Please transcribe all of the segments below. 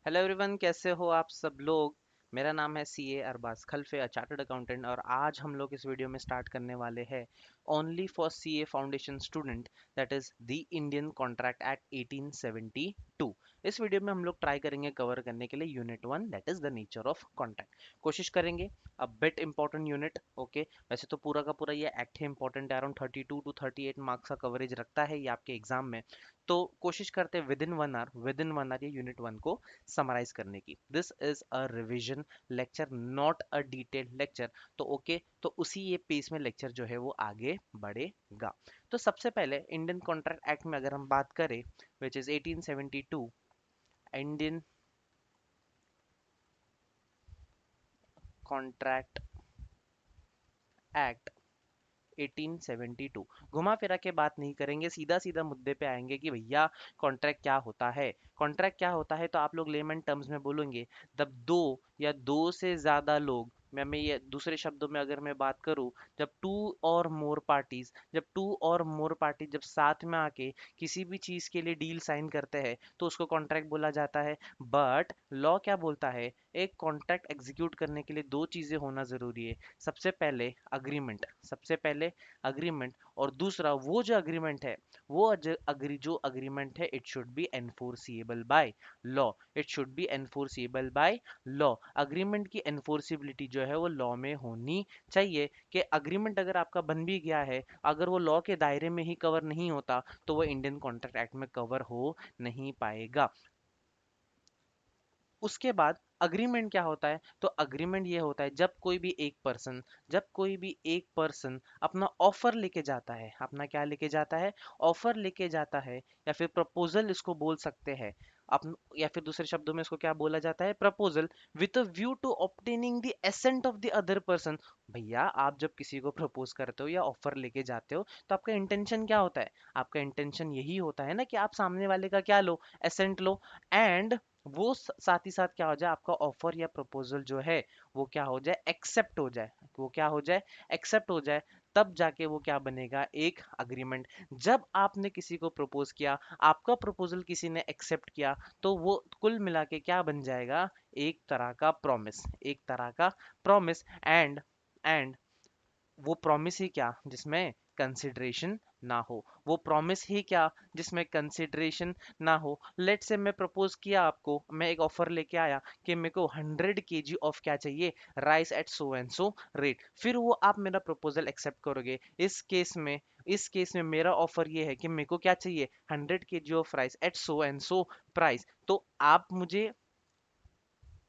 Hello everyone, कैसे हो आप सब लोग। मेरा नाम है सीए अरबाज खलफे, चार्टर्ड अकाउंटेंट, और आज हम लोग इस वीडियो में स्टार्ट करने वाले हैं only for CA foundation student, that is the Indian contract act 1872। इस वीडियो में हम लोग ट्राई करेंगे कवर करने के लिए unit 1, that is the nature of contract. कोशिश करेंगे। A bit important unit, okay. वैसे तो पूरा का पूरा ये एक्ट है इंपॉर्टेंट है, अराउंड 32 to 38 मार्क्स का कवरेज रखता है ये आपके एग्जाम में। तो कोशिश करते हैं विद इन 1 आवर ये यूनिट 1 को समराइज करने की। This is a revision lecture, not a detailed lecture. तो ओके, तो उसी ये पेस में लेक्चर जो है वो आगे बढ़ेगा। तो सबसे पहले इंडियन कॉन्ट्रैक्ट एक्ट में अगर हम बात करें, which is 1872, Indian contract act 1872। घुमा फिरा के बात नहीं करेंगे, सीधा सीधा मुद्दे पे आएंगे कि भैया कॉन्ट्रैक्ट क्या होता है। कॉन्ट्रैक्ट क्या होता है तो आप लोग लेमन टर्म्स में बोलेंगे, जब दो या दो से ज्यादा लोग, मैं ये दूसरे शब्दों में अगर मैं बात करूं, जब टू और मोर पार्टीज जब साथ में आके किसी भी चीज के लिए डील साइन करते हैं तो उसको कॉन्ट्रैक्ट बोला जाता है। बट लॉ क्या बोलता है, एक कॉन्ट्रैक्ट एग्जीक्यूट करने के लिए दो चीजें होना जरूरी है। सबसे पहले अग्रीमेंट और दूसरा वो जो अग्रीमेंट है, जो अग्रीमेंट है, it should be enforceable by law. It should be enforceable by law. Agreement की एनफोर्सिबिलिटी जो है वो लॉ में होनी चाहिए, कि अग्रीमेंट अगर आपका बन भी गया है, अगर वो लॉ के दायरे में ही कवर नहीं होता तो वो इंडियन कॉन्ट्रैक्ट एक्ट में कवर हो नहीं पाएगा। उसके बाद अग्रीमेंट क्या होता है, तो अग्रीमेंट ये होता है जब कोई भी एक पर्सन अपना ऑफर लेके जाता है, अपना क्या लेके जाता है, ऑफर लेके जाता है, या फिर प्रपोजल इसको बोल सकते हैं। अपन या फिर दूसरे शब्दों में इसको क्या बोला जाता है, proposal, with a view to obtaining the assent of the other person. भैया आप जब किसी को प्रपोज करते हो या ऑफर लेके जाते हो तो आपका इंटेंशन क्या होता है, आपका इंटेंशन यही होता है ना कि आप सामने वाले का क्या लो, एसेंट लो। एंड वो साथ ही साथ क्या हो जाए, आपका ऑफर या प्रपोजल जो है वो क्या हो जाए, एक्सेप्ट हो जाए। वो क्या हो जाए, एक्सेप्ट हो जाए। तब जाके वो क्या बनेगा, एक अग्रीमेंट। जब आपने किसी को प्रपोज किया, आपका प्रपोजल किसी ने एक्सेप्ट किया, तो वो कुल मिला के क्या बन जाएगा, एक तरह का प्रॉमिस, एक तरह का प्रॉमिस। एंड वो प्रॉमिस ही क्या जिसमें कंसिडरेशन ना हो, वो प्रॉमिस ही क्या जिसमें कंसिडरेशन ना हो। लेट से मैं प्रपोज किया आपको, मैं एक ऑफर लेके आया कि मेरे को 100 kg ऑफ क्या चाहिए, rice at so and so rate. फिर वो आप मेरा प्रपोजल एक्सेप्ट करोगे। इस केस में मेरा ऑफर ये है कि मेरे को क्या चाहिए, 100 kg of rice at so and so price. तो आप मुझे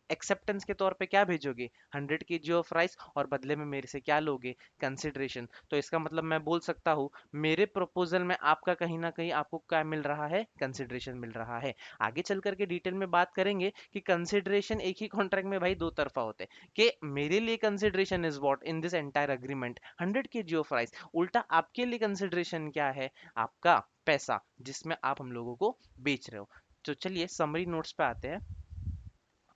एक्सेप्टेंस के तौर पे क्या भेजोगे, 100 kg ऑफ राइस, और बदले में मेरे से क्या लोगे, कंसिडरेशन। तो इसका मतलब मैं बोल सकता हूँ मेरे प्रपोजल में आपका कहीं ना कहीं आपको क्या मिल रहा है, कंसिडरेशन मिल रहा है। आगे चल करके डिटेल में बात करेंगे कि कंसिडरेशन एक ही कॉन्ट्रैक्ट में भाई दो तरफा होते हैं, कि मेरे लिए consideration is what in this entire agreement, 100 kg of rice. उल्टा आपके लिए कंसिडरेशन क्या है, आपका पैसा, जिसमें आप हम लोगों को बेच रहे हो। तो चलिए समरी नोट्स पे आते हैं।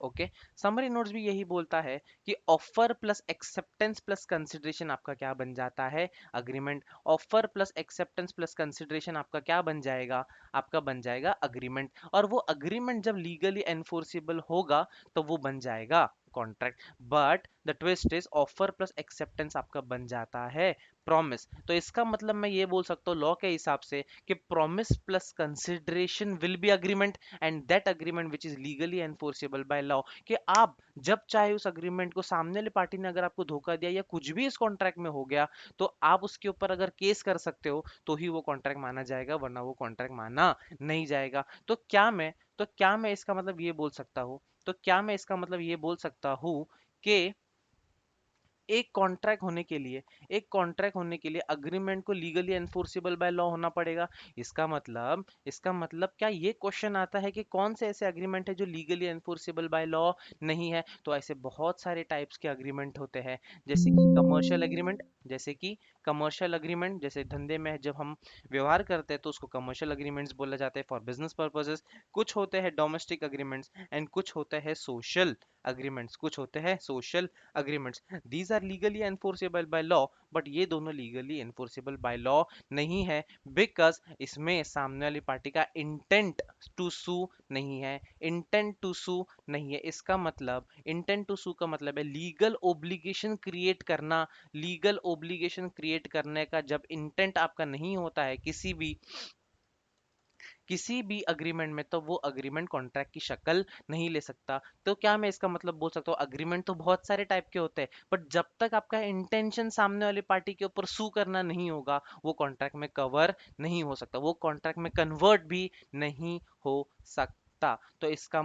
ओके, समरी नोट्स भी यही बोलता है कि offer plus acceptance plus consideration आपका क्या बन जाता है, agreement. Offer plus acceptance plus consideration आपका क्या बन जाएगा, आपका बन जाएगा अग्रीमेंट। और वो अग्रीमेंट जब लीगली एनफोर्सिबल होगा तो वो बन जाएगा contract. But the twist is offer plus acceptance आपका बन जाता है प्रॉमिस। तो इसका मतलब मैं ये बोल सकता हूँ लॉ के हिसाब से कि promise plus consideration will be agreement, and that agreement which is legally enforceable by law. कि आप जब चाहे उस अग्रीमेंट को, सामने वाली पार्टी ने अगर आपको धोखा दिया या कुछ भी इस कॉन्ट्रैक्ट में हो गया, तो आप उसके ऊपर अगर केस कर सकते हो तो ही वो कॉन्ट्रैक्ट माना जाएगा, वरना वो कॉन्ट्रैक्ट माना नहीं जाएगा। तो क्या मैं इसका मतलब ये बोल सकता हूँ, कि एक कॉन्ट्रैक्ट होने के लिए अग्रीमेंट को लीगली एनफोर्सेबल बाय लॉ होना पड़ेगा। इसका मतलब क्या ये क्वेश्चन आता है कि कौन से ऐसे अग्रीमेंट है जो लीगली एनफोर्सेबल बाय लॉ नहीं है, तो ऐसे बहुत सारे टाइप्स के अग्रीमेंट होते हैं। जैसे कि कमर्शियल अग्रीमेंट, जैसे धंधे में जब हम व्यवहार करते हैं तो उसको कमर्शियल अग्रीमेंट्स बोला जाता है फॉर बिजनेस पर्पसेस। कुछ होते हैं डोमेस्टिक अग्रीमेंट्स, एंड कुछ होते हैं social agreements. Are legally enforceable by law, but ये दोनों लीगली एनफोर्सेबल बाय लॉ नहीं है, बिकॉज इसमें सामने वाली पार्टी का इंटेंट टू सू नहीं है। इंटेंट टू सू नहीं है, इसका मतलब इंटेंट टू सू का मतलब है लीगल ओब्लिगेशन क्रिएट करना। लीगल ओब्लिगेशन क्रिएट करने का जब इंटेंट आपका नहीं होता है किसी भी अग्रीमेंट में, तो वो अग्रीमेंट कॉन्ट्रैक्ट की शक्ल नहीं ले सकता। तो क्या मैं इसका मतलब बोल सकता हूँ, अग्रीमेंट तो बहुत सारे टाइप के होते हैं, बट जब तक आपका इंटेंशन सामने वाली पार्टी के ऊपर सू करना नहीं होगा, वो कॉन्ट्रैक्ट में कवर नहीं हो सकता, वो कॉन्ट्रैक्ट में कन्वर्ट भी नहीं हो सकता। तो इसका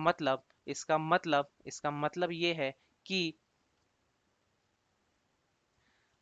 मतलब ये है कि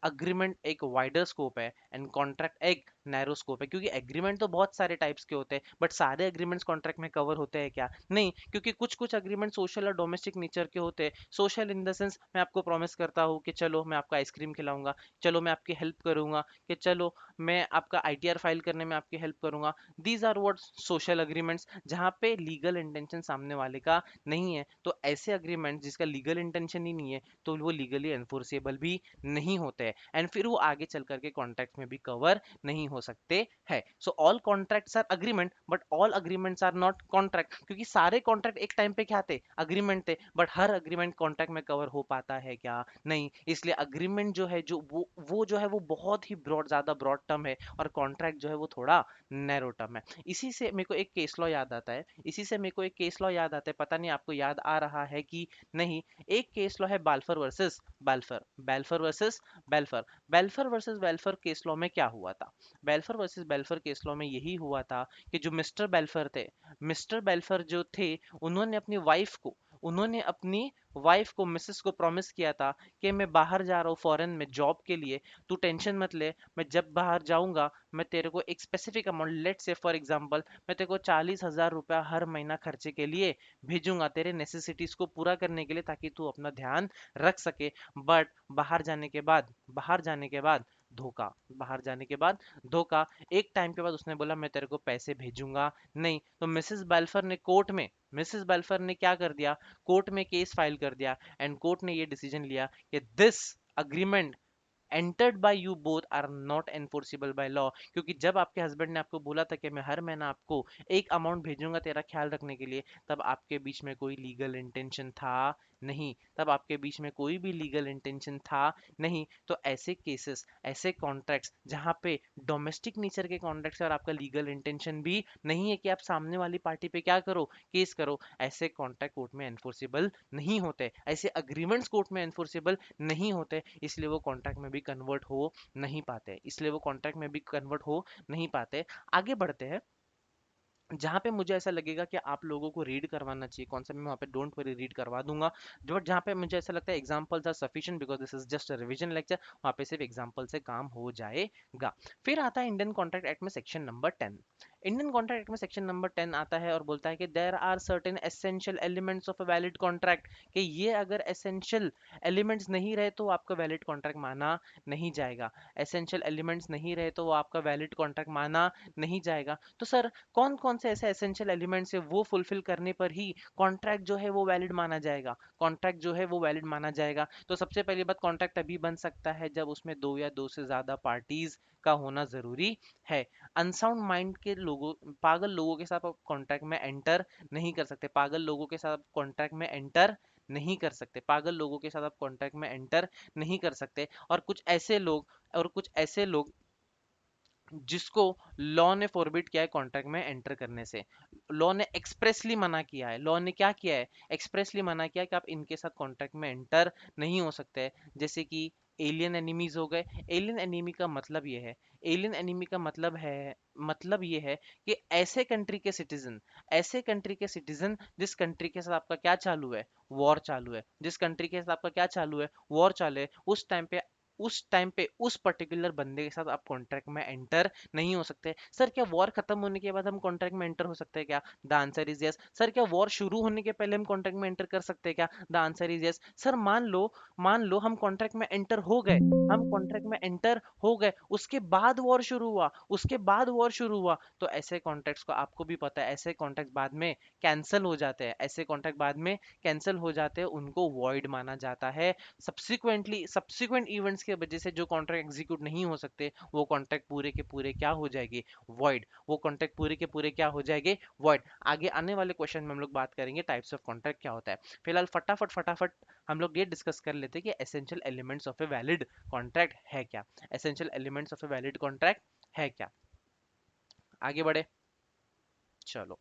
अग्रीमेंट एक वाइडर स्कोप है एंड कॉन्ट्रैक्ट एक नैरो स्कोप है, क्योंकि एग्रीमेंट तो बहुत सारे टाइप्स के होते हैं, बट सारे एग्रीमेंट्स कॉन्ट्रैक्ट में कवर होते हैं क्या? नहीं, क्योंकि कुछ कुछ एग्रीमेंट सोशल और डोमेस्टिक नेचर के होते हैं। सोशल इन द सेंस, मैं आपको प्रॉमिस करता हूँ कि चलो मैं आपको आइसक्रीम खिलाऊंगा, चलो मैं आपकी हेल्प करूंगा, कि चलो मैं आपका आईटीआर फाइल करने में आपकी हेल्प करूंगा। These are what social agreements, जहाँ पे लीगल इंटेंशन सामने वाले का नहीं है। तो ऐसे अग्रीमेंट जिसका लीगल इंटेंशन ही नहीं है, तो वो लीगली एनफोर्सेबल भी नहीं होते हैं, एंड फिर वो आगे चल करके कॉन्ट्रैक्ट में भी कवर नहीं हो सकते हैं। So all contracts are agreement, but all agreements are not contract, क्योंकि सारे कॉन्ट्रैक्ट एक टाइम पे क्या थे, अग्रीमेंट थे, बट हर अग्रीमेंट कॉन्ट्रैक्ट में कवर हो पाता है क्या? नहीं। इसलिए अग्रीमेंट जो है, जो वो जो है वो बहुत ही ब्रॉड, ज्यादा ब्रॉड टर्म है, और कॉन्ट्रैक्ट जो है वो थोड़ा नैरो टर्म है। इसी से मेरे को एक केस लॉ याद आता है, पता नहीं आपको याद आ रहा है कि नहीं। एक केस लॉ है Balfour versus Balfour, Balfour versus Balfour. Balfour versus Balfour case law में क्या हुआ था? Balfour versus Balfour case law में यही हुआ था कि जो मिस्टर बेल्फर जो थे, उन्होंने अपनी वाइफ को मिसेस को प्रॉमिस किया था कि मैं बाहर जा रहा हूँ फॉरेन में जॉब के लिए, तू टेंशन मत ले, मैं जब बाहर जाऊंगा मैं तेरे को एक स्पेसिफिक अमाउंट, लेट से फॉर एग्जांपल मैं तेरे को 40,000 रुपया हर महीना खर्चे के लिए भेजूंगा, तेरे नेसेसिटीज को पूरा करने के लिए, ताकि तू अपना ध्यान रख सके। बट बाहर जाने के बाद धोखा, बाहर जाने के बाद धोखा। एक टाइम के बाद उसने बोला मैं तेरे को पैसे भेजूंगा नहीं, तो मिसेस बेल्फर ने क्या कर दिया, कोर्ट में केस फाइल कर दिया, एंड कोर्ट ने ये डिसीजन लिया कि this agreement entered by you both are not enforceable by law. क्योंकि जब आपके हस्बैंड ने आपको बोला था कि मैं हर महीना आपको एक अमाउंट भेजूंगा तेरा ख्याल रखने के लिए, तब आपके बीच में कोई लीगल इंटेंशन था नहीं, तब आपके बीच में कोई भी लीगल इंटेंशन था नहीं। तो ऐसे केसेस, ऐसे कॉन्ट्रैक्ट्स जहां पे डोमेस्टिक नेचर के कॉन्ट्रैक्ट्स और आपका लीगल इंटेंशन भी नहीं है कि आप सामने वाली पार्टी पे क्या करो, केस करो, ऐसे कॉन्ट्रैक्ट कोर्ट में एनफोर्सेबल नहीं होते, ऐसे अग्रीमेंट्स कोर्ट में एनफोर्सेबल नहीं होते, इसलिए वो कॉन्ट्रैक्ट में भी कन्वर्ट हो नहीं पाते, आगे बढ़ते हैं। जहाँ पे मुझे ऐसा लगेगा कि आप लोगों को रीड करवाना चाहिए कौन सा, मैं वहाँ पे डोंट वरी रीड करवा दूंगा। जो जहाँ पे मुझे ऐसा लगता है examples are sufficient, because this is just a revision lecture, वहाँ पे सिर्फ एग्जाम्पल से काम हो जाएगा। फिर आता है इंडियन कॉन्ट्रैक्ट एक्ट में section number 10। Indian contract act में सेक्शन नंबर 10 आता है और बोलता है कि there are certain essential elements of a valid contract, कि ये अगर एसेंशियल एलिमेंट्स नहीं रहे तो आपका वैलिड कॉन्ट्रैक्ट माना नहीं जाएगा। एसेंशियल एलिमेंट्स नहीं रहे तो वो आपका वैलिड कॉन्ट्रैक्ट माना नहीं जाएगा। तो सर कौन कौन से ऐसे एसेंशियल एलिमेंट्स है, वो फुलफिल करने पर ही कॉन्ट्रैक्ट जो है वो वैलिड माना जाएगा? तो सबसे पहली बात, कॉन्ट्रैक्ट तभी बन सकता है जब उसमें दो या दो से ज्यादा पार्टीज का होना जरूरी है। अनसाउंड माइंड के लोगों, पागल लोगों के साथ आप कॉन्ट्रैक्ट में एंटर नहीं कर सकते, पागल लोगों के साथ आप कॉन्ट्रैक्ट में एंटर नहीं कर सकते। और कुछ ऐसे लोग जिसको लॉ ने फॉरबिड किया है कॉन्ट्रैक्ट में एंटर करने से, लॉ ने एक्सप्रेसली मना किया है, लॉ ने क्या किया है, एक्सप्रेसली मना किया है कि आप इनके साथ कॉन्ट्रैक्ट में एंटर नहीं हो सकते हैं। जैसे कि एलियन एनिमीज हो गए। एलियन एनिमी का मतलब ये है एलियन एनिमी का मतलब ये है कि ऐसे कंट्री के सिटीजन जिस कंट्री के साथ आपका क्या चालू है, वॉर चालू है, उस टाइम पे उस टाइम पे उस पर्टिकुलर बंदे के साथ आप कॉन्ट्रैक्ट में एंटर नहीं हो सकते। सर क्या वॉर खत्म होने के बाद हम कॉन्ट्रैक्ट में एंटर हो सकते हैं क्या? The answer is yes. Sir क्या वॉर शुरू होने के पहले हम कॉन्ट्रैक्ट में एंटर कर सकते हैं क्या? The answer is yes. Sir मान लो हम कॉन्ट्रैक्ट में एंटर हो गए, हम कॉन्ट्रैक्ट में एंटर हो गए, उसके बाद वॉर शुरू हुआ, उसके बाद वॉर शुरू हुआ, तो ऐसे कॉन्ट्रैक्ट्स को आपको भी पता है, ऐसे कॉन्ट्रैक्ट बाद में कैंसिल हो जाते हैं, ऐसे कॉन्ट्रैक्ट बाद में कैंसिल हो जाते हैं, उनको वॉइड माना जाता है। सब्सिक्वेंट इवेंट्स की वजह से जो कॉन्ट्रैक्ट एग्जीक्यूट नहीं हो सकते, वो कॉन्ट्रैक्ट पूरे के पूरे क्या हो जाएंगे? वॉइड। वो कॉन्ट्रैक्ट पूरे के पूरे क्या हो जाएंगे? वॉइड। आगे आने वाले क्वेश्चन में हम लोग बात करेंगे टाइप्स ऑफ कॉन्ट्रैक्ट क्या होता है। फिलहाल फटाफट फटाफट हम लोग ये डिस्कस कर लेते हैं कि essential elements of a valid contract है क्या। Essential elements of a valid contract है क्या? आगे बढ़े, चलो।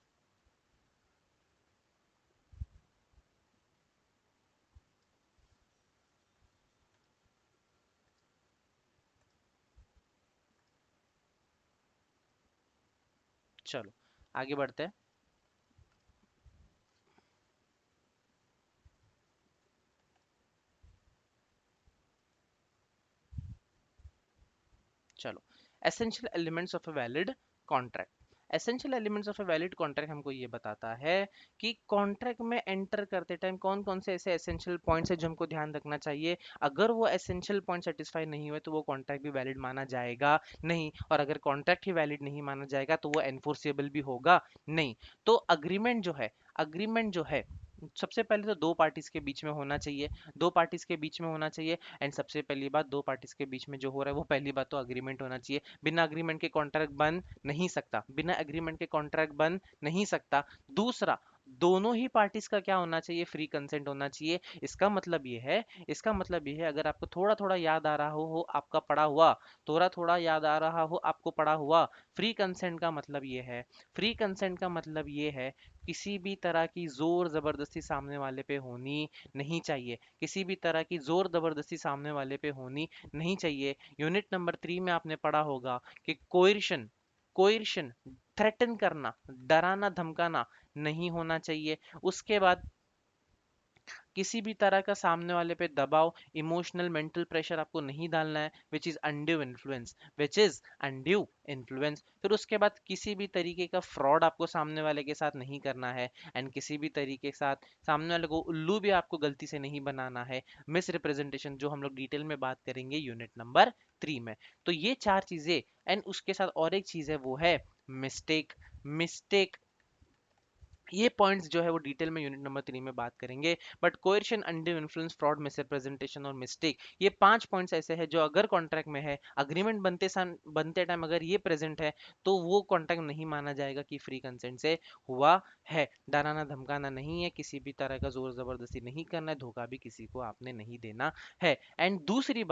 चलो आगे बढ़ते हैं। चलो, essential elements of a valid contract. Essential elements of a valid contract हमको ये बताता है कि कॉन्ट्रैक्ट में एंटर करते टाइम कौन कौन से ऐसे एसेंशियल पॉइंट्स है जो हमको ध्यान रखना चाहिए। अगर वो एसेंशियल पॉइंट सेटिस्फाई नहीं हुए तो वो कॉन्ट्रैक्ट भी वैलिड माना जाएगा नहीं, और अगर कॉन्ट्रैक्ट ही वैलिड नहीं माना जाएगा तो वो एनफोर्सेबल भी होगा नहीं। तो अग्रीमेंट जो है सबसे पहले तो दो पार्टीज के बीच में होना चाहिए, दो पार्टीज के बीच में होना चाहिए। एंड सबसे पहली बात, दो पार्टीज के बीच में जो हो रहा है वो पहली बात तो अग्रीमेंट होना चाहिए। बिना अग्रीमेंट के कॉन्ट्रैक्ट बन नहीं सकता, बिना अग्रीमेंट के कॉन्ट्रैक्ट बन नहीं सकता। दूसरा, दोनों ही पार्टीज का क्या होना चाहिए? फ्री कंसेंट होना चाहिए। इसका मतलब ये है अगर आपको थोड़ा थोड़ा याद आ रहा हो आपका पढ़ा हुआ, थोड़ा थोड़ा याद आ रहा हो आपको पढ़ा हुआ, फ्री कंसेंट का मतलब ये है, फ्री कंसेंट का मतलब ये है किसी भी तरह की जोर जबरदस्ती सामने वाले पे होनी नहीं चाहिए, किसी भी तरह की जोर जबरदस्ती सामने वाले पे होनी नहीं चाहिए। यूनिट नंबर 3 में आपने पढ़ा होगा कि कोयर्शन, कोयर्शन, थ्रेटन करना, डराना धमकाना नहीं होना चाहिए। उसके बाद किसी भी तरह का सामने वाले पे दबाव, इमोशनल मेंटल प्रेशर आपको नहीं डालना है, which is undue influence, which is undue influence. फिर उसके बाद किसी भी तरीके का फ्रॉड आपको सामने वाले के साथ नहीं करना है, एंड किसी भी तरीके के साथ सामने वाले को उल्लू भी आपको गलती से नहीं बनाना है। मिस रिप्रेजेंटेशन जो हम लोग डिटेल में बात करेंगे यूनिट नंबर 3 में। तो ये चार चीजें, एंड उसके साथ और एक चीज है वो है मिस्टेक। मिस्टेक, ये पॉइंट्स जो है वो डिटेल में यूनिट नंबर 3 में बात करेंगे। But coercion, undue influence, fraud, misrepresentation और मिस्टेक, ये 5 पॉइंट्स ऐसे हैं जो अगर कॉन्ट्रैक्ट में है, अग्रीमेंट बनते टाइम अगर ये प्रेजेंट है, तो वो कॉन्ट्रैक्ट नहीं माना जाएगा कि फ्री कंसेंट से हुआ है। डराना धमकाना नहीं है, किसी भी तरह का जोर जबरदस्ती नहीं करना है, धोखा भी किसी को आपने नहीं देना है। एंड दूसरी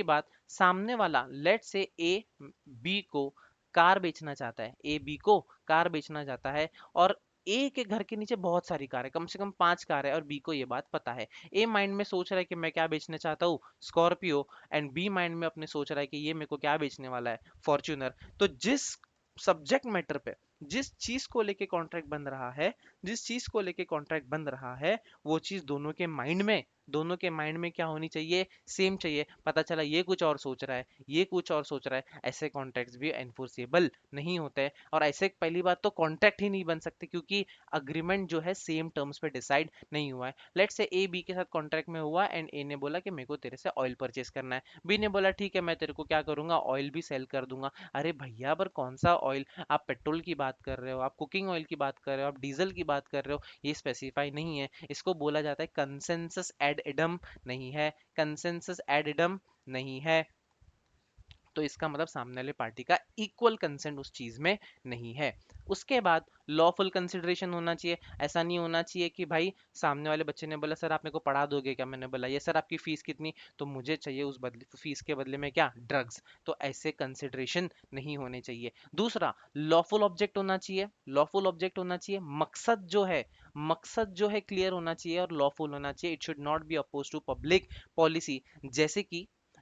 बात, सामने वाला लेट से ए बी को कार बेचना चाहता है, ए बी को कार बेचना चाहता है, और ए के घर के नीचे बहुत सारी कार है, कम से कम 5 कार है, और बी को ये बात पता है। ए माइंड में सोच रहा है कि मैं क्या बेचना चाहता हूँ, स्कॉर्पियो, एंड बी माइंड में अपने सोच रहा है कि ये मेरे को क्या बेचने वाला है, फॉर्च्यूनर। तो जिस सब्जेक्ट मैटर पे, जिस चीज को लेके कॉन्ट्रैक्ट बन रहा है, जिस चीज को लेके कॉन्ट्रैक्ट बन रहा है, वो चीज दोनों के माइंड में क्या होनी चाहिए? सेम चाहिए। पता चला ये कुछ और सोच रहा है, ये कुछ और सोच रहा है, ऐसे कॉन्ट्रैक्ट्स भी एनफोर्सेबल नहीं होते हैं। और ऐसे पहली बात तो कॉन्ट्रैक्ट ही नहीं बन सकते क्योंकि अग्रीमेंट जो है सेम टर्म्स पे डिसाइड नहीं हुआ है। लेट्स से ए बी के साथ कॉन्ट्रैक्ट में हुआ, एंड ए ने बोला कि मेरे को तेरे से ऑयल परचेस करना है, बी ने बोला ठीक है मैं तेरे को क्या करूंगा, ऑयल भी सेल कर दूंगा। अरे भैया पर कौन सा ऑयल? आप पेट्रोल की बात कर रहे हो, आप कुकिंग ऑयल की बात कर रहे हो, आप डीजल की बात कर रहे हो, ये स्पेसिफाई नहीं है। इसको बोला जाता है कंसेंसस एड इडम नहीं है, कंसेंसस एड इडम नहीं है। तो इसका मतलब सामने वाले पार्टी का इक्वल कंसेंट उस चीज में नहीं है। उसके बाद लॉफुल कंसिडरेशन होना चाहिए। ऐसा नहीं होना चाहिए कि भाई सामने वाले बच्चे ने बोला सर आप मेरे को पढ़ा दोगे क्या, मैंने बोला ये सर आपकी फीस कितनी, तो मुझे चाहिए उस बदले फीस के बदले में क्या, ड्रग्स। तो ऐसे कंसिडरेशन नहीं होने चाहिए। दूसरा, लॉफुल ऑब्जेक्ट होना चाहिए, लॉफुल ऑब्जेक्ट होना चाहिए। मकसद जो है क्लियर होना चाहिए और लॉफुल होना चाहिए। It should not be oppose to public policy.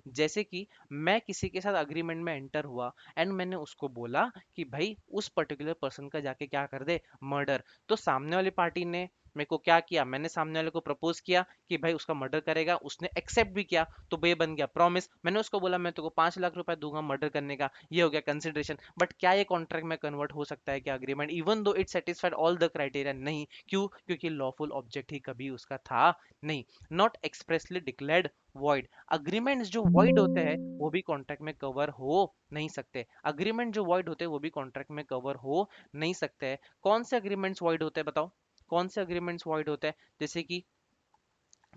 जैसे कि मैं किसी के साथ अग्रीमेंट में एंटर हुआ, एंड मैंने उसको बोला कि भाई उस पर्टिकुलर पर्सन का जाके क्या कर दे, मर्डर। तो सामने वाली पार्टी ने मेरे को क्या किया, मैंने सामने वाले को प्रपोज किया कि भाई उसका मर्डर करेगा, उसने एक्सेप्ट भी किया, तो बे बन गया प्रॉमिस। मैंने उसको बोला मैं तेको 5 लाख रुपए दूंगा मर्डर करने का, ये हो गया कंसिडरेशन। बट क्या ये कॉन्ट्रैक्ट में कन्वर्ट हो सकता है क्या agreement, even though it satisfied all the criteria? नहीं। क्यों? क्योंकि लॉफुल ऑब्जेक्ट ही कभी उसका था नहीं। Not expressly declared void. Agreements जो वॉइड होते हैं वो भी कॉन्ट्रैक्ट में कवर हो नहीं सकते। अग्रीमेंट जो वॉइड होते हैं वो भी कॉन्ट्रैक्ट में कवर हो नहीं सकते हैं। कौन से अग्रीमेंट्स वॉइड होते हैं बताओ? कौन से अग्रीमेंट्स वॉइड होते हैं? जैसे कि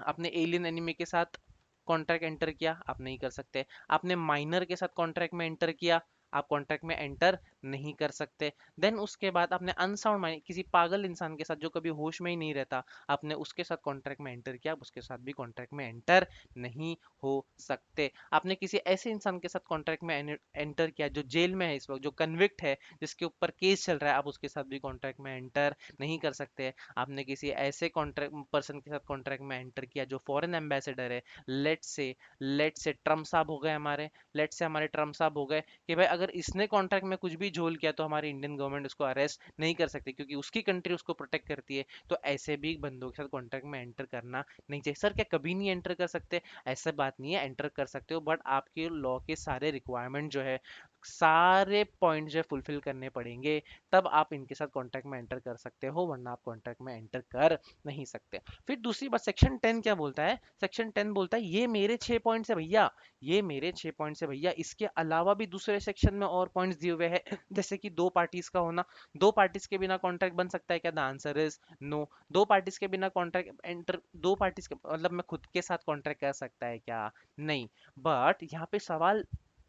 आपने एलियन एनिमी के साथ कॉन्ट्रैक्ट एंटर किया, आप नहीं कर सकते। आपने माइनर के साथ कॉन्ट्रैक्ट में एंटर किया, आप कॉन्ट्रैक्ट में एंटर नहीं कर सकते। देन उसके बाद आपने अनसाउंड माइंड किसी पागल इंसान के साथ जो कभी होश में ही नहीं रहता, आपने उसके साथ कॉन्ट्रैक्ट में एंटर किया, आप उसके साथ भी कॉन्ट्रैक्ट में एंटर नहीं हो सकते। आपने किसी ऐसे इंसान के साथ कॉन्ट्रैक्ट में एंटर किया जो जेल में है इस वक्त, जो कन्विक्ट है, जिसके ऊपर केस चल रहा है, आप उसके साथ भी कॉन्ट्रैक्ट में एंटर नहीं कर सकते। आपने किसी ऐसे कॉन्ट्रैक्ट पर्सन के साथ कॉन्ट्रैक्ट में एंटर किया जो फॉरेन एम्बेसडर है, लेट से ट्रम्प साहब हो गए हमारे, लेट से हमारे ट्रम्प साहब हो गए, कि भाई अगर इसने कॉन्ट्रैक्ट में कुछ भी झोल किया तो हमारी इंडियन गवर्नमेंट उसको अरेस्ट नहीं कर सकती क्योंकि उसकी कंट्री उसको प्रोटेक्ट करती है। तो ऐसे भी बंदों के साथ कॉन्ट्रैक्ट में एंटर करना नहीं चाहिए। सर क्या कभी नहीं एंटर कर सकते? ऐसा बात नहीं है, एंटर कर सकते हो, बट आपके लॉ के सारे रिक्वायरमेंट जो है, सारे पॉइंट जो है फुलफिल करने पड़ेंगे, तब आप इनके साथ कॉन्ट्रैक्ट में एंटर कर सकते हो, वरना आप कॉन्ट्रैक्ट में एंटर कर नहीं सकते। फिर दूसरी बात, सेक्शन 10 क्या बोलता है? सेक्शन 10 बोलता है ये मेरे 6 पॉइंट्स है भैया, ये मेरे 6 पॉइंट्स है भैया, इसके अलावा भी दूसरे सेक्शन में और पॉइंट्स दिए हुए हैं जैसे कि दो पार्टीज का होना। दो पार्टीज के बिना कॉन्ट्रैक्ट बन सकता है क्या? The answer is no. दो पार्टीज के बिना कॉन्ट्रैक्ट एंटर, दो पार्टीज के मतलब मैं खुद के साथ कॉन्ट्रैक्ट कर सकता है क्या? नहीं। बट यहाँ पे सवाल,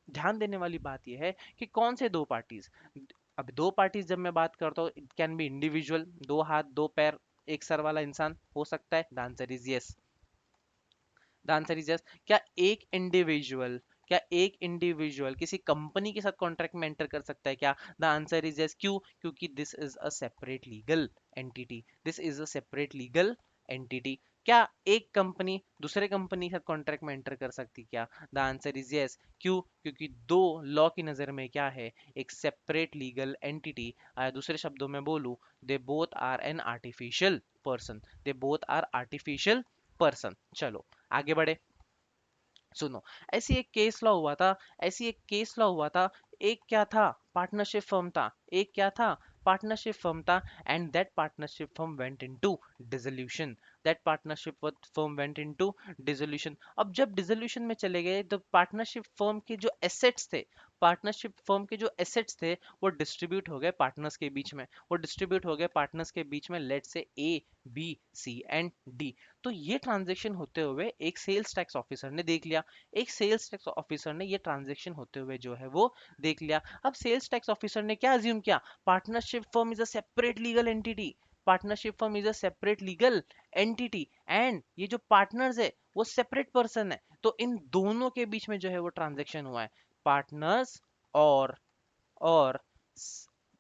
ध्यान देने वाली बात यह है कि कौन से दो पार्टीज। अब दो पार्टीज जब मैं बात करता हूँ, इट कैन बी इंडिविजुअल, दो हाथ दो पैर एक सर वाला इंसान हो सकता है। The answer is yes. The answer is yes. क्या एक इंडिविजुअल किसी कंपनी के साथ कॉन्ट्रैक्ट में एंटर कर सकता है क्या? The answer is yes. क्यों? क्योंकि this is a separate legal entity, this is a separate legal entity. क्या एक कंपनी दूसरे कंपनी के साथ कॉन्ट्रैक्ट में एंटर कर सकती क्या? The answer is yes. क्यों? क्योंकि दो लॉ की नजर में क्या है? एक सेपरेट लीगल एंटिटी। दूसरे शब्दों में बोलूं, they both are an artificial person, they both are artificial person. चलो आगे बढ़े। सुनो, ऐसी एक केस लॉ हुआ था, ऐसी एक केस लॉ हुआ था। एक क्या था? पार्टनरशिप फर्म था। एक क्या था? पार्टनरशिप फर्म था। And that partnership firm went into dissolution. That partnership firm went into dissolution. अब जब डिसोल्यूशन में चले गए तो पार्टनरशिप फर्म के जो एसेट्स थे, पार्टनरशिप फर्म के जो एसेट्स थे वो डिस्ट्रीब्यूट हो गए पार्टनर्स के बीच में, वो डिस्ट्रीब्यूट हो गए पार्टनर्स के बीच में, let say A B C and D. तो ये ट्रांजेक्शन होते हुए एक सेल्स टैक्स ऑफिसर ने देख लिया, एक सेल्स टैक्स ऑफिसर ने ये ट्रांजेक्शन होते हुए जो है वो देख लिया। अब सेल्स टैक्स ऑफिसर ने क्या अज्यूम किया? Partnership firm is a separate legal entity, partnership firm is a separate legal entity, and ये जो पार्टनर्स है वो सेपरेट पर्सन है। तो इन दोनों के बीच में जो है वो ट्रांजेक्शन हुआ है, पार्टनर्स और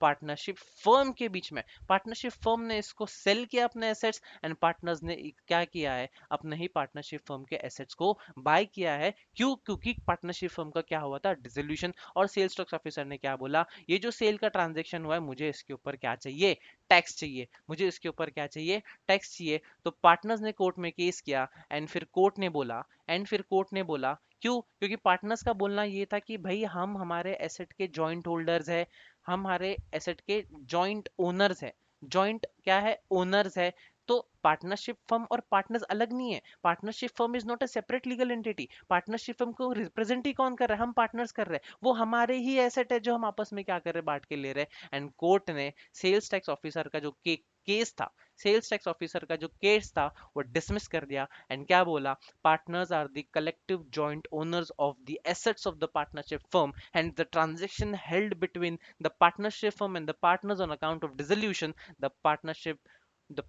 पार्टनरशिप फर्म के बीच में। पार्टनरशिप फर्म ने इसको सेल किया अपने एसेट्स, एंड पार्टनर्स ने क्या किया है? अपने ही पार्टनरशिप फर्म के एसेट्स को बाय किया है। क्यों? क्योंकि पार्टनरशिप फर्म का क्या हुआ था? डिसोल्यूशन। और सेल्स टैक्स ऑफिसर ने क्या बोला? ये जो सेल का ट्रांजेक्शन हुआ है, मुझे इसके ऊपर क्या चाहिए? टैक्स चाहिए। मुझे इसके ऊपर क्या चाहिए? टैक्स चाहिए। तो पार्टनर्स ने कोर्ट में केस किया, एंड फिर कोर्ट ने बोला, क्यों? क्योंकि पार्टनर्स का बोलना ये था कि भाई हम हमारे एसेट के जॉइंट होल्डर्स है, हम हमारे एसेट के जॉइंट ओनर्स है। जॉइंट क्या है? ओनर्स है। तो पार्टनरशिप फर्म और पार्टनर्स अलग नहीं है। Partnership firm is not a separate legal entity. Partnership firm को रिप्रेजेंट ही कौन कर रहा है? हम पार्टनर्स कर रहे हैं। वो हमारे ही एसेट है जो हम आपस में क्या कर रहे हैं? बांट के ले रहे हैं। एंड कोर्ट ने सेल्स टैक्स ऑफिसर का जो केस था, सेल्स टैक्स ऑफिसर का जो केस था वो डिसमिस कर दिया। एंड क्या बोला? Partners are the collective joint owners of the assets of the partnership firm, and the transaction held between the partnership firm and the partners on account of dissolution, the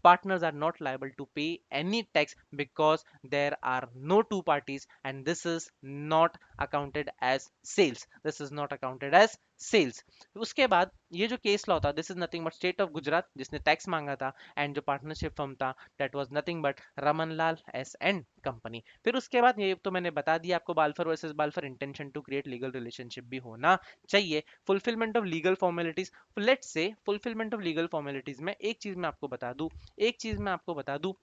partners are not liable to pay any tax because there are no two parties, and this is not accounted as sales. This is not accounted as sales. उसके बाद ये जो case law था, this is nothing but state of Gujarat जिसने tax मांगा था, and जो partnership firm था that was nothing but Raman Lal S and company. फिर उसके बाद ये तो मैंने बता दिया आपको, Balfour versus Balfour, intention to create legal relationship भी होना चाहिए, fulfilment of legal formalities. Let's say fulfilment of legal formalities में एक चीज मैं आपको बता दूं, एक चीज मैं आपको बता दूं,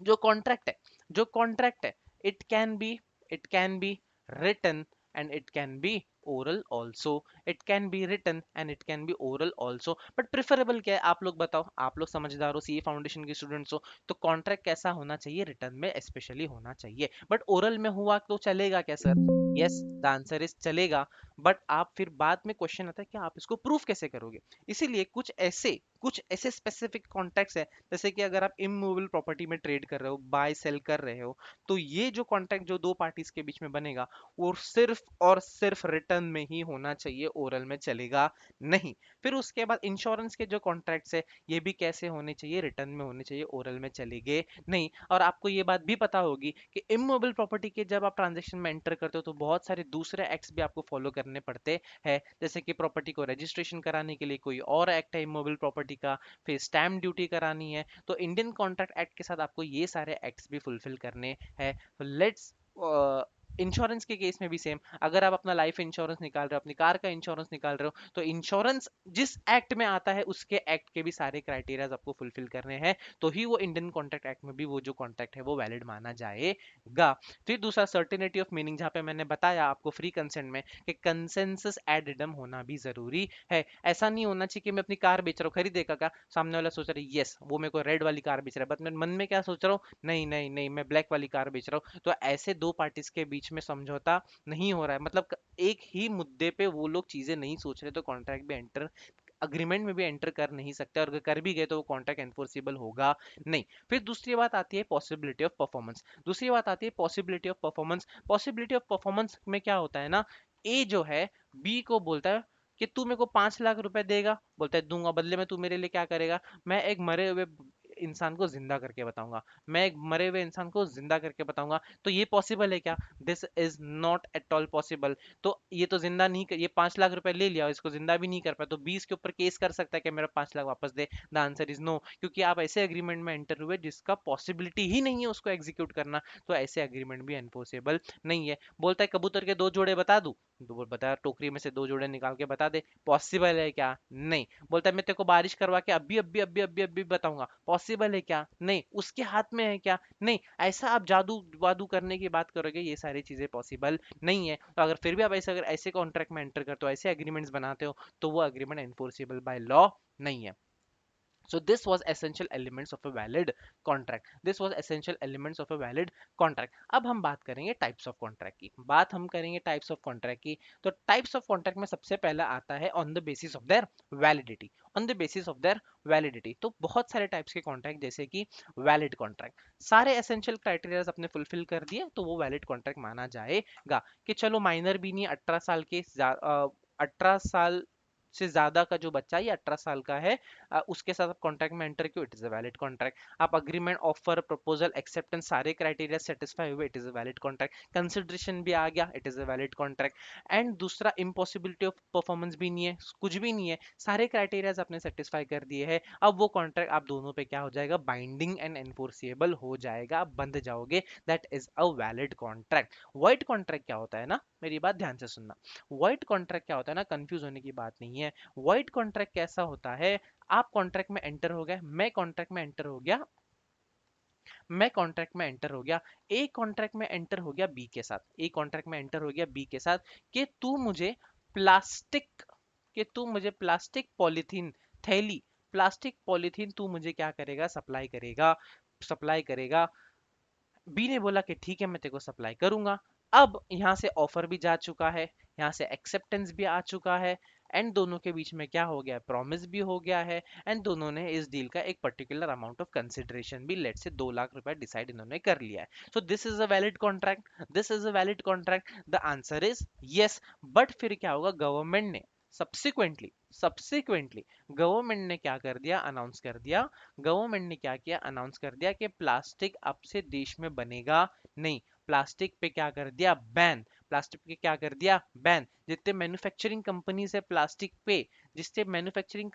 जो कॉन्ट्रैक्ट है, जो कॉन्ट्रैक्ट है, it can be, it can be written and it can be oral also, it can be written and it can be oral also, but preferable क्या है आप लोग बताओ, आप लोग समझदार हो, सीए फाउंडेशन के स्टूडेंट्स हो, तो कॉन्ट्रैक्ट कैसा होना चाहिए, रिटर्न में स्पेशली होना चाहिए, बट ओरल में हुआ तो चलेगा क्या sir? Yes, the answer is चलेगा, बट आप फिर बाद में क्वेश्चन आता है कि आप इसको प्रूफ कैसे करोगे। इसीलिए कुछ ऐसे स्पेसिफिक कॉन्ट्रैक्ट्स है, जैसे कि अगर आप इमूवेबल प्रॉपर्टी में ट्रेड कर रहे हो, बाय सेल कर रहे हो, तो ये जो कॉन्ट्रैक्ट जो दो पार्टीज के बीच में बनेगा वो सिर्फ और सिर्फ रिटर्न में ही होना चाहिए, ओरल में चलेगा नहीं। फिर उसके बाद इंश्योरेंस के जो कॉन्ट्रैक्ट्स है ये भी कैसे होने चाहिए, रिटर्न में होने चाहिए, ओरल में चलेंगे नहीं। और आपको ये बात भी पता होगी कि इमूवेबल प्रॉपर्टी के जब आप ट्रांजेक्शन में एंटर करते हो तो बहुत सारे दूसरे एक्ट्स भी आपको फॉलो करने पड़ते हैं, जैसे कि प्रॉपर्टी को रजिस्ट्रेशन कराने के लिए कोई और एक्ट है इमूवेबल प्रॉपर्टी का, फिर स्टैम्प ड्यूटी करानी है, तो इंडियन कॉन्ट्रैक्ट एक्ट के साथ आपको ये सारे एक्ट्स भी फुलफिल करने हैं। लेट्स इंश्योरेंस के केस में भी सेम, अगर आप अपना लाइफ इंश्योरेंस निकाल रहे हो, अपनी कार का इंश्योरेंस निकाल रहे हो, तो इंश्योरेंस जिस एक्ट में आता है उसके एक्ट के भी सारे क्राइटेरियाज आपको फुलफिल करने हैं, तो ही वो इंडियन कॉन्ट्रैक्ट एक्ट में भी वो जो कॉन्ट्रैक्ट है वो वैलिड माना जाएगा। फिर दूसरा सर्टेनिटी ऑफ मीनिंग, जहाँ पे मैंने बताया आपको फ्री कंसेंट में कि कंसेंसस एडिडम होना भी जरूरी है। ऐसा नहीं होना चाहिए कि मैं अपनी कार बेच रहा हूँ, खरीदेगा क्या, सामने वाला सोच रहा है यस वो मेरे को रेड वाली कार बेच रहा है, बट मैं मन में क्या सोच रहा हूँ, नहीं नहीं नहीं मैं ब्लैक वाली कार बेच रहा हूँ, तो ऐसे दो पार्टीज के बीच में समझौता नहीं हो रहा है, मतलब एक ही मुद्दे पे वो लोग चीजें नहीं सोच रहे, तो कॉन्ट्रैक्ट भी एंटर, अग्रीमेंट में भी एंटर कर नहीं सकते, और अगर कर भी गए तो वो कॉन्ट्रैक्ट एनफोर्सिबल होगा नहीं। फिर दूसरी बात आती है पॉसिबिलिटी ऑफ परफॉर्मेंस, दूसरी बात आती है possibility of performance. Possibility of performance में क्या होता है ना, ए जो है बी को बोलता है कि तू मेरे को 5 लाख रुपए देगा, बोलता है दूंगा, बदले में तू मेरे लिए क्या करेगा, मैं एक मरे हुए इंसान को जिंदा करके बताऊंगा, मैं एक मरे हुए इंसान को जिंदा करके बताऊंगा, तो ये पॉसिबल है क्या? This is not at all possible. तो ये तो जिंदा नहीं कर, ये 5 लाख रुपए ले लिया, इसको जिंदा भी नहीं कर पाया, तो 20 के ऊपर केस कर सकता है कि मेरा 5 लाख वापस दे? द आंसर इज नो, क्योंकि आप ऐसे एग्रीमेंट में एंटर हुए जिसका पॉसिबिलिटी ही नहीं है उसको एग्जीक्यूट करना, तो ऐसे एग्रीमेंट भी एनफोर्सेबल नहीं है। बोलता है कबूतर के 2 जोड़े बता दूं, तो बोल बता, टोकरी में से 2 जोड़े निकाल के बता दे, पॉसिबल है क्या? नहीं। बोलता है मैं तेरे को बारिश करवा के अभी अभी अभी अभी अभी बताऊंगा, पॉसिबल है क्या? नहीं। उसके हाथ में है क्या? नहीं। ऐसा आप जादू वादू करने की बात करोगे, ये सारी चीजें पॉसिबल नहीं है। तो अगर फिर भी आप ऐसे अगर ऐसे कॉन्ट्रैक्ट में एंटर करते हो, ऐसे एग्रीमेंट्स बनाते हो, तो वो एग्रीमेंट एनफोर्सेबल बाय लॉ नहीं है। So this was essential elements of a valid contract. This was essential elements of a valid contract. अब हम बात करेंगे types of contract की, बात हम करेंगे types of contract की। तो types of contract में सबसे पहला आता है on the basis of their validity, on the basis of their validity। तो बहुत सारे types के contract, जैसे कि valid contract, सारे essential criteria अपने fulfill कर दिए तो वो valid contract माना जाएगा, कि चलो माइनर भी नहीं, 18 साल के 18 साल से ज्यादा का जो बच्चा, ये 18 साल का है, उसके साथ आप कॉन्ट्रैक्ट में एंटर क्यों, it is a valid contract. आप अग्रीमेंट, ऑफर, प्रपोजल, एक्सेप्टेंस सारे क्राइटेरिया सेटिस्फाई हुए, it is a valid contract. Consideration भी आ गया, it is a valid contract. And दूसरा, इम्पॉसिबिलिटी ऑफ परफॉर्मेंस भी नहीं है, कुछ भी नहीं है, सारे क्राइटेरियाज आपने सेटिस्फाई कर दिए हैं, अब वो कॉन्ट्रैक्ट आप दोनों पे क्या हो जाएगा, बाइंडिंग एंड एनफोर्सिएबल हो जाएगा, आप बंध जाओगे, that is a valid contract. White contract क्या होता है ना, मेरी बात ध्यान से सुनना, वाइट कॉन्ट्रैक्ट क्या होता है ना, कंफ्यूज होने की बात नहीं है। वाइट कॉन्ट्रैक्ट कैसा होता है, आप कॉन्ट्रैक्ट में एंटर हो गए, मैं कॉन्ट्रैक्ट में एंटर हो गया, मैं कॉन्ट्रैक्ट में एंटर हो गया, ए कॉन्ट्रैक्ट में एंटर हो गया बी के साथ, ए कॉन्ट्रैक्ट में एंटर हो गया बी के साथ, कि तू मुझे प्लास्टिक, कि तू मुझे प्लास्टिक पॉलीथीन थैली, प्लास्टिक पॉलीथीन तू मुझे क्या करेगा, सप्लाई करेगा, सप्लाई करेगा। बी ने बोला कि ठीक है मैं तेरे को सप्लाई करूंगा। अब यहाँ से ऑफर भी जा चुका है, यहाँ से एक्सेप्टेंस भी आ चुका है, एंड दोनों के बीच में क्या हो गया, प्रॉमिस भी हो गया है, एंड दोनों ने इस डील का एक पर्टिकुलर अमाउंट ऑफ कंसिडरेशन भी, लेट से 2 लाख रुपए डिसाइड इन्होंने कर लिया है। So this is a valid contract, this is a valid contract, the answer is yes. But फिर क्या होगा, गवर्नमेंट ने सब्सिक्वेंटली सब्सिक्वेंटली गवर्नमेंट ने क्या कर दिया, अनाउंस कर दिया, गवर्नमेंट ने क्या किया, अनाउंस कर दिया कि प्लास्टिक अब से देश में बनेगा नहीं, प्लास्टिक पे क्या कर दिया, बैन। प्लास्टिक पे क्या कर दिया, बैन। जितने मैन्युफैक्चरिंग कंपनीज है प्लास्टिक पे, जिससे मैन्युफैक्चरिंग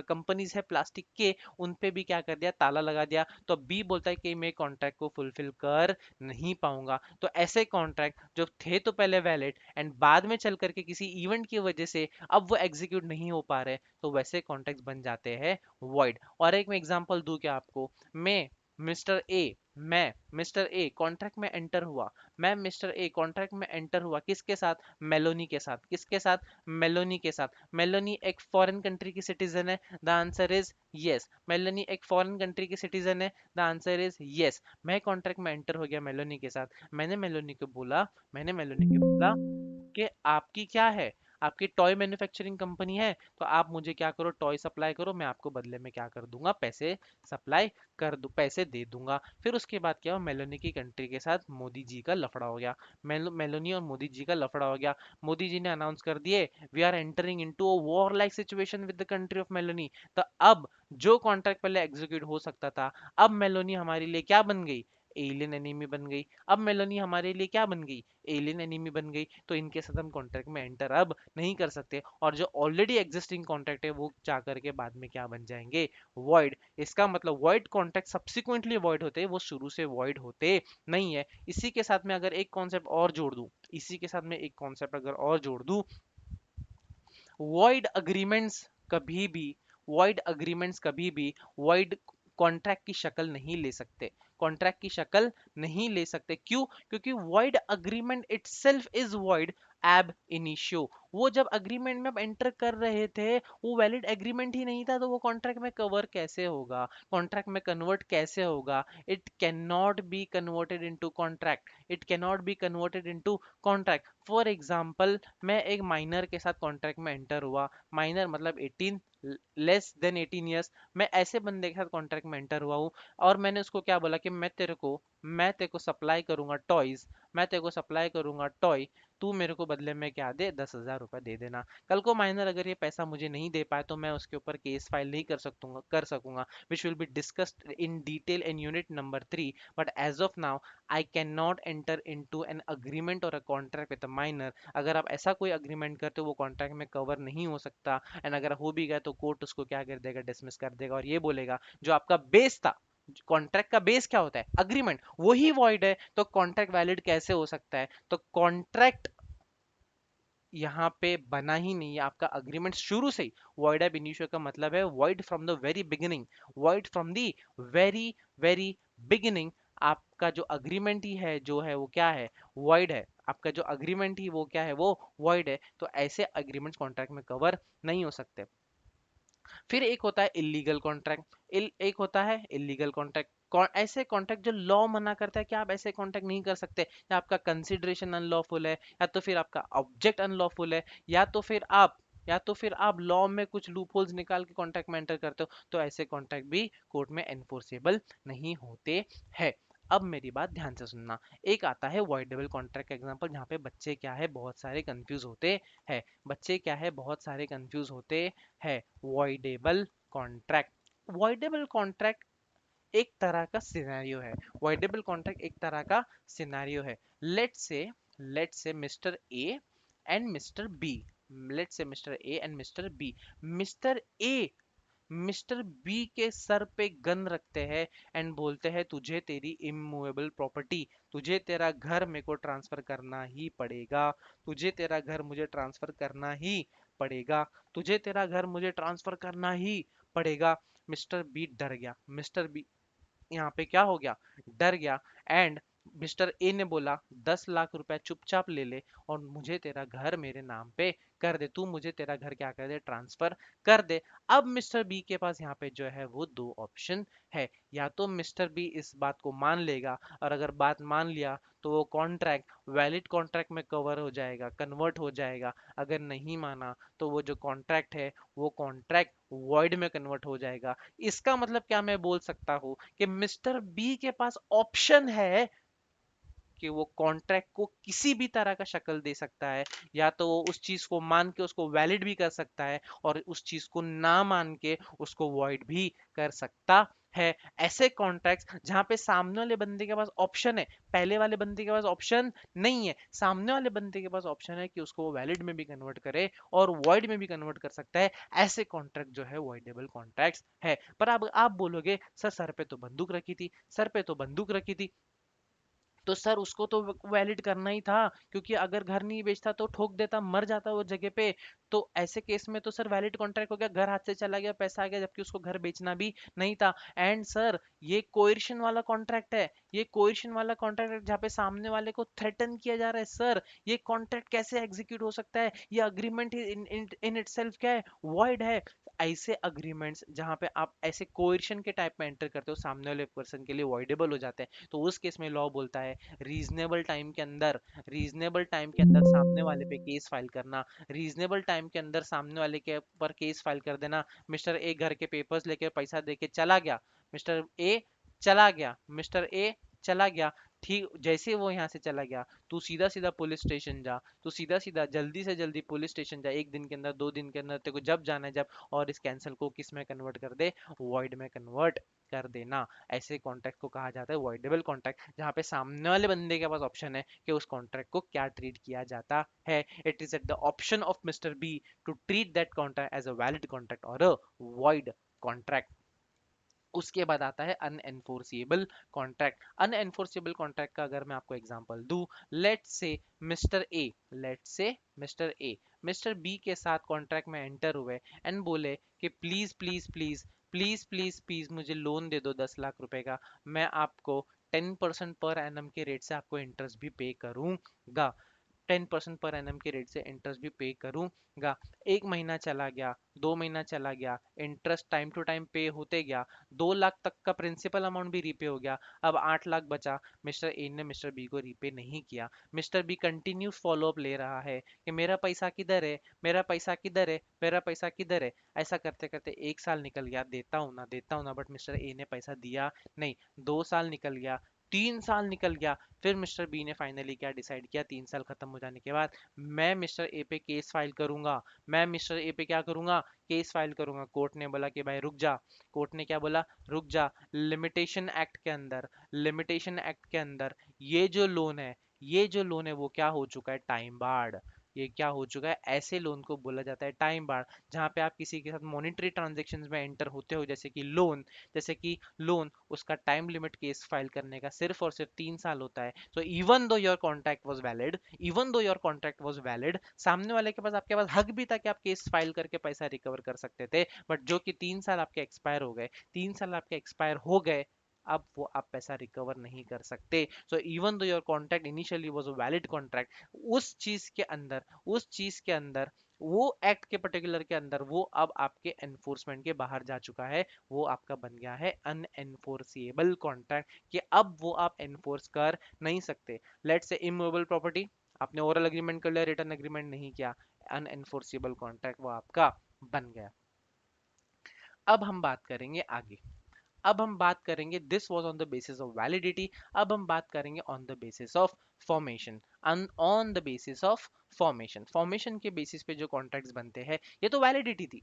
कंपनीज है प्लास्टिक के, उन पे भी क्या कर दिया, ताला लगा दिया। तो बी बोलता है कि मैं कॉन्ट्रैक्ट को फुलफिल कर नहीं पाऊंगा। तो ऐसे कॉन्ट्रैक्ट जो थे तो पहले वैलिड एंड बाद में चल करके किसी इवेंट की वजह से अब वो एग्जीक्यूट नहीं हो पा रहे, तो वैसे कॉन्ट्रैक्ट बन जाते हैं वॉइड। और एक मैं एग्जांपल दूं क्या आपको, मैं मिस्टर ए मैं मिस्टर ए कॉन्ट्रैक्ट में एंटर हुआ, मैं मिस्टर ए कॉन्ट्रैक्ट में एंटर हुआ किसके साथ, मेलोनी के साथ। किसके साथ, मेलोनी के साथ। मेलोनी एक फॉरेन कंट्री की सिटीजन है, the answer is yes. Meloni एक फॉरेन कंट्री की सिटीजन है, द आंसर इज यस। मैं कॉन्ट्रैक्ट में एंटर हो गया मेलोनी के साथ। मैंने मेलोनी को बोला कि आपकी क्या है, आपकी टॉय मैन्युफैक्चरिंग कंपनी है, तो आप मुझे क्या करो, टॉय सप्लाई करो, मैं आपको बदले में क्या कर दूंगा, पैसे सप्लाई कर दूं, पैसे दे दूंगा। फिर उसके बाद क्या हुआ, मेलोनी की कंट्री के साथ मोदी जी का लफड़ा हो गया। मेलोनी और मोदी जी का लफड़ा हो गया। मोदी जी ने अनाउंस कर दिए, we are entering into a war like situation with the country of Meloni. तो अब जो कॉन्ट्रैक्ट पहले एग्जीक्यूट हो सकता था, अब मेलोनी हमारे लिए क्या बन गई, एलियन एनिमी बन गई। अब मेलोनी हमारे लिए क्या बन गई, एलियन एनिमी बन गई। तो इनके साथ हम कॉन्ट्रैक्ट में एंटर अब नहीं कर सकते, और जो ऑलरेडी एग्जिस्टिंग कॉन्ट्रैक्ट है वो जा करके बाद में क्या बन जाएंगे, वॉइड। इसका मतलब वॉइड कॉन्ट्रैक्ट सब्सिक्वेंटली वॉइड होते हैं, वो शुरू से वॉइड होते नहीं है। इसी के साथ में अगर एक कॉन्सेप्ट और जोड़ दूं, इसी के साथ में एक कॉन्सेप्ट अगर और जोड़ दूं, वॉइड अग्रीमेंट्स कभी भी वॉइड अग्रीमेंट्स कभी भी वॉइड कॉन्ट्रैक्ट की शक्ल नहीं ले सकते। कॉन्ट्रैक्ट की शक्ल नहीं ले सकते, क्यों, क्योंकि void agreement itself is void एब इनिशियो। वो जब अग्रीमेंट में अब एंटर कर रहे थे, वो वैलिड एग्रीमेंट ही नहीं था, तो वो कॉन्ट्रैक्ट में कवर कैसे होगा, कॉन्ट्रैक्ट में कन्वर्ट कैसे होगा। It can not be converted into contract, it can not be converted into contract. For example, मैं एक माइनर के साथ कॉन्ट्रैक्ट में एंटर हुआ, माइनर मतलब 18, लेस देन 18 ईयर्स। मैं ऐसे बंदे के साथ कॉन्ट्रैक्ट में एंटर हुआ हूँ, और मैंने उसको क्या बोला कि मैं तेरे को सप्लाई करूंगा टॉयज, मैं तेरे को सप्लाई करूंगा टॉय, तू मेरे को बदले में क्या दे, 10,000 रुपए दे देना। कल को माइनर अगर ये पैसा मुझे नहीं दे पाए, तो मैं उसके ऊपर केस फाइल नहीं कर सकूंगा, which will be discussed in detail in unit number 3। But as of now I can not enter into an agreement और a contract with a minor. अगर आप ऐसा कोई अग्रीमेंट करते हो, वो कॉन्ट्रैक्ट में कवर नहीं हो सकता, एंड अगर हो भी गया तो कोर्ट उसको क्या कर देगा, डिसमिस कर देगा, और ये बोलेगा जो आपका बेस था, कॉन्ट्रैक्ट का बेस क्या होता है, अग्रीमेंट, वही वॉइड है, तो कॉन्ट्रैक्ट वैलिड कैसे हो सकता है। तो कॉन्ट्रैक्ट यहाँ पे बना ही नहीं है, आपका अग्रीमेंट शुरू से ही वॉइड एब इनिशियो का मतलब है void from the very beginning, void from the very very beginning. आपका जो अग्रीमेंट ही है जो है वो क्या है, वॉइड है। आपका जो अग्रीमेंट ही वो क्या है, वो वॉइड है। तो ऐसे अग्रीमेंट कॉन्ट्रैक्ट में कवर नहीं हो सकते। फिर एक होता है इलीगल कॉन्ट्रैक्ट, एक होता है इलीगल कॉन्ट्रैक्ट। ऐसे कॉन्ट्रैक्ट जो लॉ मना करता है कि आप ऐसे कॉन्ट्रैक्ट नहीं कर सकते, या आपका कंसिडरेशन अनलॉफुल है, या तो फिर आपका ऑब्जेक्ट अनलॉफुल है, या तो फिर आप लॉ में कुछ लूप होल्स निकाल के कॉन्ट्रैक्ट में एंटर करते हो, तो ऐसे कॉन्ट्रैक्ट भी कोर्ट में एनफोर्सेबल नहीं होते हैं। अब मेरी बात ध्यान से सुनना। एक आता है वॉइडेबल कॉन्ट्रैक्ट का एग्जांपल, जहाँ पे बच्चे क्या है, बहुत सारे कंफ्यूज होते हैं। बच्चे क्या है, बहुत सारे कंफ्यूज होते है। वॉइडेबल कॉन्ट्रैक्ट, वॉइडेबल कॉन्ट्रैक्ट एक तरह का सिनेरियो है। वॉइडेबल कॉन्ट्रैक्ट एक तरह का सिनेरियो है। Let's say mister A and mister B, let's say mister A and mister B. Mister A mister B के सर पे गन रखते हैं एंड बोलते हैं, तुझे तेरी इमूवेबल प्रॉपर्टी, तुझे तेरा घर मेरे को ट्रांसफर करना ही पड़ेगा, तुझे तेरा घर मुझे ट्रांसफर करना ही पड़ेगा, तुझे तेरा घर मुझे ट्रांसफर करना ही पड़ेगा। मिस्टर बी डर गया, मिस्टर बी यहाँ पे क्या हो गया, डर गया। एंड मिस्टर ए ने बोला, 10 लाख रुपए चुपचाप ले ले, और मुझे तेरा घर मेरे नाम पे कर दे, तू मुझे तेरा घर क्या कर दे, ट्रांसफर कर दे। अब मिस्टर बी के पास यहाँ पे जो है वो दो ऑप्शन है, या तो मिस्टर बी इस बात को मान लेगा, और अगर बात मान लिया तो वो कॉन्ट्रैक्ट वैलिड कॉन्ट्रैक्ट में कवर हो जाएगा, कन्वर्ट हो जाएगा। अगर नहीं माना तो वो जो कॉन्ट्रैक्ट है वो कॉन्ट्रैक्ट वॉइड में कन्वर्ट हो जाएगा। इसका मतलब क्या मैं बोल सकता हूँ कि मिस्टर बी के पास ऑप्शन है कि वो कॉन्ट्रैक्ट को किसी भी तरह का शक्ल दे सकता है, या तो वो उस चीज को मान के उसको वैलिड भी कर सकता है, और उस चीज को ना मान के उसको वॉइड भी कर सकता है। ऐसे कॉन्ट्रैक्ट्स जहां पे सामने वाले बंदे के पास ऑप्शन है, पहले वाले बंदे के पास ऑप्शन नहीं है, सामने वाले बंदे के पास ऑप्शन है कि उसको वो वैलिड में भी कन्वर्ट करे और वॉइड में भी कन्वर्ट कर सकता है, ऐसे कॉन्ट्रैक्ट जो है वॉइडेबल कॉन्ट्रैक्ट्स है। पर अब आप बोलोगे सर सर पे तो बंदूक रखी थी, सर पे तो बंदूक रखी थी, तो सर उसको तो वैलिड करना ही था, क्योंकि अगर घर नहीं बेचता तो ठोक देता, मर जाता वो जगह पे। तो ऐसे केस में तो सर वैलिड कॉन्ट्रैक्ट हो गया, घर हाथ से चला गया, पैसा आ गया, जबकि उसको घर बेचना भी नहीं था। एंड सर ये कोएर्शन वाला कॉन्ट्रैक्ट है, ये कोएर्शन वाला कॉन्ट्रैक्ट है जहाँ पे सामने वाले को थ्रेटन किया जा रहा है। सर ये कॉन्ट्रैक्ट कैसे एग्जीक्यूट हो सकता है? ये अग्रीमेंट इन इटसेल्फ क्या है? वॉइड है। ऐसे अग्रीमेंट्स जहाँ पे आप ऐसे कोएर्शन के टाइप में एंटर करते हो, सामने वाले पर्सन के लिए वॉइडेबल हो जाते हैं। तो उस केस में लॉ बोलता है रीजनेबल टाइम के अंदर, रीजनेबल टाइम के अंदर सामने वाले पे केस फाइल करना, रीजनेबल टाइम के अंदर सामने वाले के ऊपर केस फाइल कर देना। मिस्टर ए घर के पेपर्स लेके पैसा देके चला गया, मिस्टर ए चला गया, मिस्टर ए चला गया, ठीक जैसे वो यहाँ से चला गया, तू सीधा सीधा पुलिस स्टेशन जा, तू सीधा सीधा जल्दी से जल्दी पुलिस स्टेशन जा, एक दिन के अंदर, 2 दिन के अंदर, तेरे को जब जाना है जब, और इस कैंसिल को किस में कन्वर्ट कर दे, वॉइड में कन्वर्ट कर देना। ऐसे कॉन्ट्रैक्ट को कहा जाता है वॉइडेबल कॉन्ट्रैक्ट, जहाँ पे सामने वाले बंदे के पास ऑप्शन है कि उस कॉन्ट्रैक्ट को क्या ट्रीट किया जाता है। It is at the option of mister B to treat that contract as a valid contract और अ वॉइड कॉन्ट्रैक्ट। उसके बाद आता है अनएनफोर्सिएबल कॉन्ट्रैक्ट। अनएनफोर्सिएबल कॉन्ट्रैक्ट का अगर मैं आपको एग्जांपल दूं, let's say mister A, let's say mister A mister B के साथ कॉन्ट्रैक्ट में एंटर हुए एंड बोले कि please please please please please please मुझे लोन दे दो 10 लाख रुपए का, मैं आपको 10% पर एनम के रेट से आपको इंटरेस्ट भी पे करूंगा, 10% पर एनम के रेट से इंटरेस्ट भी पे करूंगा। 1 महीना चला गया, 2 महीना चला गया, इंटरेस्ट टाइम टू टाइम पे होते गया, 2 लाख तक का प्रिंसिपल अमाउंट भी रीपे हो गया, अब 8 लाख बचा। मिस्टर ए ने मिस्टर बी को रीपे नहीं किया, mister B continue follow up ले रहा है कि मेरा पैसा किधर है, मेरा पैसा किधर है, मेरा पैसा किधर है। ऐसा करते करते 1 साल निकल गया, देता हूँ ना, बट मिस्टर ए ने पैसा दिया नहीं। 2 साल निकल गया, 3 साल निकल गया, फिर मिस्टर बी ने फाइनली क्या डिसाइड किया, 3 साल खत्म हो जाने के बाद, मैं मिस्टर ए पे केस फाइल करूंगा, मैं मिस्टर ए पे क्या करूंगा, केस फाइल करूंगा। कोर्ट ने बोला कि भाई रुक जा, कोर्ट ने क्या बोला, रुक जा, लिमिटेशन एक्ट के अंदर, लिमिटेशन एक्ट के अंदर ये जो लोन है, ये जो लोन है वो क्या हो चुका है, टाइम बार्ड। ये क्या हो चुका है, ऐसे लोन को बोला जाता है टाइम बार्ड, जहां पे आप किसी के साथ मॉनेटरी ट्रांजेक्शन्स में एंटर होते हो, जैसे कि लोन, जैसे कि लोन, उसका टाइम लिमिट केस फाइल करने का सिर्फ और सिर्फ 3 साल होता है। So even though your contract was valid, even though your contract was valid, सामने वाले के पास आपके पास हक भी था कि आप केस फाइल करके पैसा रिकवर कर सकते थे, बट जो कि 3 साल आपके एक्सपायर हो गए, 3 साल आपके एक्सपायर हो गए, अब वो आप पैसा रिकवर नहीं कर सकते। So even though your contract initially was a valid contract, उस चीज के अंदर, उस चीज के अंदर, वो एक्ट के पर्टिकुलर के अंदर वो अब आपके एनफोर्समेंट के बाहर जा चुका है, वो आपका बन गया है अनएनफोर्सिएबल कॉन्ट्रैक्ट, कि अब वो आप एनफोर्स कर नहीं सकते। लेट्स से इमूवेबल प्रॉपर्टी, आपने ओरल एग्रीमेंट कर लिया, रिटर्न एग्रीमेंट नहीं किया, अनएनफोर्सिएबल कॉन्ट्रैक्ट वो आपका बन गया। अब हम बात करेंगे आगे, अब हम बात करेंगे this was on the basis of validity, अब हम बात करेंगे on the basis of formation. On the basis of formation, formation के बेसिस पे जो कॉन्ट्रैक्ट्स बनते हैं, ये तो वैलिडिटी थी,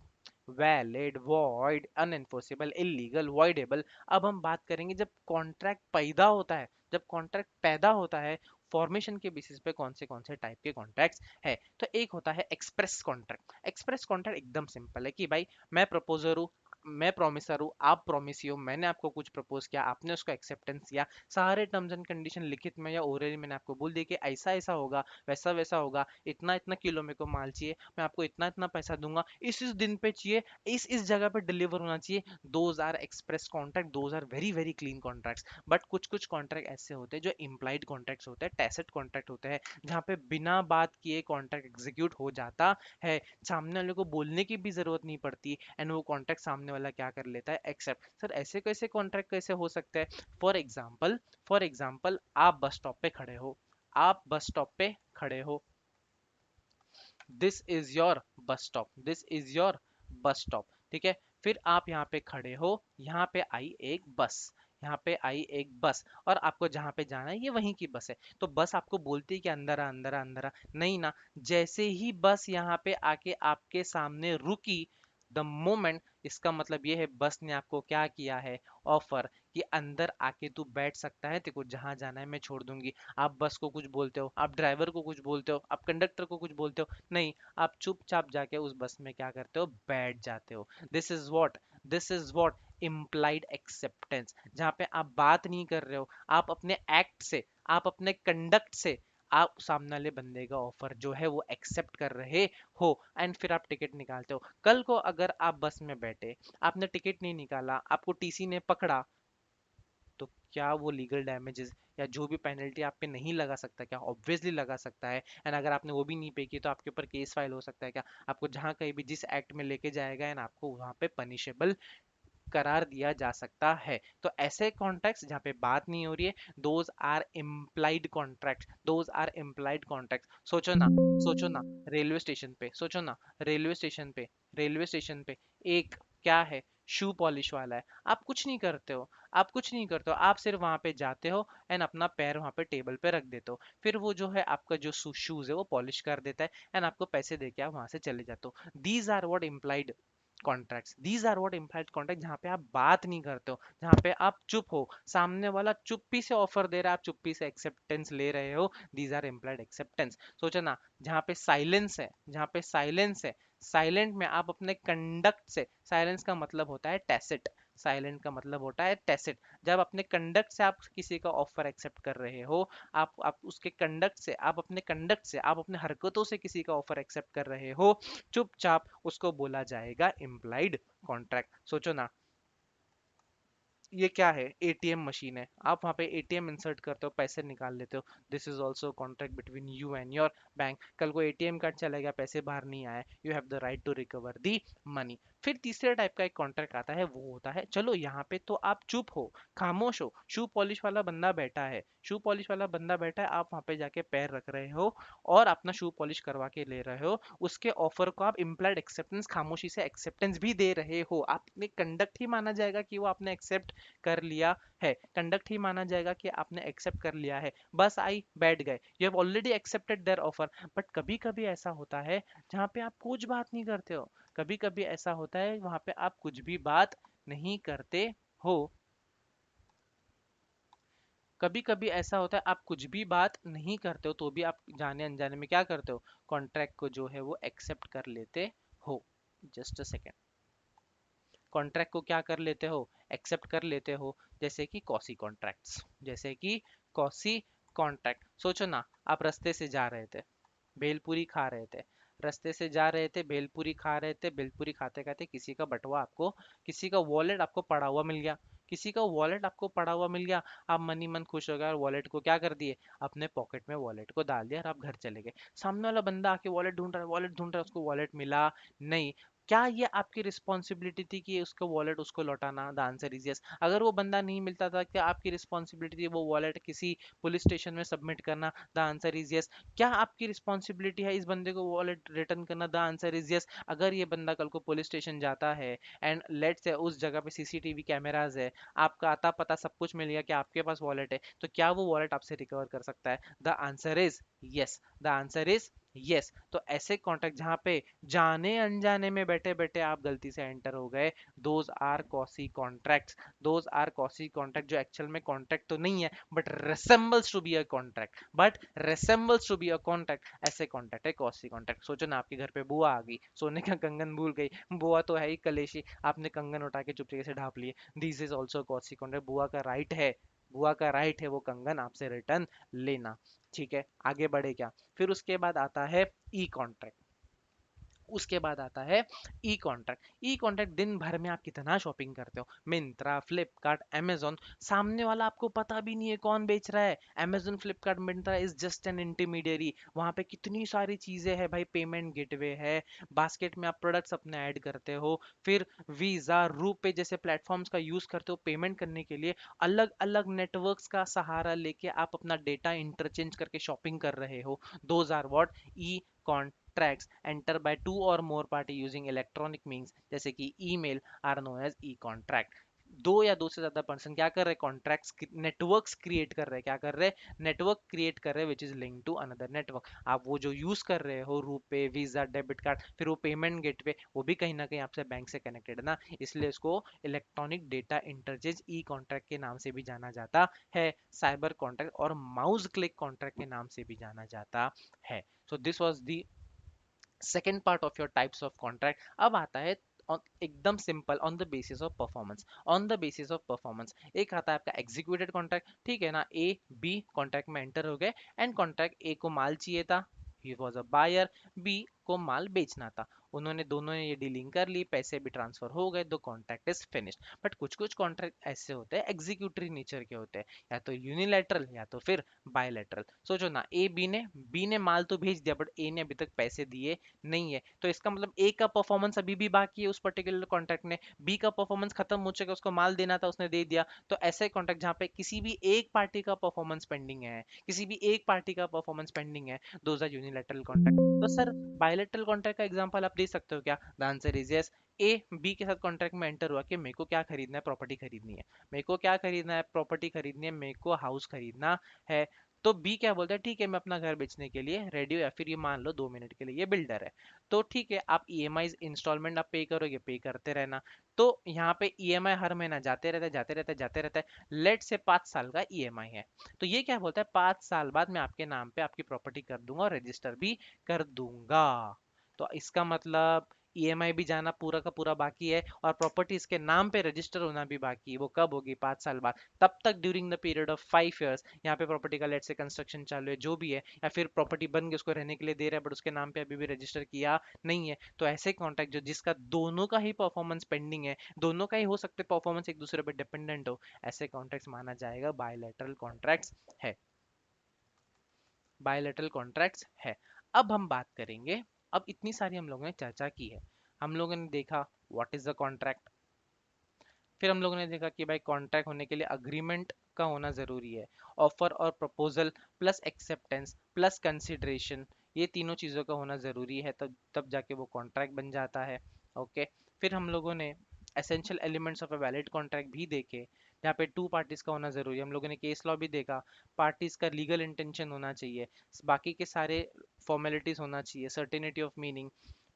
वैलिड, वॉइड, अनएनफोर्सेबल, इलीगल, वॉइडेबल। अब हम बात करेंगे जब कॉन्ट्रैक्ट पैदा होता है, जब कॉन्ट्रैक्ट पैदा होता है, फॉर्मेशन के बेसिस पे कौन से टाइप के कॉन्ट्रैक्ट्स है। तो एक होता है एक्सप्रेस कॉन्ट्रैक्ट। एक्सप्रेस कॉन्ट्रैक्ट एकदम सिंपल है कि भाई मैं प्रपोजर हूँ, मैं प्रोमिसर हूँ, आप प्रोमिसी हो, मैंने आपको कुछ प्रपोज किया, आपने उसको एक्सेप्टेंस किया, सारे टर्म्स एंड कंडीशन लिखित में या ओरली मैंने आपको बोल दिया कि ऐसा ऐसा होगा, वैसा वैसा होगा, इतना इतना किलो मेरे को माल चाहिए, मैं आपको इतना इतना पैसा दूंगा, इस दिन पे चाहिए, इस जगह पे डिलीवर होना चाहिए। Those are express contract, those are very very clean contracts. But कुछ कुछ कॉन्ट्रैक्ट ऐसे होते हैं जो इम्प्लाइड कॉन्ट्रैक्ट्स होते हैं, टैसिट कॉन्ट्रैक्ट होते हैं, जहाँ पे बिना बात किए कॉन्ट्रैक्ट एग्जीक्यूट हो जाता है, सामने वाले को बोलने की भी जरूरत नहीं पड़ती, एंड वो कॉन्ट्रैक्ट सामने वाला क्या कर लेता है, एक्सेप्ट। सर ऐसे कैसे कॉन्ट्रैक्ट कैसे हो सकता है? फॉर एग्जाम्पल आप बस स्टॉप पे खड़े हो, आप बस स्टॉप पे खड़े हो, this is your bus stop, this is your bus stop, ठीक है। फिर आप यहाँ पे खड़े हो, यहाँ पे आई एक बस, यहाँ पे आई एक बस, और आपको जहाँ पे जाना है ये वहीं की बस है, तो बस आपको बोलती है कि अंदर आ, अंदर आ, अंदर आ, नहीं ना। जैसे ही बस यहाँ पे आके आपके सामने रुकी, द मोमेंट, इसका मतलब ये है बस ने आपको क्या किया है, ऑफर, कि अंदर आके तू बैठ सकता है, तेरे को जहां जाना है मैं छोड़ दूंगी। आप बस को कुछ बोलते हो, आप ड्राइवर को कुछ बोलते हो, आप कंडक्टर को कुछ बोलते हो, नहीं, आप चुपचाप जाके उस बस में क्या करते हो, बैठ जाते हो। This is what implied acceptance, जहाँ पे आप बात नहीं कर रहे हो, आप अपने एक्ट से, आप अपने कंडक्ट से, आप सामने वाले बंदे का ऑफर जो है वो एक्सेप्ट कर रहे हो, एंड फिर आप टिकट निकालते हो। कल को अगर आप बस में बैठे, आपने टिकट नहीं निकाला, आपको टीसी ने पकड़ा, तो क्या वो लीगल डैमेजेस या जो भी पेनल्टी आप पे नहीं लगा सकता क्या? ऑब्वियसली लगा सकता है। एंड अगर आपने वो भी नहीं पे की तो आपके ऊपर केस फाइल हो सकता है क्या? आपको जहां कहीं भी जिस एक्ट में लेके जाएगा एंड आपको वहां पे पनिशेबल करार दिया जा सकता है। तो ऐसे कॉन्ट्रैक्ट्स जहाँ पे बात नहीं हो रही है, those are implied contracts, those are implied contracts. सोचो ना, रेलवे स्टेशन पे सोचो ना, रेलवे स्टेशन पे एक क्या है, शू पॉलिश वाला है, आप कुछ नहीं करते हो, आप सिर्फ वहां पे जाते हो एंड अपना पैर वहां पे टेबल पे रख देते हो, फिर वो जो है आपका जो शूज है वो पॉलिश कर देता है एंड आपको पैसे दे के आप वहां से चले जाते हो। These are what implied contracts, these are what implied contract, जहाँ पे आप बात नहीं करते हो, जहाँ पे आप चुप हो, सामने वाला चुप्पी से ऑफर दे रहा है, आप चुप्पी से एक्सेप्टेंस ले रहे हो, दीज आर इम्प्लाइड एक्सेप्टेंस। सोचो ना, जहाँ पे साइलेंस है, साइलेंट में आप अपने कंडक्ट से, साइलेंस का मतलब होता है टैसिट, साइलेंट का मतलब होता है टैसिट, जब अपने कंडक्ट से आप किसी का ऑफर एक्सेप्ट कर रहे हो, आप उसके कंडक्ट से, आप अपने हरकतों से किसी का ऑफर एक्सेप्ट कर रहे हो, चुपचाप, उसको बोला जाएगा इम्प्लाइड कॉन्ट्रैक्ट। सोचो ना, ये क्या है, एटीएम मशीन है, आप वहां पे एटीएम इंसर्ट करते हो, पैसे निकाल लेते हो, this is also contract between you and your bank. कल को एटीएम कार्ड चला गया, पैसे बाहर नहीं आए, you have the right to recover the money. फिर तीसरे टाइप का एक कॉन्ट्रैक्ट आता है, वो होता है, चलो यहाँ पे तो आप चुप हो, खामोश हो, शू पॉलिश वाला बंदा बैठा है, आप वहां पे जाके पैर रख रहे हो और अपना शू पॉलिश करवा के ले रहे हो, उसके ऑफर को आप इम्प्लाइड एक्सेप्टेंस, खामोशी से एक्सेप्टेंस भी दे रहे हो, आपने कंडक्ट ही माना जाएगा कि वो आपने एक्सेप्ट कर लिया है, कंडक्ट ही माना जाएगा कि आपने एक्सेप्ट कर लिया है, बस आई बैठ गए, you have already accepted their offer. But कभी कभी ऐसा होता है जहाँ पे आप कुछ बात नहीं करते हो, कभी कभी ऐसा होता है वहां पे आप कुछ भी बात नहीं करते हो, कभी कभी ऐसा होता है आप कुछ भी बात नहीं करते हो, तो भी आप जाने अनजाने में क्या करते हो, कॉन्ट्रैक्ट को जो है वो एक्सेप्ट कर लेते हो। जस्ट अ सेकेंड, कॉन्ट्रैक्ट को क्या कर लेते हो, एक्सेप्ट कर लेते हो, जैसे कि कॉसी कॉन्ट्रैक्ट्स, जैसे कि कॉसी कॉन्ट्रैक्ट। सोचो ना, आप रास्ते से जा रहे थे, भेलपूरी खा रहे थे, भेलपूरी खाते खाते किसी का बटुआ आपको, किसी का वॉलेट आपको पड़ा हुआ मिल गया, आप मनी मन खुश हो गए और वॉलेट को क्या कर दिए, अपने पॉकेट में वॉलेट को डाल दिया और आप घर चले गए। सामने वाला बंदा आके वॉलेट ढूंढ रहा है, उसको वॉलेट मिला नहीं, क्या ये आपकी रिस्पॉन्सिबिलिटी थी कि उसको वॉलेट उसको लौटाना? The answer is yes. अगर वो बंदा नहीं मिलता था, क्या आपकी रिस्पॉन्सिबिलिटी थी वो वॉलेट किसी पुलिस स्टेशन में सबमिट करना? The answer is yes. क्या आपकी रिस्पॉन्सिबिलिटी है इस बंदे को वॉलेट रिटर्न करना? The answer is yes. अगर ये बंदा कल को पुलिस स्टेशन जाता है एंड लेट्स से उस जगह पे सीसीटीवी कैमराज है, आपका आता पता सब कुछ मिल गया कि आपके पास वॉलेट है, तो क्या वो वॉलेट आपसे रिकवर कर सकता है? The answer is yes, the answer is yes. तो ऐसे कॉन्ट्रैक्ट जहां पे जाने अनजाने में बैठे बैठे आप गलती से एंटर हो गए, दोज आर कॉसी कॉन्ट्रैक्ट्स, जो एक्चुअल में कॉन्ट्रैक्ट तो नहीं है, but resembles to be a contract, ऐसे कॉन्ट्रैक्ट है कॉसी कॉन्ट्रैक्ट। सोचो ना, आपके घर पे बुआ आ गई, सोने का कंगन भूल गई, बुआ तो है ही कलेशी, आपने कंगन उठा के चुपके से ढाप लिए, this is also quasi contract. बुआ का राइट है वो कंगन आपसे रिटर्न लेना। ठीक है, आगे बढ़े क्या? फिर उसके बाद आता है ई कॉन्ट्रैक्ट, ई कॉन्ट्रैक्ट दिन भर में आप कितना शॉपिंग करते हो, मिंत्रा, फ्लिपकार्ट, amazon, सामने वाला आपको पता भी नहीं है कौन बेच रहा है, amazon, Flipkart, Myntra is just N intermediary, वहां पे कितनी सारी चीजें हैं भाई, पेमेंट गेटवे है, बास्केट में आप प्रोडक्ट्स अपने ऐड करते हो, फिर वीजा, रूपे जैसे प्लेटफॉर्म्स का यूज करते हो पेमेंट करने के लिए, अलग अलग नेटवर्क्स का सहारा लेके आप अपना डेटा इंटरचेंज करके शॉपिंग कर रहे हो, those are what e contracts enter by two और more party using electronic means, जैसे कि email, are known as e contract. दो या दो से ज्यादा पर्सन क्या कर रहे हैं, कॉन्ट्रैक्ट्स नेटवर्क्स क्रिएट कर रहे हैं, क्या कर रहे हैं, नेटवर्क क्रिएट कर रहे हैं which is link to another network. आप वो जो यूज कर रहे हो रुपे, वीजा, डेबिट कार्ड, फिर वो पेमेंट गेटवे, वो भी कहीं ना कहीं आपसे बैंक से कनेक्टेड है ना, इसलिए इसको इलेक्ट्रॉनिक डेटा इंटरचेंज ई कॉन्ट्रैक्ट के नाम से भी जाना जाता है, साइबर कॉन्ट्रैक्ट और माउस क्लिक कॉन्ट्रैक्ट के नाम से भी जाना जाता है। So this was the second part of your types of contract. अब आता है एकदम simple, on the basis of performance. On the basis of performance एक आता है आपका एग्जीक्यूटेड कॉन्ट्रैक्ट, ठीक है ना, ए बी कॉन्ट्रैक्ट में एंटर हो गए एंड कॉन्ट्रैक्ट ए को माल चाहिए था, he was a buyer, B को माल बेचना था, उन्होंने दोनों ने ये डीलिंग कर ली, पैसे भी ट्रांसफर हो गए, दो कॉन्ट्रैक्ट इज फिनिश्ड। बट कुछ कुछ कॉन्ट्रैक्ट ऐसे होते हैं एग्जीक्यूटरी नेचर के होते हैं, या तो यूनिलैटरल या तो फिर बायलैटरल। सोचो ना, बी ने माल तो भेज दिया बट ए ने अभी तक पैसे दिए नहीं है, तो इसका मतलब ए का परफॉर्मेंस अभी भी बाकी है उस पर्टिकुलर कॉन्ट्रैक्ट में, बी का परफॉर्मेंस खत्म हो चुका है, उसको माल देना था उसने दे दिया। तो ऐसे कॉन्ट्रैक्ट जहां पे किसी भी एक पार्टी का परफॉर्मेंस पेंडिंग है, किसी भी एक पार्टी का परफॉर्मेंस पेंडिंग है, दोज आर यूनिलैटरल कॉन्ट्रैक्ट। तो सर बायलैटरल कॉन्ट्रैक्ट का एग्जांपल आप दे सकते हो क्या? The answer is yes. A B के साथ कॉन्ट्रैक्ट में एंटर हुआ कि मेरे को क्या खरीदना है, प्रॉपर्टी खरीदनी है, मेरे को क्या खरीदना है, प्रॉपर्टी खरीदनी है, मेरे को हाउस खरीदना है। तो बी क्या बोलता है, ठीक है मैं अपना घर बेचने के लिए रेडी हूँ, या फिर ये मान लो 2 मिनट के लिए ये बिल्डर है, तो ठीक है आप ईएमआई इंस्टॉलमेंट आप पे करोगे, पे करते रहना। तो यहाँ पे ईएमआई हर महीना जाते रहता है, जाते रहता है, जाते रहता है, लेट से 5 साल का ईएमआई है। तो ये क्या बोलता है, 5 साल बाद मैं आपके नाम पे आपकी प्रॉपर्टी कर दूंगा और रजिस्टर भी कर दूंगा। तो इसका मतलब ईएमआई भी जाना पूरा का पूरा बाकी है और प्रॉपर्टी इसके नाम पे रजिस्टर होना भी बाकी है। वो कब होगी, 5 साल बाद। तब तक during the period of 5 years यहाँ पे प्रॉपर्टी का लेट से कंस्ट्रक्शन चालू है जो भी है, या फिर प्रॉपर्टी बन गई उसको रहने के लिए दे रहा है बट उसके नाम पे अभी भी रजिस्टर किया नहीं है, तो ऐसे कॉन्ट्रैक्ट जो जिसका दोनों का ही परफॉर्मेंस पेंडिंग है, दोनों का ही हो सकते परफॉर्मेंस एक दूसरे पे डिपेंडेंट हो, ऐसे कॉन्ट्रैक्ट्स माना जाएगा बायलैटरल कॉन्ट्रैक्ट्स है, बायलैटरल कॉन्ट्रैक्ट्स है। अब हम बात करेंगे, अब इतनी सारी हम लोगों ने चर्चा की है, हम लोगों ने देखा व्हाट इज द कॉन्ट्रैक्ट, फिर हम लोगों ने देखा कि भाई कॉन्ट्रैक्ट होने के लिए अग्रीमेंट का होना जरूरी है, ऑफर और proposal plus acceptance plus consideration, ये तीनों चीज़ों का होना ज़रूरी है, तब तब जाके वो कॉन्ट्रैक्ट बन जाता है। ओके, फिर हम लोगों ने essential elements of a valid contract भी देखे, जहाँ पे टू पार्टीज का होना जरूरी है, हम लोगों ने केस लॉ भी देखा, पार्टीज का लीगल इंटेंशन होना चाहिए, बाकी के सारे फॉर्मेलिटीज होना चाहिए, certainty of meaning,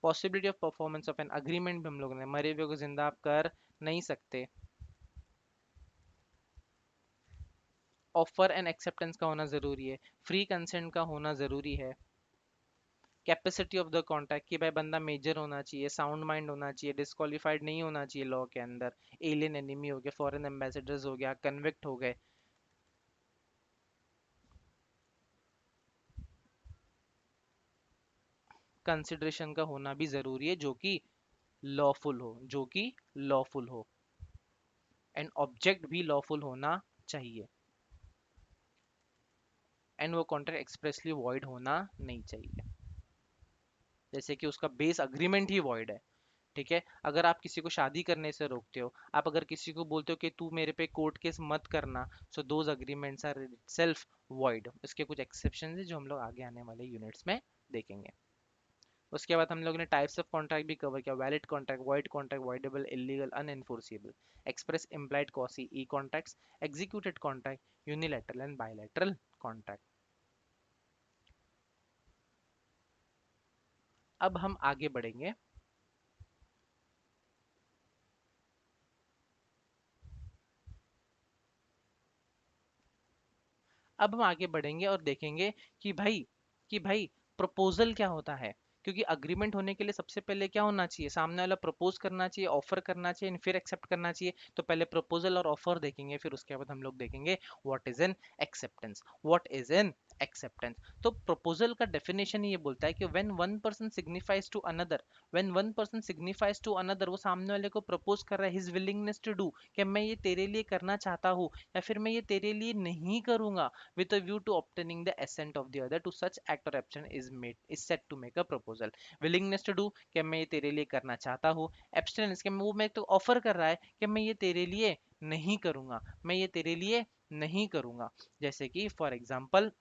possibility of performance of an agreement भी हम लोगों ने, मरे हुए को जिंदा आप कर नहीं सकते, ऑफर एंड एक्सेप्टेंस का होना ज़रूरी है, फ्री कंसेंट का होना ज़रूरी है, कैपेसिटी ऑफ द कॉन्ट्रैक्ट कि भाई बंदा मेजर होना चाहिए, साउंड माइंड होना चाहिए, डिस्क्वालीफाइड नहीं होना चाहिए लॉ के अंदर, एलियन एनिमी हो गया, फॉरेन एम्बेसडर्स हो गया, कन्विक्ट हो गए, कंसिडरेशन का होना भी ज़रूरी है जो कि लॉफुल हो, जो कि लॉफुल हो, एंड ऑब्जेक्ट भी लॉफुल होना चाहिए, एंड वो कॉन्ट्रैक्ट एक्सप्रेसली वॉइड होना नहीं चाहिए, जैसे कि उसका बेस अग्रीमेंट ही वॉइड है। ठीक है, अगर आप किसी को शादी करने से रोकते हो, आप अगर किसी को बोलते हो कि तू मेरे पे कोर्ट केस मत करना, so those agreements are self void. इसके कुछ एक्सेप्शन है जो हम लोग आगे आने वाले यूनिट्स में देखेंगे। उसके बाद हम लोग ने टाइप्स ऑफ कॉन्ट्रैक्ट भी कवर किया, valid contract, void contract, voidable, illegal, unenforceable, express, implied, quasi, e contracts, executed contract, unilateral and bilateral contract. अब हम आगे बढ़ेंगे, अब हम आगे बढ़ेंगे और देखेंगे कि भाई प्रपोजल क्या होता है, क्योंकि अग्रीमेंट होने के लिए सबसे पहले क्या होना चाहिए, सामने वाला प्रपोज करना चाहिए, ऑफर करना चाहिए, फिर एक्सेप्ट करना चाहिए। तो पहले प्रपोजल और ऑफर देखेंगे, फिर उसके बाद हम लोग देखेंगे what is an acceptance, what is an acceptance. तो प्रपोजल का डेफिनेशन ये बोलता है कि when one person signifies to another, when one person signifies to another, वो सामने वाले को प्रपोज कर रहा है, हिज विलिंगनेस टू डू, कि मैं ये तेरे लिए करना चाहता हूँ या फिर मैं ये तेरे लिए नहीं करूंगा, with a view to obtaining the assent of the other to such act or action is said to make a proposal। willingness to do कि मैं ये तेरे लिए करना चाहता हूँ, abstinence कि वो मैं तो ऑफर कर रहा है कि मैं ये तेरे लिए नहीं करूंगा, मैं ये तेरे लिए नहीं करूंगा। जैसे कि फॉर एग्जाम्पल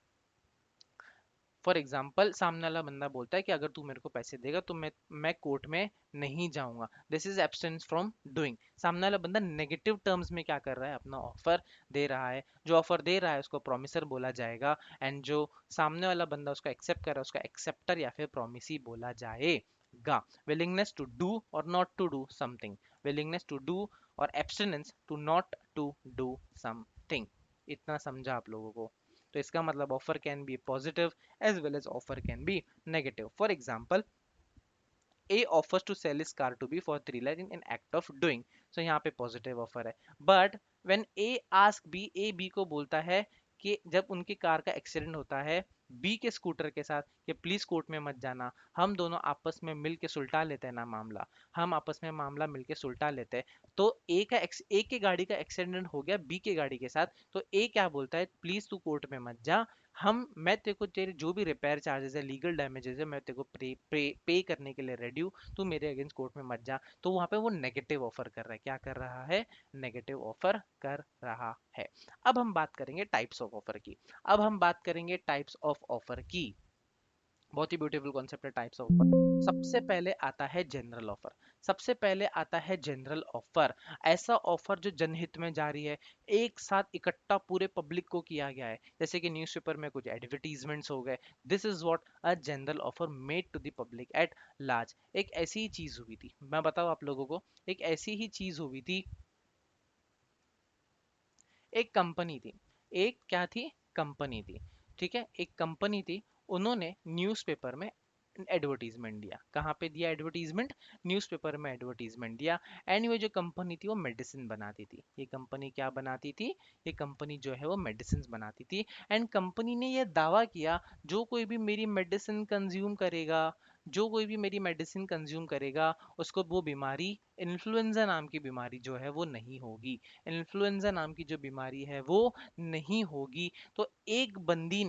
फॉर एग्जाम्पल सामने वाला बंदा बोलता है कि अगर तू मेरे को पैसे देगा तो मैं कोर्ट में नहीं जाऊंगा, this is abstains from doing. सामने वाला बंदा नेगेटिव टर्म्स में क्या कर रहा है, अपना ऑफर दे रहा है। जो ऑफर दे रहा है उसको प्रोमिसर बोला जाएगा, एंड जो सामने वाला बंदा उसको एक्सेप्ट कर रहा है उसका एक्सेप्टर या फिर प्रोमिसी बोला जाएगा। विलिंगनेस टू डू और not to do something, willingness to do और abstinence to not to do something. इतना समझा आप लोगों को? तो इसका मतलब offer can be positive as well as offer can be negative. For example, A offers to sell his car to B for 3 lakh in an act of doing. So यहाँ पे positive offer है. But when A ask B, A B को बोलता है कि जब उनकी car का एक्सीडेंट होता है बी के स्कूटर के साथ कि प्लीज कोर्ट में मत जाना, हम दोनों आपस में मिल के सुलटा लेते हैं ना मामला, हम आपस में मामला मिल के सुलटा लेते हैं। तो ए के गाड़ी का एक्सीडेंट हो गया बी के गाड़ी के साथ, तो ए क्या बोलता है, प्लीज तू कोर्ट में मत जा, मैं तेरे को तेरे जो भी रिपेयर चार्जेस है, लीगल डैमेजेस है, मैं तेरे को पे करने के लिए रेडी हूँ, तू मेरे अगेंस्ट कोर्ट में मत जा। तो वहां पे वो नेगेटिव ऑफर कर रहा है, क्या कर रहा है, नेगेटिव ऑफर कर रहा है। अब हम बात करेंगे टाइप्स ऑफ ऑफर की। अब हम बात करेंगे टाइप्स ऑफ ऑफर की। बहुत ही ब्यूटीफुल कॉन्सेप्ट है टाइप्स ऑफ ऑफर। सबसे पहले आता है जनरल ऑफर। सबसे पहले आता है जनरल ऑफर। ऐसा ऑफर जो जनहित में जारी है, एक साथ इकट्ठा पूरे पब्लिक को किया गया है, जैसे कि न्यूज़पेपर में कुछ एडवर्टीजमेंट्स हो गए। This is what a general offer made to the public at large. एक ऐसी ही चीज हुई थी, मैं बताऊं आप लोगों को, एक ऐसी ही चीज हुई थी। एक कंपनी थी, एक क्या थी, कंपनी थी, ठीक है, एक कंपनी थी। उन्होंने न्यूज़पेपर में एडवर्टीजमेंट दिया। कहाँ पे दिया एडवर्टीजमेंट, न्यूज़पेपर में एडवर्टीजमेंट दिया। एंड ये जो कंपनी थी वो मेडिसिन बनाती थी। ये कंपनी क्या बनाती थी, ये कंपनी जो है वो मेडिसिन बनाती थी। एंड कंपनी ने ये दावा किया, जो कोई भी मेरी मेडिसिन कंज्यूम करेगा, जो कोई भी मेरी मेडिसिन कंज्यूम करेगा, उसको वो बीमारी, इन्फ्लुएंजा नाम की बीमारी जो है वो नहीं होगी। इन्फ्लुएंजा नाम की जो बीमारी है वो नहीं होगी। तो एक बंदी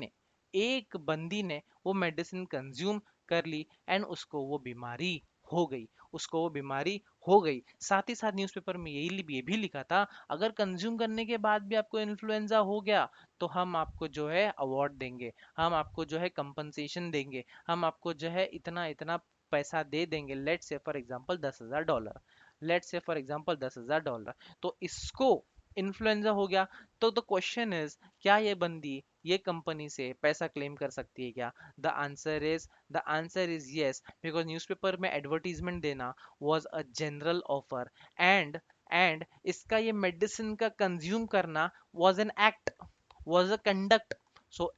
ने वो मेडिसिन कंज्यूम कर ली एंड उसको वो बीमारी हो गई, उसको वो बीमारी हो गई। साथ ही साथ न्यूज़पेपर में ये भी लिखा था, अगर कंज्यूम करने के बाद भी आपको इन्फ्लुएंजा हो गया तो हम आपको जो है अवार्ड देंगे, हम आपको जो है कंपनसेशन देंगे, हम आपको जो है इतना इतना पैसा दे देंगे। Let's say for example $10,000, let's say for example $10,000। तो इसको इन्फ्लुएंजा हो गया। तो द क्वेश्चन इज, क्या ये बंदी ये कंपनी से पैसा क्लेम कर सकती है क्या? The answer is yes, because newspaper में एडवर्टीजमेंट देना was a general offer. And इसका ये मेडिसिन का कंज्यूम करना was an act, was a conduct, so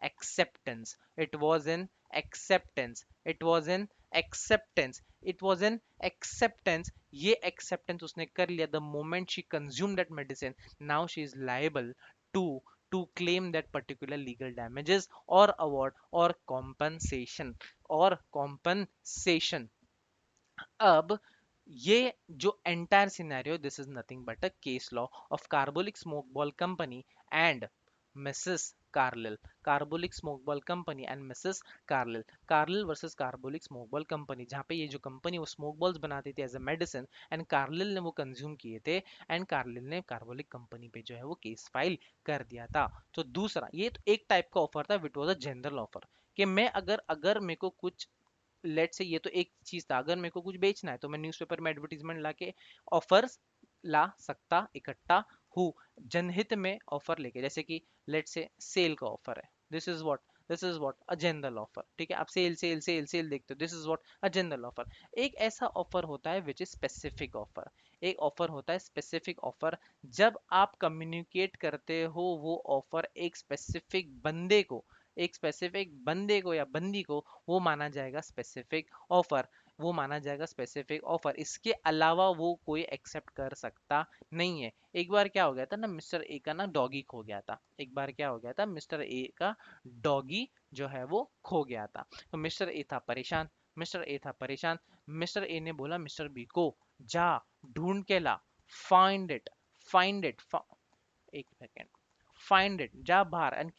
acceptance it was an acceptance it was an it was an acceptance। ये acceptance उसने कर लिया the moment she consumed that medicine। now she is liable to claim that particular legal damages or award or compensation। अब ये जो entire scenario, this is nothing but a case law of carbolic smoke ball company and Mrs Carlill. Carbolic smoke ball company and Mrs Carlill, Carlill versus carbolic smoke ball company, जहाँ पे ये जो company वो smoke balls बनाती थी as a medicine and Carlill ने वो consume किए थे, एंड कार्लिल ने कार्बोलिक कंपनी पे जो है वो केस फाइल कर दिया था। तो दूसरा, ये तो एक टाइप का ऑफर था which was a general offer, कि मैं अगर अगर मेरे को कुछ, लेट से ये तो एक चीज था, अगर मेरे को कुछ बेचना है तो मैं न्यूज़पेपर में एडवर्टीजमेंट लाके ऑफर्स ला सकता, इकट्ठा हूँ जनहित में ऑफर लेके। जैसे कि लेट से सेल का ऑफर है, this is what a general offer, ठीक है, आप सेल सेल सेल सेल देखते हो, this is what a general offer. एक ऐसा ऑफर होता है विच इज स्पेसिफिक ऑफर। एक ऑफर होता है स्पेसिफिक ऑफर, जब आप कम्युनिकेट करते हो वो ऑफर एक स्पेसिफिक बंदे को या बंदी को, वो माना जाएगा स्पेसिफिक ऑफर, वो माना जाएगा स्पेसिफिक ऑफर। इसके अलावा वो कोई एक्सेप्ट कर सकता नहीं है। एक बार क्या हो गया था ना, मिस्टर ए का ना डॉगी खो गया था। एक बार क्या हो गया था, मिस्टर ए का डॉगी जो है वो खो गया था। तो मिस्टर ए था परेशान, मिस्टर ए था परेशान। मिस्टर ए ने बोला मिस्टर बी को, जा ढूंढ के ला, फाइंड इट, फाइंड इट, एक सेकेंड, फाइंड इट, जा बाहर एंड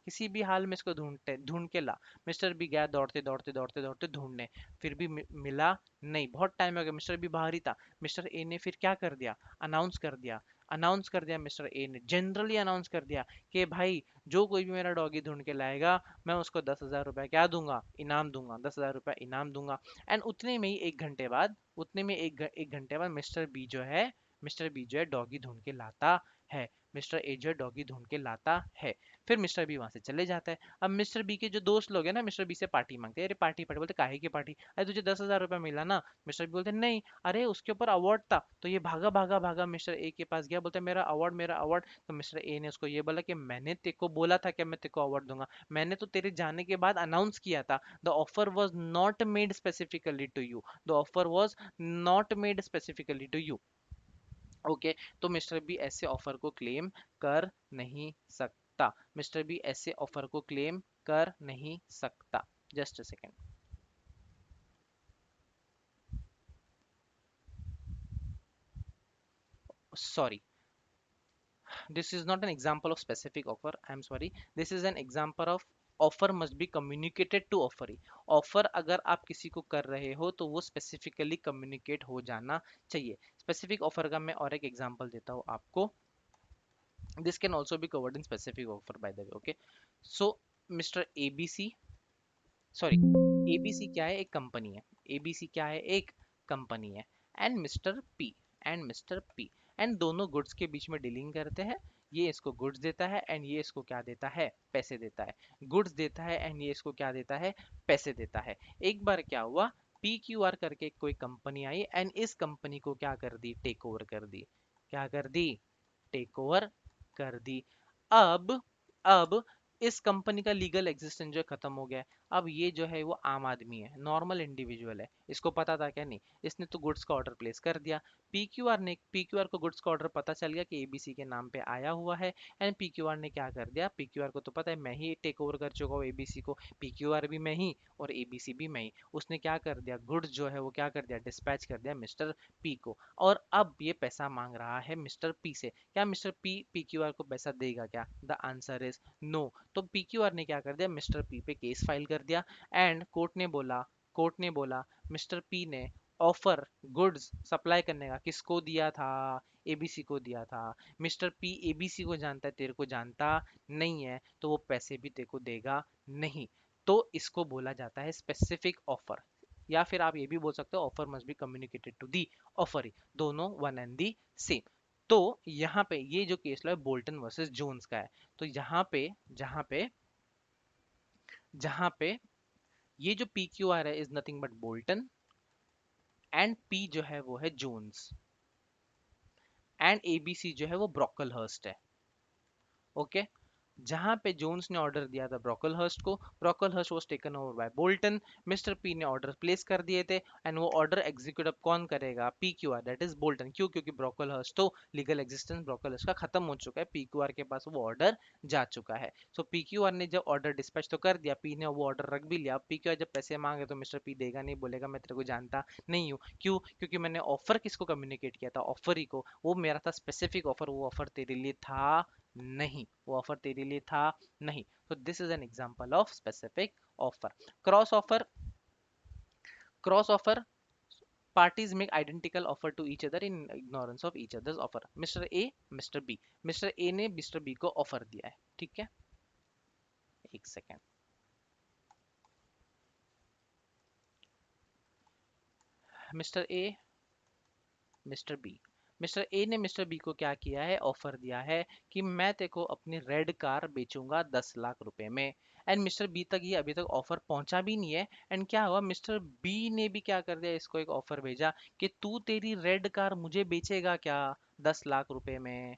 किसी भी हाल में इसको ढूंढ के ला। मिस्टर बी गया दौड़ते दौड़ते दौड़ते दौड़ते ढूंढने, फिर भी मिला नहीं, बहुत टाइम हो गया, मिस्टर बी बाहर ही था। मिस्टर ए ने फिर क्या कर दिया, अनाउंस कर दिया मिस्टर ए ने, जनरली अनाउंस कर दिया कि भाई जो कोई भी मेरा डॉगी ढूंढ के लाएगा मैं उसको 10,000 रुपया क्या दूंगा, इनाम दूंगा, 10,000 रुपया इनाम दूंगा। एंड उतने में ही एक घंटे बाद मिस्टर बी जो है डॉगी ढूंढ के लाता है। मिस्टर ए जो है डॉगी ढूंढ के लाता है। फिर मिस्टर बी वहां से चले जाता है। अब मिस्टर बी के जो दोस्त लोग हैं ना, मिस्टर बी से पार्टी मांगते हैं, अरे पार्टी पार्टी, बोलते काहे की पार्टी, अरे तुझे 10,000 रुपया मिला ना। मिस्टर बी बोलते नहीं, अरे उसके ऊपर अवार्ड था। तो ये भागा भागा भागा मिस्टर ए के पास गया, बोलते मेरा अवार्ड, मेरा अवार्ड। तो मिस्टर ए ने उसको ये बोला कि मैंने तेरे को बोला था कि मैं तेरे को अवार्ड दूंगा, मैंने तो तेरे जाने के बाद अनाउंस किया था। The offer was not made specifically to you, the offer was not made specifically to you. Okay, तो मिस्टर बी ऐसे ऑफर को क्लेम कर नहीं सकता, मिस्टर बी ऐसे ऑफर को क्लेम कर नहीं सकता। Just a second, sorry, this is not an example of specific offer, I am sorry, this is an example of offer must be communicated to offeree. Offer अगर आप किसी को कर रहे हो तो वो स्पेसिफिकली कम्युनिकेट हो जाना चाहिए। स्पेसिफिक ऑफर का मैं और एक एग्जांपल देता हूँ आपको। This can also be covered in specific offer bye the way. Okay, so mister ABC, sorry, ABC क्या है, एक कंपनी है। एबीसी क्या है, एक कंपनी है। एंड मिस्टर पी, एंड दोनों गुड्स के बीच में डीलिंग करते हैं। ये इसको गुड्स देता है एंड ये इसको क्या देता है, पैसे देता है। गुड्स देता है एंड ये इसको क्या देता है, पैसे देता है। एक बार क्या हुआ, पी क्यू आर करके कोई कंपनी आई एंड इस कंपनी को क्या कर दी, टेक ओवर कर दी। क्या कर दी, टेक ओवर कर दी। अब अब इस कंपनी का लीगल एग्जिस्टेंस जो है खत्म हो गया है। अब ये जो है वो आम आदमी है, नॉर्मल इंडिविजुअल है, इसको पता था क्या, नहीं, इसने तो गुड्स का ऑर्डर प्लेस कर दिया। पीक्यूआर को गुड्स का ऑर्डर पता चल गया कि एबीसी के नाम पे आया हुआ है। एंड पीक्यूआर ने क्या कर दिया, पीक्यूआर को तो पता है मैं ही टेक ओवर कर चुका हूँ एबीसी को, पीक्यूआर भी मैं ही और एबीसी भी मैं ही। उसने क्या कर दिया, गुड्स जो है वो क्या कर दिया, डिस्पैच कर दिया मिस्टर पी को। और अब ये पैसा मांग रहा है मिस्टर पी से। क्या मिस्टर पी पीक्यूआर को पैसा देगा क्या, द आंसर इज नो। तो पीक्यूआर ने क्या कर दिया, मिस्टर पी पे केस फाइल कर दिया। एंड कोर्ट ने बोला मिस्टर पी ने ऑफर गुड्स सप्लाई करने का किसको दिया था, एबीसी को दिया था। मिस्टर पी एबीसी को जानता है, तेरे को जानता नहीं है, तो वो पैसे भी तेरे को देगा नहीं। तो इसको बोला जाता है स्पेसिफिक ऑफर, या फिर आप ये भी बोल सकते हो offer must be communicated to the offer, दोनों वन एंड दी सेम। तो यहाँ पे ये जो केस है बोल्टन वर्सेस जोन्स का है। तो जहाँ पे ये जो पी क्यू आर है is nothing but Bolton, and P जो है वो है जोन्स, एंड एबीसी जो है वो ब्रोकलहर्स्ट है। ओके, जहां पे जोन्स ने ऑर्डर दिया था ब्रोकलहर्स्ट को, Brocklehurst was taken over by Bolton. Mister P ने ऑर्डर प्लेस कर दिए थे एंड वो ऑर्डर एग्जीक्यूट अब कौन करेगा, P Q R, that is Bolton. क्यों, क्योंकि ब्रोकलहर्स्ट तो लीगल एग्जिस्टेंस ब्रोकलहर्स्ट का खत्म हो चुका है, पी क्यू आर के पास वो ऑर्डर जा चुका है। सो पी क्यू आर ने जब ऑर्डर डिस्पैच तो कर दिया, पी ने वो ऑर्डर रख भी लिया। पी क्यू आर जब पैसे मांगे तो मिस्टर पी देगा नहीं, बोलेगा मैं तेरे को जानता नहीं हूँ। क्यों, क्योंकि मैंने ऑफर किसको कम्युनिकेट किया था, ऑफर ही को, वो मेरा था स्पेसिफिक ऑफर, वो ऑफर तेरे लिए था नहीं, वो ऑफर तेरे लिए था नहीं। तो this is an example of specific offer. Cross offer, cross offer, parties make identical offer to each other in ignorance of each other's offer। Mister A, mister A ने मिस्टर बी को offer दिया है, ठीक है। एक second, mister A, mister B, mister A ने mister B को क्या किया है, ऑफर दिया है कि मैं तेरे को अपनी रेड कार बेचूंगा 10 लाख रुपए में। एंड मिस्टर बी तक ये अभी तक ऑफर पहुंचा भी नहीं है। एंड क्या हुआ, मिस्टर बी ने भी क्या कर दिया, इसको एक ऑफर भेजा कि तू तेरी रेड कार मुझे बेचेगा क्या, 10 लाख रुपए में।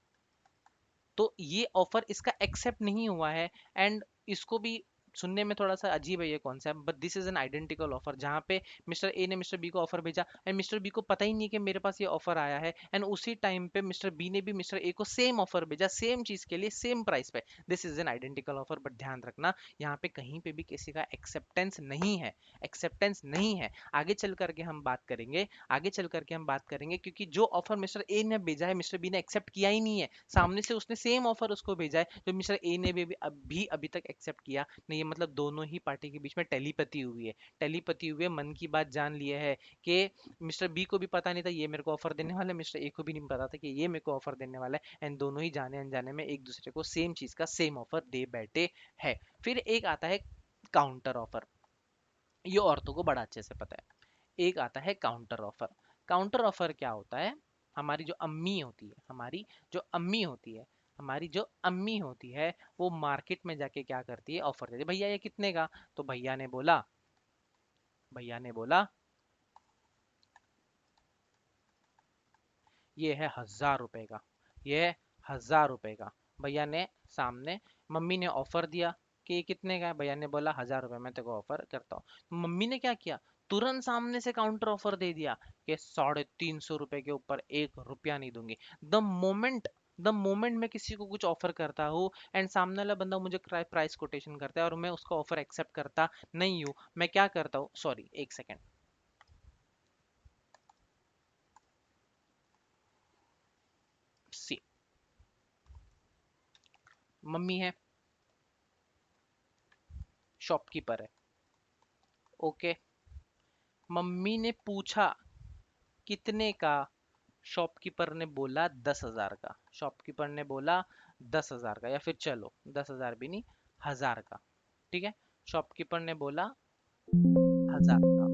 तो ये ऑफर इसका एक्सेप्ट नहीं हुआ है। एंड इसको भी सुनने में थोड़ा सा अजीब है ये concept, but this is N identical offer, जहाँ पे मिस्टर ए ने मिस्टर बी को ऑफर भेजा एंड मिस्टर बी को पता ही नहीं कि मेरे पास ये ऑफर आया है, एंड उसी टाइम पे मिस्टर बी ने भी मिस्टर ए को सेम ऑफर भेजा सेम चीज के लिए सेम प्राइस पे। This is N identical offer, but ध्यान रखना यहाँ पे कहीं पे भी किसी का एक्सेप्टेंस नहीं है, एक्सेप्टेंस नहीं है। आगे चल करके हम बात करेंगे, आगे चल करके हम बात करेंगे, क्योंकि जो ऑफर मिस्टर ए ने भेजा है मिस्टर बी ने एक्सेप्ट किया ही नहीं है, सामने से उसने सेम ऑफर उसको भेजा है जो मिस्टर ए ने भी अभी तक एक्सेप्ट किया नहीं है। मतलब दोनों ही पार्टी के बीच में टेलीपैथी हुई है, टेलीपैथी हुई है, मन की बात जान लिए है कि मिस्टर बी को भी पता नहीं था ये मेरे को ऑफर देने वाला है, मिस्टर ए को भी नहीं पता था कि ये मेरे को ऑफर देने वाला है, एंड दोनों ही जाने अनजाने में एक दूसरे को सेम चीज का सेम ऑफर दे बैठे है। फिर एक आता है काउंटर ऑफर, ये औरतों को बड़ा अच्छे से पता है। एक आता है काउंटर ऑफर। काउंटर ऑफर क्या होता है, हमारी जो अम्मी होती है, हमारी जो अम्मी होती है, हमारी जो अम्मी होती है, वो मार्केट में जाके क्या करती है, ऑफर देती है, भैया ये कितने का, तो भैया ने बोला, भैया ने बोला ये है 1,000 रुपए का, ये है 1,000 रुपए का। भैया ने सामने, मम्मी ने ऑफर दिया कि ये कितने का है, भैया ने बोला 1,000 रुपए में तेको ऑफर करता हूँ। मम्मी ने क्या किया, तुरंत सामने से काउंटर ऑफर दे दिया कि 350 रुपए के ऊपर 1 रुपया नहीं दूंगी। द मोमेंट मैं किसी को कुछ ऑफर करता हूँ एंड सामने वाला बंदा मुझे प्राइस कोटेशन करता है और मैं उसका ऑफर एक्सेप्ट करता नहीं हूँ, मैं क्या करता हूँ, सॉरी एक सेकेंड, सी, मम्मी है, शॉपकीपर है, ओके, मम्मी ने पूछा कितने का, शॉपकीपर ने बोला 10,000 का, शॉपकीपर ने बोला 10,000 का, या फिर चलो 10,000 भी नहीं, 1,000 का, ठीक है, शॉपकीपर ने बोला 1,000 का,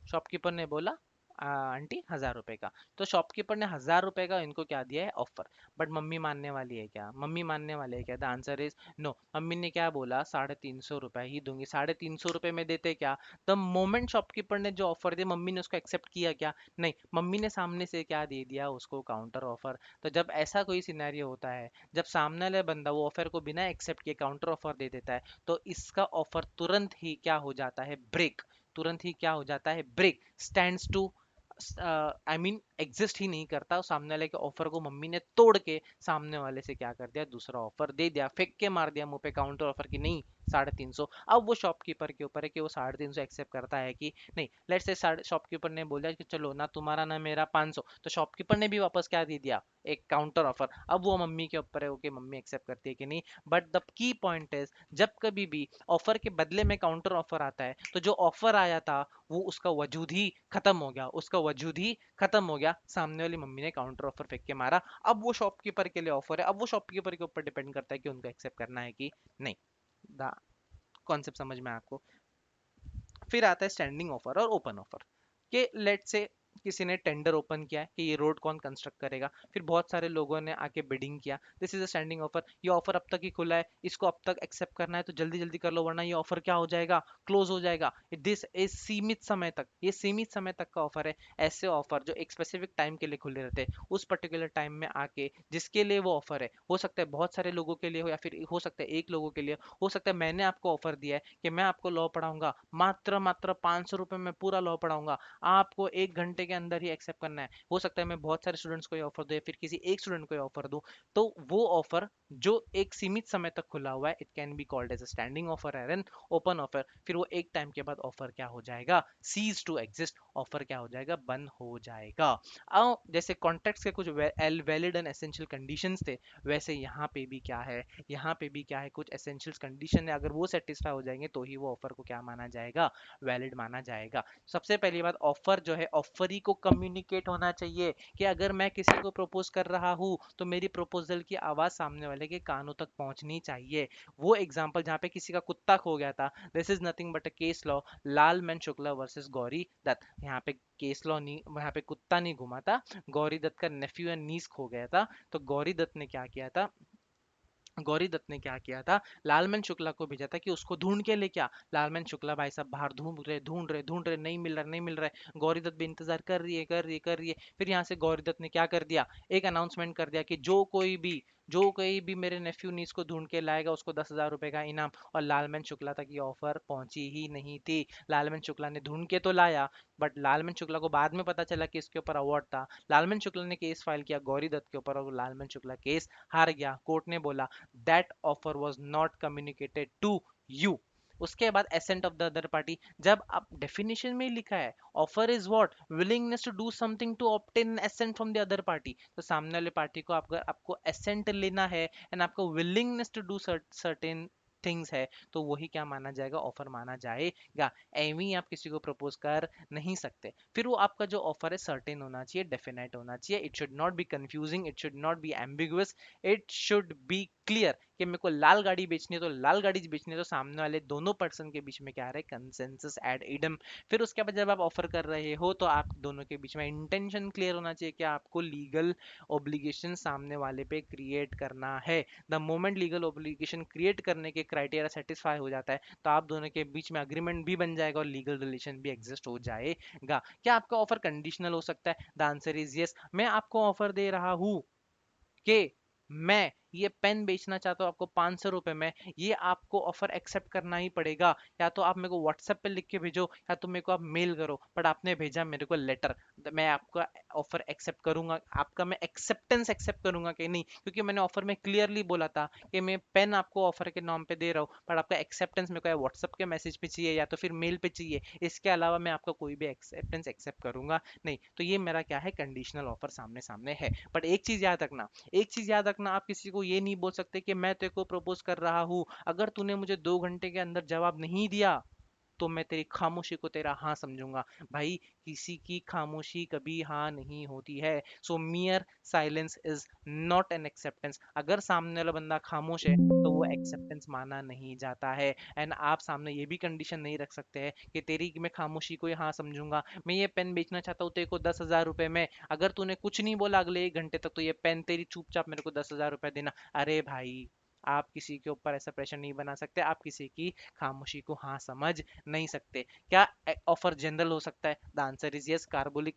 शॉपकीपर ने बोला आंटी 1,000 रुपए का, तो शॉपकीपर ने 1,000 रुपए का इनको क्या दिया है, ऑफर। बट मम्मी मानने वाली है क्या, मम्मी मानने वाले है क्या, the answer is no. Mummy ने क्या बोला, 350 रुपए ही दूंगी, 350 रुपए में देते क्या, द मोमेंट शॉपकीपर ने जो ऑफर दिया मम्मी ने उसको एक्सेप्ट किया क्या, नहीं, मम्मी ने सामने से क्या दे दिया उसको, काउंटर ऑफर। तो जब ऐसा कोई सिनेरियो होता है, जब सामने वाले बंदा वो ऑफर को बिना एक्सेप्ट किए काउंटर ऑफर दे देता है, तो इसका ऑफर तुरंत ही क्या हो जाता है, ब्रेक, तुरंत ही क्या हो जाता है, break, stands to, I mean exist ही नहीं करता। सामने वाले के ऑफर को मम्मी ने तोड़ के सामने वाले से क्या कर दिया, दूसरा ऑफर दे दिया, फेंक के मार दिया मुंह पे काउंटर ऑफर की, नहीं 350। अब वो शॉपकीपर के ऊपर है कि वो 350 एक्सेप्ट करता है कि नहीं। लेट्स से शॉपकीपर ने बोला कि चलो ना तुम्हारा ना मेरा 500, तो शॉपकीपर ने भी वापस क्या दे दिया, एक काउंटर ऑफर। अब वो मम्मी के ऊपर है कि मम्मी एक्सेप्ट करती है कि नहीं। But the key point is, जब कभी भी ऑफर के बदले में काउंटर ऑफर आता है, तो जो ऑफर आया था वो उसका वजूद ही खत्म हो गया, उसका वजूद ही खत्म हो गया, सामने वाली मम्मी ने काउंटर ऑफर फेंक के मारा। अब वो शॉपकीपर के लिए ऑफर है, अब वो शॉपकीपर के ऊपर डिपेंड करता है कि उनको एक्सेप्ट करना है कि नहीं। द कॉन्सेप्ट समझ में आपको। फिर आता है स्टैंडिंग ऑफर और ओपन ऑफर, कि लेट से किसी ने टेंडर ओपन किया है कि ये रोड कौन कंस्ट्रक्ट करेगा, फिर बहुत सारे लोगों ने आके बिडिंग किया, this is a standing offer, ये ऑफर अब तक ही खुला है, इसको अब तक एक्सेप्ट करना है तो जल्दी जल्दी कर लो वरना ये ऑफर क्या हो जाएगा, क्लोज हो जाएगा। दिस इज सीमित समय तक, ये सीमित समय तक का ऑफर है। ऐसे ऑफर जो एक स्पेसिफिक टाइम के लिए खुले रहते हैं, उस पर्टिकुलर टाइम में आके जिसके लिए वो ऑफर है, हो सकता है बहुत सारे लोगों के लिए हो या फिर हो सकता है एक लोगों के लिए, हो सकता है मैंने आपको ऑफर दिया है कि मैं आपको लॉ पढ़ाऊंगा, मात्र मात्र 500 रुपए में पूरा लॉ पढ़ाऊंगा, आपको 1 घंटे के अंदर ही एक्सेप्ट करना है। हो सकता है मैं बहुत सारे स्टूडेंट्स को ये ऑफर दूं या फिर किसी एक स्टूडेंट को ये ऑफर दूं, तो वो ऑफर जो एक सीमित समय तक खुला हुआ है, it can be called as a standing offer and an open offer. फिर वो एक टाइम के बाद ऑफर क्या हो जाएगा, सीज टू एग्जिस्ट, ऑफर क्या हो जाएगा, बंद हो जाएगा। अब जैसे कॉन्ट्रैक्ट्स के कुछ वैलिड एंड एसेंशियल कंडीशंस थे, वैसे यहाँ पे भी क्या है, यहाँ पे भी क्या है, कुछ एसेंशियल कंडीशन है, अगर वो सेटिस्फाई हो जाएंगे तो ही वो ऑफर को क्या माना जाएगा, वैलिड माना जाएगा। सबसे पहली बात, ऑफर जो है ऑफरी को कम्युनिकेट होना चाहिए, कि अगर मैं किसी को प्रपोज कर रहा हूँ तो मेरी प्रपोजल की आवाज सामने वाले के कानों तक पहुंचनी चाहिए। वो एग्जांपल जहाँ पे किसी का कुत्ता खो गया था, this is nothing but a case law, Lalman Shukla versus Gauri Dutt. यहाँ पे केस लॉ नहीं, यहाँ पे कुत्ता नहीं घुमा था, गौरी दत्त का नेफ्यू एंड नीस खो गया था, तो गौरी दत्त ने क्या किया था, गौरी दत्त ने क्या किया था, लालमन शुक्ला को भेजा था कि उसको ढूंढ के लेके आ। लालमन शुक्ला भाई साहब बाहर ढूंढ रहे, नहीं मिल रहा, नहीं मिल रहा है। गौरी दत्त भी इंतजार कर रही है, कर रही है। फिर यहाँ से गौरी दत्त ने क्या कर दिया, एक अनाउंसमेंट कर दिया कि जो कोई भी मेरे नेफ्यू नीस को ढूंढ के लाएगा उसको 10,000 रुपए का इनाम। और लालमन शुक्ला तक ये ऑफर पहुंची ही नहीं थी। लालमन शुक्ला ने ढूंढ के तो लाया, बट लालमन शुक्ला को बाद में पता चला कि इसके ऊपर अवार्ड था। लालमन शुक्ला ने केस फाइल किया गौरी दत्त के ऊपर, और लालमन शुक्ला केस हार गया। कोर्ट ने बोला that offer was not communicated to you। उसके बाद assent of the other party, जब आप डेफिनेशन में ही लिखा है offer is what, willingness to do something to obtain assent from the other party, तो सामने वाले पार्टी को आपको एसेंट लेना है एंड आपको willingness to do certain things है, तो वही क्या माना जाएगा, ऑफर माना जाएगा। एवं ही आप किसी को प्रपोज कर नहीं सकते। फिर वो आपका जो ऑफर है सर्टेन होना चाहिए, डेफिनेट होना चाहिए। It should not B confusing, it should not B ambiguous, it should be clear कि मेरे को लाल गाड़ी बेचनी है तो लाल गाड़ी बेचनी है, तो सामने वाले दोनों पर्सन के बीच में क्या है, कंसेंसस एड इडम। फिर उसके बाद जब आप ऑफर कर रहे हो तो आप दोनों के बीच में इंटेंशन क्लियर होना चाहिए कि आपको लीगल ऑब्लिगेशन सामने वाले पे क्रिएट करना है। The moment legal obligation create करने के क्राइटेरिया सेटिस्फाई हो जाता है तो आप दोनों के बीच में अग्रीमेंट भी बन जाएगा और लीगल रिलेशन भी एग्जिस्ट हो जाएगा। क्या आपका ऑफर कंडीशनल हो सकता है? The answer is yes. मैं आपको ऑफर दे रहा हूं कि मैं ये पेन बेचना चाहता हूँ आपको 500 रुपए में, ये आपको ऑफर एक्सेप्ट करना ही पड़ेगा। या तो आप मेरे को व्हाट्सएप पे लिख के भेजो, या तो मेरे को आप मेल करो, बट आपने भेजा मेरे को लेटर, मैं आपका ऑफर एक्सेप्ट करूंगा। आपका मैं एक्सेप्टेंस एक्सेप्ट करूंगा कि नहीं, क्योंकि मैंने ऑफर में क्लियरली बोला था कि मैं पेन आपको ऑफर के नाम पे दे रहा हूँ, बट आपका एक्सेप्टेंस मेरे को व्हाट्सएप के मैसेज पे चाहिए या तो फिर मेल पे चाहिए। इसके अलावा मैं आपका कोई भी एक्सेप्टेंस एक्सेप्ट करूंगा नहीं। तो ये मेरा क्या है, कंडीशनल ऑफर सामने सामने है। बट एक चीज याद रखना, एक चीज याद रखना, आप किसी को ये नहीं बोल सकते कि मैं तेरे को प्रपोज कर रहा हूं, अगर तूने मुझे 2 घंटे के अंदर जवाब नहीं दिया तो मैं तेरी खामोशी को तेरा हाँ समझूंगा। भाई, किसी की खामोशी कभी हाँ नहीं होती है। So mere silence is not an acceptance. अगर सामने वाला बंदा खामोश है तो वो एक्सेप्टेंस माना नहीं जाता है। एंड आप सामने ये भी कंडीशन नहीं रख सकते हैं कि तेरी मैं खामोशी को ही हाँ समझूंगा। मैं ये पेन बेचना चाहता हूँ तेरे को 10,000 रुपए में, अगर तूने कुछ नहीं बोला अगले 1 घंटे तक तो ये पेन तेरी चुपचाप मेरे को 10,000 रुपए देना। अरे भाई, आप किसी के ऊपर ऐसा प्रेशर नहीं बना सकते, आप किसी की खामोशी को हाँ समझ नहीं सकते। क्या ऑफर जनरल हो सकता है? The answer is yes, carbolic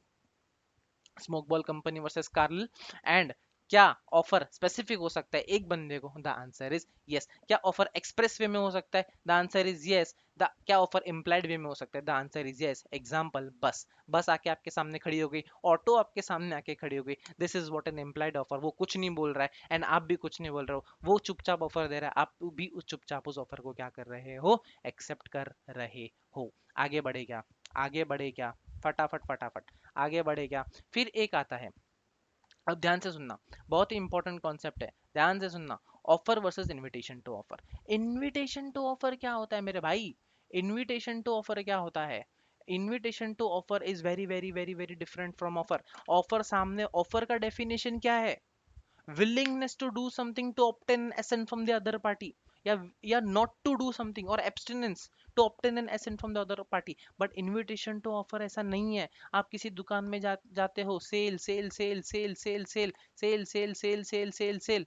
smoke ball company versus Carl. And क्या ऑफर स्पेसिफिक हो सकता है एक बंदे को? The answer is yes. क्या ऑफर एक्सप्रेस वे में हो सकता है? The answer is yes. The क्या ऑफर इम्प्लाइड वे में हो सकता है? The answer is yes. Example, bus bus आके आपके सामने खड़ी हो गई, ऑटो आपके सामने आके खड़ी हो गई, this is what N implied offer. वो कुछ नहीं बोल रहा है एंड आप भी कुछ नहीं बोल रहे हो, वो चुपचाप ऑफर दे रहा है, आप भी उस चुपचाप उस ऑफर को क्या कर रहे हो, एक्सेप्ट कर रहे हो। आगे बढ़े क्या? आगे बढ़े क्या? फटाफट फटाफट आगे बढ़े क्या? फिर एक आता है, अब ध्यान से सुनना, बहुत ही इंपॉर्टेंट कॉन्सेप्ट है, ध्यान से सुनना। Offer versus invitation to offer. Invitation to offer क्या होता है मेरे भाई? इनविटेशन टू ऑफर क्या होता है? Invitation to offer is very very very very different from offer. Offer सामने, ऑफर का डेफिनेशन क्या है? willingness to do something to obtain assent from the other party, या not to do something, और abstinence to obtain an assent from the other party। but invitation to offer ऐसा नहीं है। आप किसी दुकान में जाते हो, sale sale sale sale sale sale sale sale sale sale sale sale,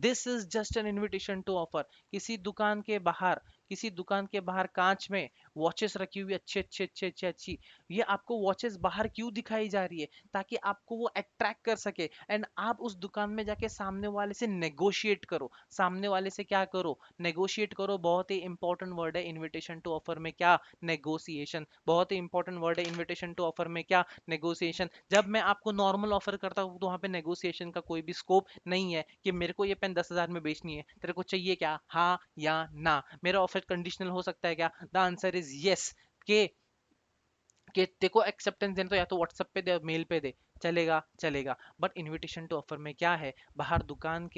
this is just an invitation to offer. किसी दुकान के बाहर कांच में वॉचेस रखी हुई अच्छी अच्छी अच्छी अच्छी अच्छी, ये आपको वॉचेस बाहर क्यों दिखाई जा रही है? ताकि आपको वो अट्रैक्ट कर सके एंड आप उस दुकान में जाके सामने वाले से नेगोशिएट करो। सामने वाले से क्या करो? नेगोशिएट करो। बहुत ही इंपॉर्टेंट वर्ड है इनविटेशन टू ऑफर में, क्या? नेगोशिएशन। बहुत ही इंपॉर्टेंट वर्ड है इनविटेशन टू ऑफर में, क्या? नेगोशिएशन। जब मैं आपको नॉर्मल ऑफर करता हूँ तो वहां पे नेगोशिएशन का कोई भी स्कोप नहीं है कि मेरे को ये पेन 10,000 में बेचनी है, तेरे को चाहिए क्या, हाँ या ना। मेरा ऑफर कंडीशनल हो सकता है क्या? The answer is yes. के कि तेरे को एक्सेप्टेंस देना तो या तो व्हाट्सएप पे दे, मेल पे दे, चलेगा चलेगा। बट इनविटेशन टू ऑफर में क्या है? बाहर दुकान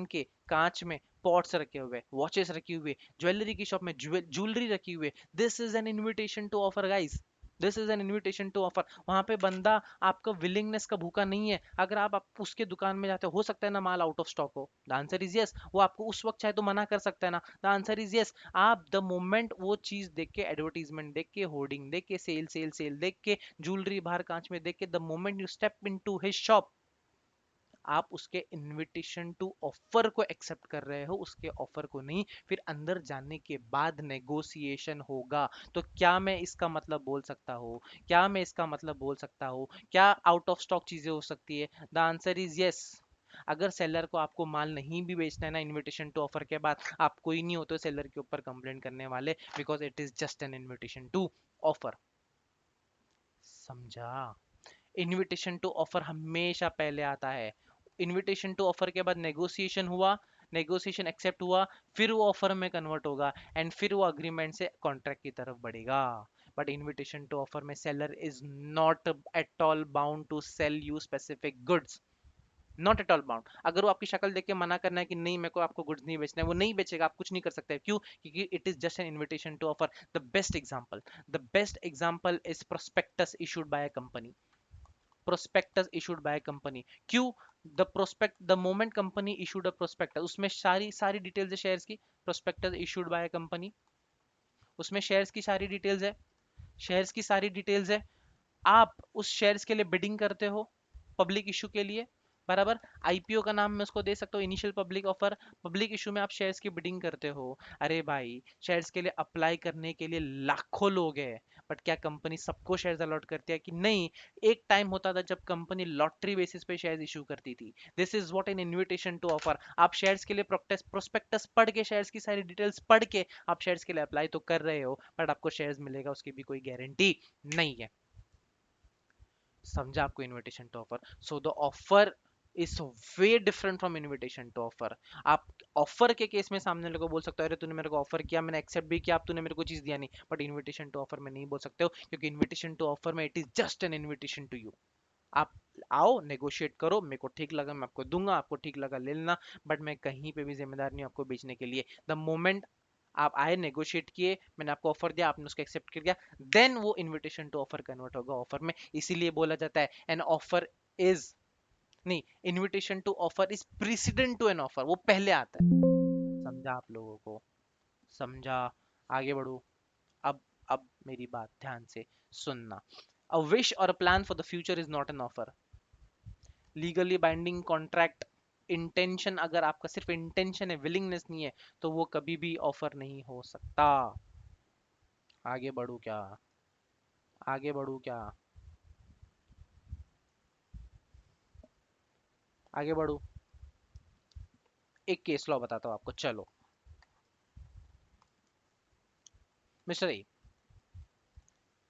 के कांच में पॉट्स रखे हुए, वॉचेस रखी हुई, ज्वेलरी की शॉप में ज्वेलरी रखी हुई, this is an invitation to offer guys. This is an invitation to offer. वहां पे बंदा आपका विलिंगनेस का भूखा नहीं है। अगर आप उसके दुकान में जाते हो सकता है ना माल आउट ऑफ स्टॉक हो, द आंसर इज यस। वो आपको उस वक्त चाहे तो मना कर सकता है ना, द आंसर इज यस। आप द मोमेंट वो चीज देख के, एडवर्टीजमेंट देख के, होर्डिंग देख के, सेल सेल सेल देख के, ज्वेलरी बाहर कांच में देख के, the moment you step into his shop, आप उसके इनविटेशन टू ऑफर को एक्सेप्ट कर रहे हो, उसके ऑफर को नहीं। फिर अंदर जाने के बाद नेगोशिएशन होगा। तो क्या मैं इसका मतलब बोल सकता हूँ, क्या मैं इसका मतलब बोल सकता हूँ, क्या आउट ऑफ स्टॉक चीजें हो सकती है? The answer is yes. अगर सेलर को आपको माल नहीं भी बेचना है ना इनविटेशन टू ऑफर के बाद, आप कोई नहीं होते सेलर के ऊपर कंप्लेंट करने वाले, because it is just an invitation to offer. समझा? इनविटेशन टू ऑफर हमेशा पहले आता है। इनविटेशन टू ऑफर के बाद नेगोशिएशन हुआ, नेगोशिएशन एक्सेप्ट हुआ, फिर वो ऑफर में कन्वर्ट होगा, एंड फिर वो अग्रीमेंट से कॉन्ट्रैक्ट की तरफ बढ़ेगा। बट इनविटेशन टू ऑफर में seller is not at all bound to sell you specific goods. Not at all bound. अगर वो आपकी शक्ल देख के मना करना है कि नहीं मेरे को आपको गुड्स नहीं बेचना है, वो नहीं बेचेगा, आप कुछ नहीं कर सकते। क्यों? क्योंकि it is just an invitation to offer. The best example is prospectus issued by a company. Prospectus issued by company. क्यों? The moment company issued a prospectus, उसमें सारी सारी डिटेल्स है शेयर्स की। प्रोस्पेक्टस इशूड बाय कंपनी, उसमें shares की सारी details है। शेयर्स की सारी डिटेल्स है। आप उस शेयर्स के लिए बिडिंग करते हो पब्लिक इशू के लिए, बराबर। आईपीओ का नाम मैं उसको दे सकता हूँ, initial public offer. Public issue में आप शेयर्स की बिडिंग करते हो। अरे भाई, शेयर्स के लिए अप्लाई करने के लिए लाखों लोग हैं, बट क्या कंपनी सबको शेयर्स अलॉट करती है कि नहीं? एक टाइम होता था जब कंपनी लॉटरी बेसिस पे शेयर्स इशू करती थी। This is what an invitation to offer. आप शेयर्स के लिए प्रोस्पेक्टस पढ़ के, शेयर्स की सारी डिटेल्स पढ़ के आप शेयर्स के लिए अप्लाई तो कर रहे हो, बट आपको शेयर्स मिलेगा उसकी भी कोई गारंटी नहीं है। समझा आपको invitation to offer? So the offer is way different from invitation to offer. आप ऑफर के केस में सामने वाले को बोल सकते हो अरे तूने मेरे को ऑफर किया, मैंने एक्सेप्ट भी किया, अब तूने मेरे को चीज दिया नहीं। बट इनविटेशन टू ऑफर में नहीं बोल सकते हो, क्योंकि इनविटेशन टू ऑफर में it is just an invitation to you. आप आओ, नेगोशिएट करो, मेरे को ठीक लगा मैं आपको दूंगा, आपको ठीक लगा ले लेना, बट मैं कहीं पे भी जिम्मेदार नहीं हूं आपको बेचने के लिए। द मोमेंट आप आए, नेगोशिएट किए, मैंने आपको ऑफर दिया, आपने उसको एक्सेप्ट कर दिया, देन वो इनविटेशन टू ऑफर कन्वर्ट होगा ऑफर में। इसीलिए बोला जाता है एन ऑफर इज, नहीं, invitation to offer is precedent to an offer, वो पहले आता है। समझा आप लोगों को? समझा? आगे बढ़ो। अब मेरी बात ध्यान से सुनना। A wish or a plan for the future is not an offer. Legally binding contract, intention, अगर आपका सिर्फ इंटेंशन है, विलिंगनेस नहीं है, तो वो कभी भी ऑफर नहीं हो सकता। आगे बढ़ू क्या? आगे बढ़ू क्या? आगे बढ़ू? एक केस लॉ बताता हूँ आपको, चलो। मिस्टर ए,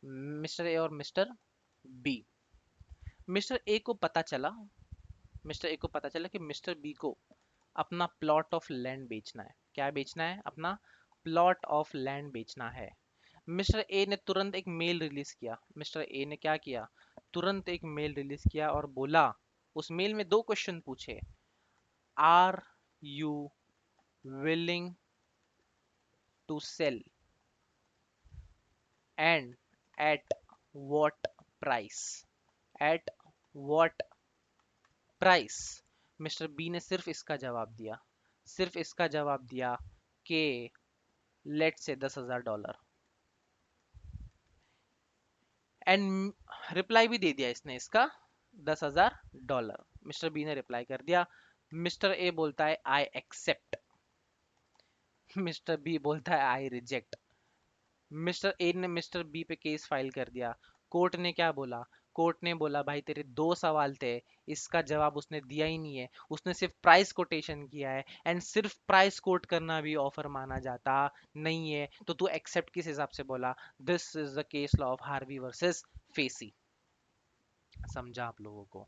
मिस्टर ए और मिस्टर बी। मिस्टर ए को पता चला, मिस्टर ए को पता चला कि मिस्टर बी को अपना प्लॉट ऑफ लैंड बेचना है। क्या बेचना है? अपना प्लॉट ऑफ लैंड बेचना है। मिस्टर ए ने तुरंत एक मेल रिलीज किया। मिस्टर ए ने क्या किया? तुरंत एक मेल रिलीज किया और बोला, उस मेल में दो क्वेश्चन पूछे। Are you willing to sell and at what price? At what price? Mister B ने सिर्फ इसका जवाब दिया, सिर्फ इसका जवाब दिया कि लेट से $10,000। एंड रिप्लाई भी दे दिया इसने इसका, $10,000। मिस्टर बी ने रिप्लाई कर दिया। मिस्टर ए बोलता है आई एक्सेप्ट, मिस्टर बी बोलता है आई रिजेक्ट। मिस्टर ए ने मिस्टर बी पे केस फाइल कर दिया। कोर्ट ने क्या बोला? कोर्ट ने बोला भाई तेरे दो सवाल थे, इसका जवाब उसने दिया ही नहीं है, उसने सिर्फ प्राइस कोटेशन किया है, एंड सिर्फ प्राइस कोट करना भी ऑफर माना जाता नहीं है, तो तू एक्सेप्ट किस हिसाब से बोला? This is the case law of Harvey versus Facey. समझा आप लोगों को?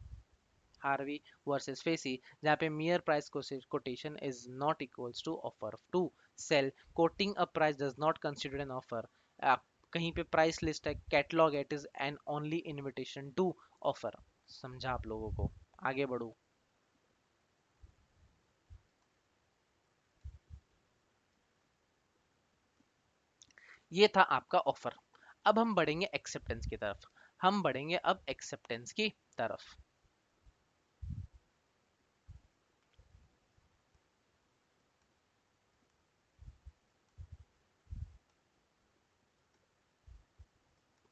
हार्वी वर्सेस फेसी, जहाँ पे mere price quotation is not equals to offer to sell. Quoting a price does not consider an offer. कहीं पे प्राइस लिस्ट है, catalogue, it is an only invitation to offer. समझा आप लोगों को? आगे बढ़ो। ये था आपका ऑफर। अब हम बढ़ेंगे एक्सेप्टेंस की तरफ। हम बढ़ेंगे अब एक्सेप्टेंस की तरफ।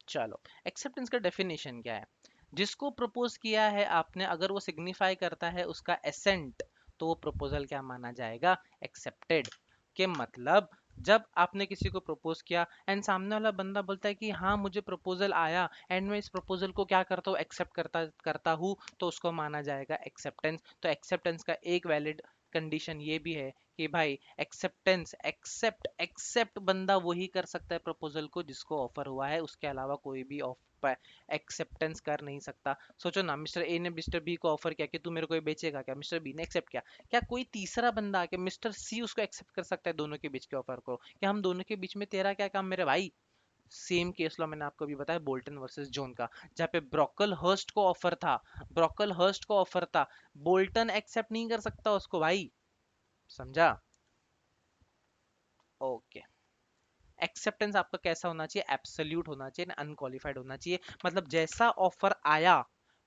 चलो, एक्सेप्टेंस का डेफिनेशन क्या है? जिसको प्रपोज किया है आपने, अगर वो सिग्निफाई करता है उसका एसेंट, तो वो प्रपोजल क्या माना जाएगा? एक्सेप्टेड। के मतलब जब आपने किसी को प्रपोज किया एंड सामने वाला बंदा बोलता है कि हाँ मुझे प्रपोजल आया एंड मैं इस प्रपोजल को क्या करता हूँ, एक्सेप्ट करता करता हूँ, तो उसको माना जाएगा एक्सेप्टेंस। तो एक्सेप्टेंस का एक वैलिड कंडीशन ये भी है कि भाई एक्सेप्टेंस, एक्सेप्ट एक्सेप्ट बंदा वही कर सकता है प्रपोजल को जिसको ऑफर हुआ है, उसके अलावा कोई भी एक्सेप्टेंस कर नहीं सकता। सोचो ना, मिस्टर ए ने मिस्टर बी को ऑफर किया कि तू मेरे को ये बेचेगा क्या, मिस्टर बी ने एक्सेप्ट किया, क्या कोई तीसरा बंदा आके मिस्टर सी उसको एक्सेप्ट कर सकता है दोनों के बीच के ऑफर को? क्या हम दोनों के बीच में तेरा क्या काम मेरे भाई? सेम केस लॉ मैंने आपको भी बताया बोल्टन वर्सेस जोन का, जहाँ पे ब्रॉकल हर्स्ट को ऑफर था, ब्रॉकल हर्स्ट को ऑफर था, बोल्टन एक्सेप्ट नहीं कर सकता उसको भाई। समझा? ओके। एक्सेप्टेंस आपका कैसा होना चाहिए? एब्सोल्यूट होना चाहिए, अनक्वालिफाइड होना चाहिए। मतलब जैसा ऑफर आया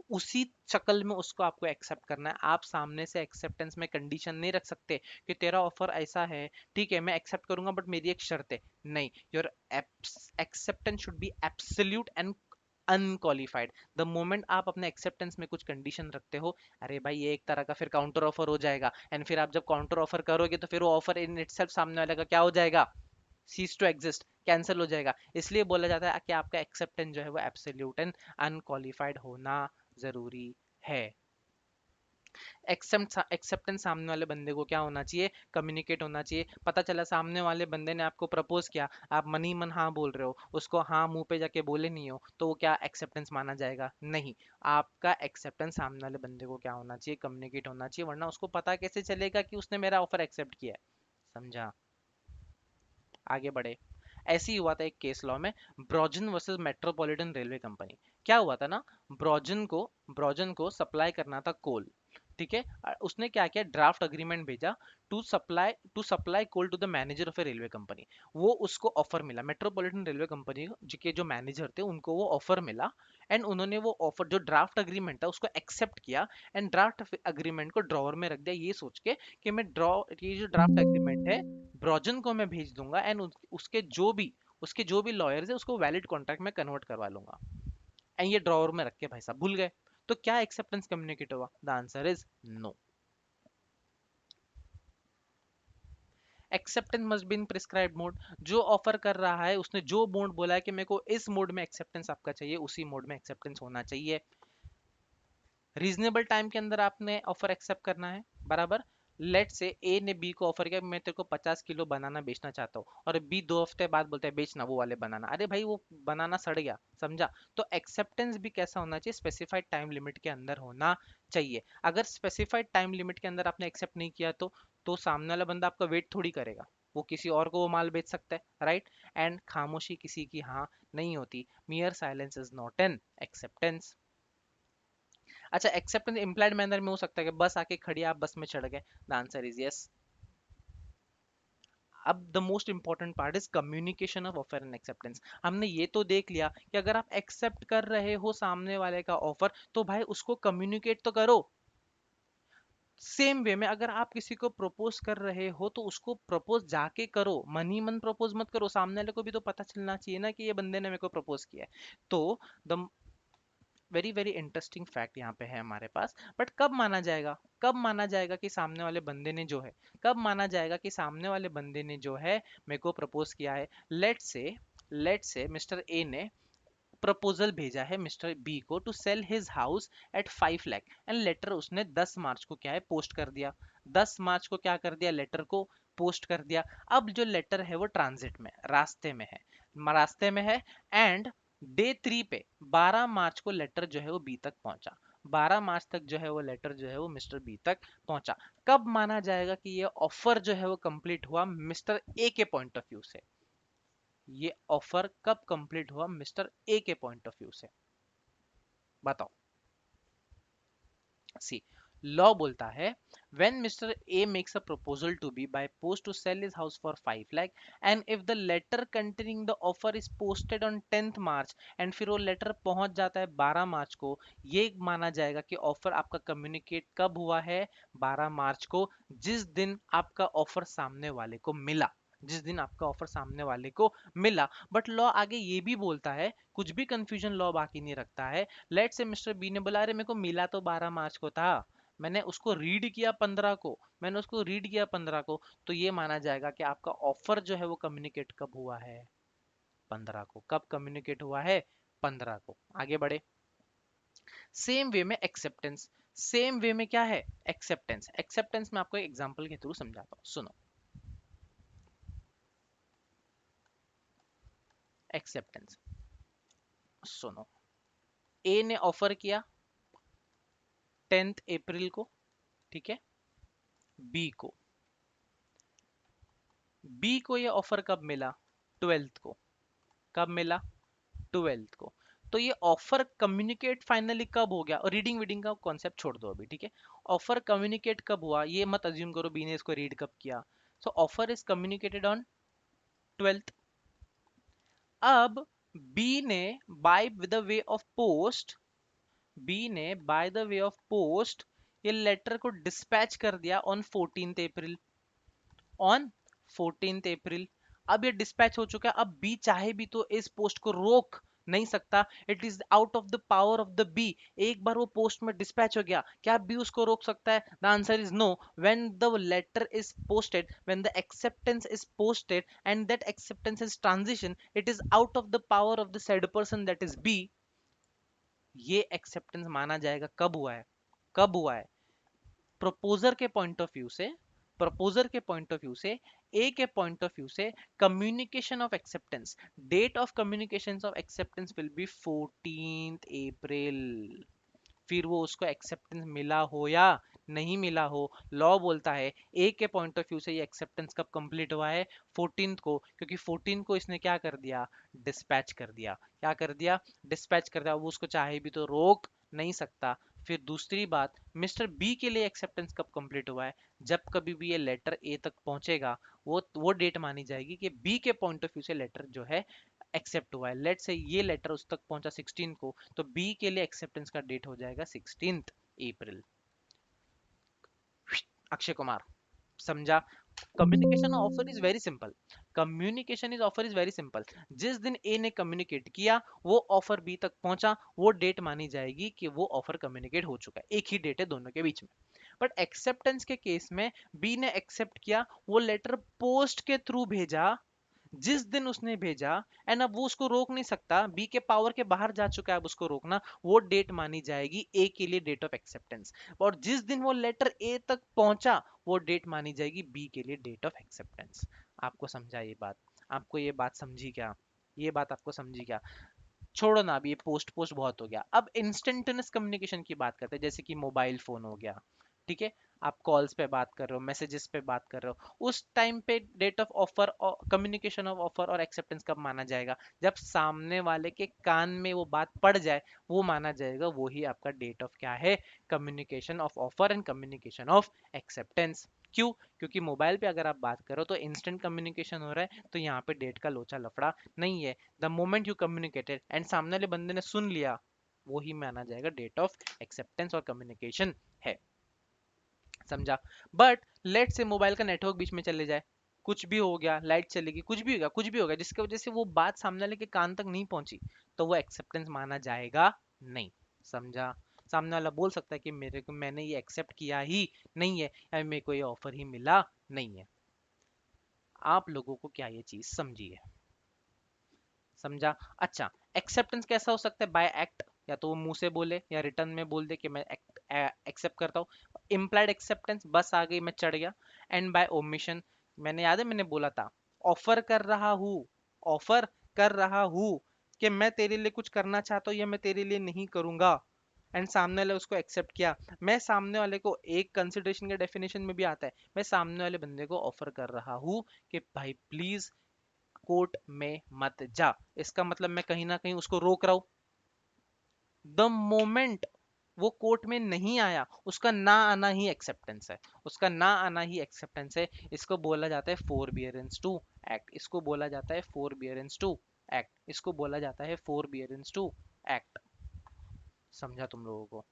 उसी शक्ल में उसको आपको एक्सेप्ट करना है। आप सामने से एक्सेप्टेंस में कंडीशन नहीं रख सकते कि तेरा ऑफर ऐसा है, ठीक है मैं एक्सेप्ट करूंगा बट मेरी एक शर्त है। नहीं, your acceptance should be absolute and unqualified. The moment आप अपने एक्सेप्टेंस में कुछ कंडीशन रखते हो, अरे भाई ये एक तरह का फिर काउंटर ऑफर हो जाएगा, एंड फिर आप जब काउंटर ऑफर करोगे तो फिर वो ऑफर इन इटसेल्फ सामने वाले का क्या हो जाएगा? सीज टू एग्जिस्ट, कैंसिल हो जाएगा। इसलिए बोला जाता है कि आपका एक्सेप्टेंस जो है वो एब्सोल्यूट एंड अनक्वालिफाइड होना जरूरी है। एक्सेप्टेंस सामने वाले बंदे को क्या होना चाहिए? कम्युनिकेट होना चाहिए। पता चला सामने वाले बंदे ने आपको प्रपोज किया, आप मन ही मन हाँ बोल रहे हो, उसको हाँ मुंह पे जाके बोले नहीं हो, तो वो क्या एक्सेप्टेंस माना जाएगा? नहीं। आपका एक्सेप्टेंस सामने वाले बंदे को क्या होना चाहिए? कम्युनिकेट होना चाहिए, वरना उसको पता कैसे चलेगा कि उसने मेरा ऑफर एक्सेप्ट किया है? समझा? आगे बढ़े। ऐसे ही हुआ था एक केस लॉ में, ब्रॉजन वर्सेस मेट्रोपॉलिटन रेलवे कंपनी। क्या हुआ था ना, ब्रॉजन को ब्रॉजन को सप्लाई करना था कोल, ठीक है। उसने क्या किया, ड्राफ्ट एग्रीमेंट भेजा to supply coal to the manager of a railway company. वो उसको ऑफर मिला, मेट्रोपॉलिटन रेलवे कंपनी के जो मैनेजर थे उनको वो ऑफर मिला, एंड उन्होंने वो ऑफर जो ड्राफ्ट एग्रीमेंट था उसको एक्सेप्ट किया, एंड ड्राफ्ट एग्रीमेंट को ड्रॉवर में रख दिया, ये सोच के कि ये जो ड्राफ्ट एग्रीमेंट है ब्रॉजन को मैं भेज दूंगा, एंड उसके जो भी लॉयर्स है उसको वैलिड कॉन्ट्रैक्ट में कन्वर्ट करवा लूंगा, एंड ये ड्रॉवर में रख के भाई साहब भूल गए। तो क्या एक्सेप्टेंस कम्युनिकेट हुआ? The answer is no. Acceptance must be in prescribed mode. जो ऑफर कर रहा है उसने जो मोड बोला है कि मेरे को इस मोड में एक्सेप्टेंस आपका चाहिए, उसी मोड में एक्सेप्टेंस होना चाहिए। रीजनेबल टाइम के अंदर आपने ऑफर एक्सेप्ट करना है, बराबर। लेट से ए ने बी को ऑफर किया, मैं तेरे को 50 किलो बनाना बेचना चाहता हूँ, और बी 2 हफ्ते बाद बोलता है बेचना वो वाले बनाना, अरे भाई वो बनाना सड़ गया, समझा? तो एक्सेप्टेंस भी कैसा होना चाहिए? स्पेसिफाइड टाइम लिमिट के अंदर होना चाहिए। अगर स्पेसिफाइड टाइम लिमिट के अंदर आपने एक्सेप्ट नहीं किया तो सामने वाला बंदा आपका वेट थोड़ी करेगा, वो किसी और को वो माल बेच सकता है, राइट? एंड खामोशी किसी की हाँ नहीं होती। मियर silence is not an acceptance. अच्छा, एक्सेप्टेंस इम्प्लाइड मैनर में हो सकता है कि बस आके खड़ी, आप बस में चढ़ गए। The answer is yes. अब the most important part is communication of offer and acceptance. हमने ये तो देख लिया कि अगर आप एक्सेप्ट कर रहे हो सामने वाले का ऑफर, तो भाई उसको कम्युनिकेट तो करो। सेम वे में अगर आप किसी को प्रपोज कर रहे हो तो उसको प्रपोज जाके करो, मन ही मन प्रपोज मत करो, सामने वाले को भी तो पता चलना चाहिए ना कि ये बंदे ने मेरे को प्रपोज किया है। तो the very very interesting fact यहाँ पे है हमारे पास। बट कब माना जाएगा, कब माना जाएगा कि सामने वाले बंदे ने जो है, कब माना जाएगा कि सामने वाले बंदे ने जो है मेरे को प्रपोज किया है? लेट से मिस्टर ए ने प्रपोजल भेजा है मिस्टर बी को to sell his house at 5 lakh, and letter उसने 10 मार्च को क्या है, पोस्ट कर दिया। 10 मार्च को क्या कर दिया, लेटर को पोस्ट कर दिया। अब जो लेटर है वो ट्रांजिट में, रास्ते में है, एंड डे 3 पे 12 मार्च को लेटर जो है वो बी तक पहुंचा। 12 मार्च तक जो है वो लेटर जो है वो मिस्टर बी तक पहुंचा। कब माना जाएगा कि ये ऑफर जो है वो कंप्लीट हुआ मिस्टर ए के पॉइंट ऑफ व्यू से? ये ऑफर कब कंप्लीट हुआ मिस्टर ए के पॉइंट ऑफ व्यू से? बताओ। सी, लॉ बोलता है when Mr. A makes a proposal to B by post to sell his house for 5 lakh, and if the letter containing the offer is posted on 10th March, and फिर वो letter पहुंच जाता है 12 मार्च को, ये माना जाएगा कि ऑफर आपका कम्युनिकेट कब हुआ है? 12 मार्च को, जिस दिन आपका ऑफर सामने वाले को मिला। जिस दिन आपका ऑफर सामने वाले को मिला। बट लॉ आगे ये भी बोलता है, कुछ भी कंफ्यूजन लॉ बाकी नहीं रखता है। लेट से मिस्टर बी ने बोला अरे मेरे को मिला तो 12 मार्च को था, मैंने उसको रीड किया 15 को, मैंने उसको रीड किया 15 को, तो ये माना जाएगा कि आपका ऑफर जो है वो कम्युनिकेट कब हुआ है, 15 को। कब कम्युनिकेट हुआ है, 15 को। आगे बढ़े। सेम वे में एक्सेप्टेंस, सेम वे में क्या है, एक्सेप्टेंस। एक्सेप्टेंस में आपको एक एग्जांपल के थ्रू समझाता हूं, सुनो। एक्सेप्टेंस सुनो, ए ने ऑफर किया 10 अप्रैल को, ठीक है, बी को। बी को ये ऑफर कब मिला, 12th को। कब मिला, 12th को। तो ये ऑफर कम्युनिकेट फाइनली कब हो गया, और रीडिंग वीडिंग का कॉन्सेप्ट छोड़ दो अभी, ठीक है। ऑफर कम्युनिकेट कब हुआ, ये मत अज्यूम करो बी ने इसको रीड कब किया। So offer is communicated on 12th। अब बी ने by the way of post, B ने by the way of post ये लेटर को डिस्पैच कर दिया on 14th April, on 14th अप्रैल। अब ये डिस्पैच हो चुका है, अब बी चाहे भी तो इस पोस्ट को रोक नहीं सकता, it is out of the power of the B. एक बार वो पोस्ट में डिस्पैच हो गया, क्या बी उसको रोक सकता है, the answer is no. When the letter is posted, when the acceptance is posted and that acceptance is transition, it is out of the power of the said person that is B. ये acceptance माना जाएगा कब हुआ है, कब हुआ है, proposer के पॉइंट ऑफ व्यू से, प्रपोजर के पॉइंट ऑफ व्यू से, ए के पॉइंट ऑफ व्यू से, communication of acceptance, date of communication of acceptance will be 14th April. फिर वो उसको एक्सेप्टेंस मिला हो या नहीं मिला हो, लॉ बोलता है ए के पॉइंट ऑफ व्यू से ये एक्सेप्टेंस कब कंप्लीट हुआ है, 14th को, क्योंकि 14 को इसने क्या कर दिया, डिस्पैच कर दिया। क्या कर दिया, डिस्पैच कर दिया, वो उसको चाहे भी तो रोक नहीं सकता। फिर दूसरी बात, मिस्टर बी के लिए एक्सेप्टेंस कब कंप्लीट हुआ है, जब कभी भी ये लेटर ए तक पहुंचेगा, वो डेट मानी जाएगी कि बी के पॉइंट ऑफ व्यू से लेटर जो है एक्सेप्ट हुआ है। लेट से ये लेटर उस तक पहुंचा 16 को, तो बी के लिए एक्सेप्टेंस का डेट हो जाएगा 16th अप्रैल। अक्षय कुमार, समझा। Communication offer is very simple, communication is offer is very simple. जिस दिन ए ने कम्युनिकेट किया, वो ऑफर बी तक पहुंचा, वो डेट मानी जाएगी कि वो ऑफर कम्युनिकेट हो चुका है। एक ही डेट है दोनों के बीच में। बट एक्सेप्टेंस के केस में बी ने एक्सेप्ट किया, वो लेटर पोस्ट के थ्रू भेजा, जिस दिन उसने भेजा, एंड अब वो उसको रोक नहीं सकता, बी के पावर के बाहर जा चुका है अब उसको रोकना, वो डेट मानी जाएगी ए के लिए डेट ऑफ एक्सेप्टेंस। और जिस दिन वो लेटर ए तक पहुंचा, वो डेट मानी जाएगी बी के लिए डेट ऑफ एक्सेप्टेंस। आपको समझा ये बात, आपको ये बात समझी क्या, ये बात आपको समझी क्या। छोड़ो ना, अभी ये पोस्ट पोस्ट बहुत हो गया, अब इंस्टेंटेनियस कम्युनिकेशन की बात करते हैं, जैसे कि मोबाइल फोन हो गया, ठीक है। आप कॉल्स पे बात कर रहे हो, मैसेजेस पे बात कर रहे हो, उस टाइम पे डेट ऑफ ऑफर और कम्युनिकेशन ऑफ ऑफर और एक्सेप्टेंस कब माना जाएगा, जब सामने वाले के कान में वो बात पड़ जाए, वो माना जाएगा, वो ही आपका डेट ऑफ क्या है, communication of offer and communication of acceptance. क्यों, क्योंकि मोबाइल पे अगर आप बात करो तो इंस्टेंट कम्युनिकेशन हो रहा है, तो यहाँ पे डेट का लोचा लफड़ा नहीं है। The moment you communicated and सामने वाले बंदे ने सुन लिया, वो ही माना जाएगा डेट ऑफ एक्सेप्टेंस और कम्युनिकेशन है। समझा। बट लेट से मोबाइल का नेटवर्क बीच में चले जाए, कुछ भी हो गया, लाइट चलेगी, कुछ भी हो गया, कुछ भी हो गया, जिसकी वजह से वो बात सामने वाले के कान तक नहीं पहुंची, तो वो एक्सेप्टेंस माना जाएगा नहीं। समझा। सामने वाला बोल सकता है कि मेरे को, मैंने ये एक्सेप्ट किया ही नहीं है, या मेरे को ये ऑफर ही मिला नहीं है। आप लोगों को क्या ये चीज समझी है, समझा। अच्छा, एक्सेप्टेंस कैसा हो सकता है, बाय एक्ट, या तो वो मुंह से बोले या रिटर्न में बोल दे कि मैं एक्सेप्ट करता हूँ, इम्प्लाइड एक्सेप्टेंस, बस आ गई मैं चढ़ गया। एंड बाय ओमिशन, मैंने याद है मैंने बोला था, ऑफर कर रहा हूँ, ऑफर कर रहा हूँ कि मैं तेरे लिए कुछ करना चाहता हूँ या मैं तेरे लिए नहीं करूंगा, एंड सामने वाले उसको एक्सेप्ट किया। मैं सामने वाले को, एक कंसिडरेशन के डेफिनेशन में भी आता है, मैं सामने वाले बंदे को ऑफर कर रहा हूँ कि भाई प्लीज कोर्ट में मत जा, इसका मतलब मैं कहीं ना कहीं उसको रोक रहा हूं। द मोमेंट वो कोर्ट में नहीं आया, उसका ना आना ही एक्सेप्टेंस है, उसका ना आना ही एक्सेप्टेंस है। इसको बोला जाता है फोरबियरेंस टू एक्ट, इसको बोला जाता है फोरबियरेंस टू एक्ट, इसको बोला जाता है फोरबियरेंस टू एक्ट। समझा तुम लोगों को।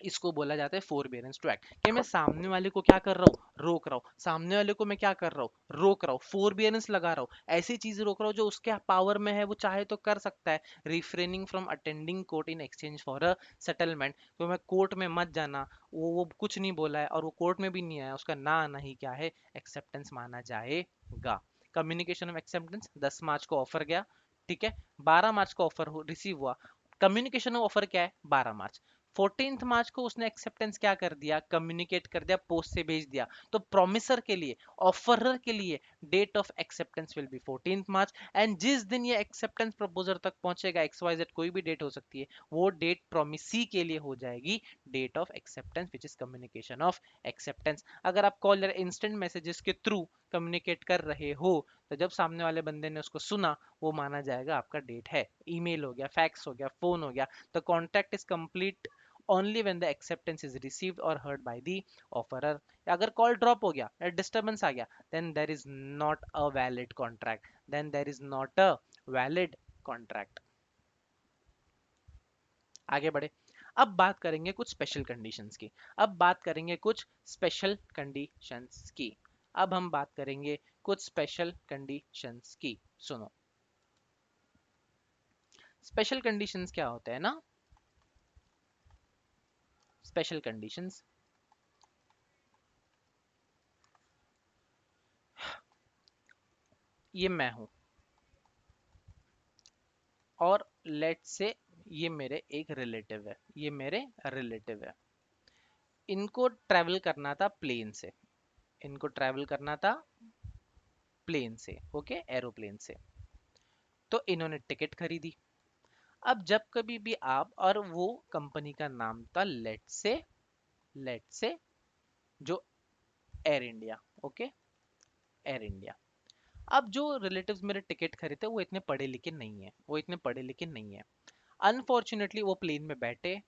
इसको बोला जाता है फोरबियरेंस टू एक्ट, कि मैं सामने वाले को क्या कर रहा हूँ, रोक रहा हूँ, सामने वाले को मैं क्या कर रहा हूँ, रोक रहा हूँ, फोरबियरेंस लगा रहा हूँ, ऐसी चीजें रोक रहा हूँ जो उसके पावर में है, वो चाहे तो कर सकता है। Refraining from attending court in exchange for a settlement, तो मैं कोर्ट में मत जाना, वो कुछ नहीं बोला है और वो कोर्ट में भी नहीं आया, उसका ना आना ही क्या है, एक्सेप्टेंस माना जाएगा। कम्युनिकेशन ऑफ एक्सेप्टेंस 10 मार्च को ऑफर गया, ठीक है, 12 मार्च को ऑफर रिसीव हुआ। कम्युनिकेशन ऑफ ऑफर क्या है, 12 मार्च। 14 मार्च को उसने एक्सेप्टेंस क्या कर दिया, कम्युनिकेट कर दिया, पोस्ट से भेज दिया। तो प्रोमिसर के लिए, ऑफरर के लिए date of acceptance will be 14 March, and जिस दिन ये एक्सेप्टेंस प्रपोजर तक पहुंचेगा, एक्स वाई जेड कोई भी डेट हो सकती है, वो डेट प्रोमिसी के लिए हो जाएगी date of acceptance, which is communication of acceptance. अगर आप कॉल या इंस्टेंट मैसेजेस के थ्रू कम्युनिकेट कर रहे हो, तो जब सामने वाले बंदे ने उसको सुना, वो माना जाएगा आपका डेट है। ईमेल हो गया, फैक्स हो गया, फोन हो गया, the contract is complete only when the acceptance is received or heard by the offerer। अगर कॉल ड्रॉप हो गया या डिस्टर्बेंस आ गया, then there is not a valid contract, then there is not a valid contract। आगे बढ़े, अब बात करेंगे कुछ स्पेशल कंडीशंस की। अब बात करेंगे कुछ स्पेशल कंडीशंस की। अब हम बात करेंगे कुछ स्पेशल कंडीशंस की। सुनो, स्पेशल कंडीशंस क्या होते हैं ना, स्पेशल कंडीशंस, ये मैं हूं और लेट से ये मेरे एक रिलेटिव है, ये मेरे रिलेटिव है, इनको ट्रैवल करना था प्लेन से, इनको ट्रैवल करना था प्लेन से, ओके, एरोप्लेन से। तो इन्होंने टिकट खरीदी। अब जब कभी भी आप, और वो कंपनी का नाम था लेट से जो air India, okay, air India. अब जो रिलेटिव्स मेरे टिकट खरीदते वो इतने पढ़े लिखे नहीं है, वो इतने पढ़े लिखे नहीं है। अनफॉर्चुनेटली वो प्लेन में बैठे,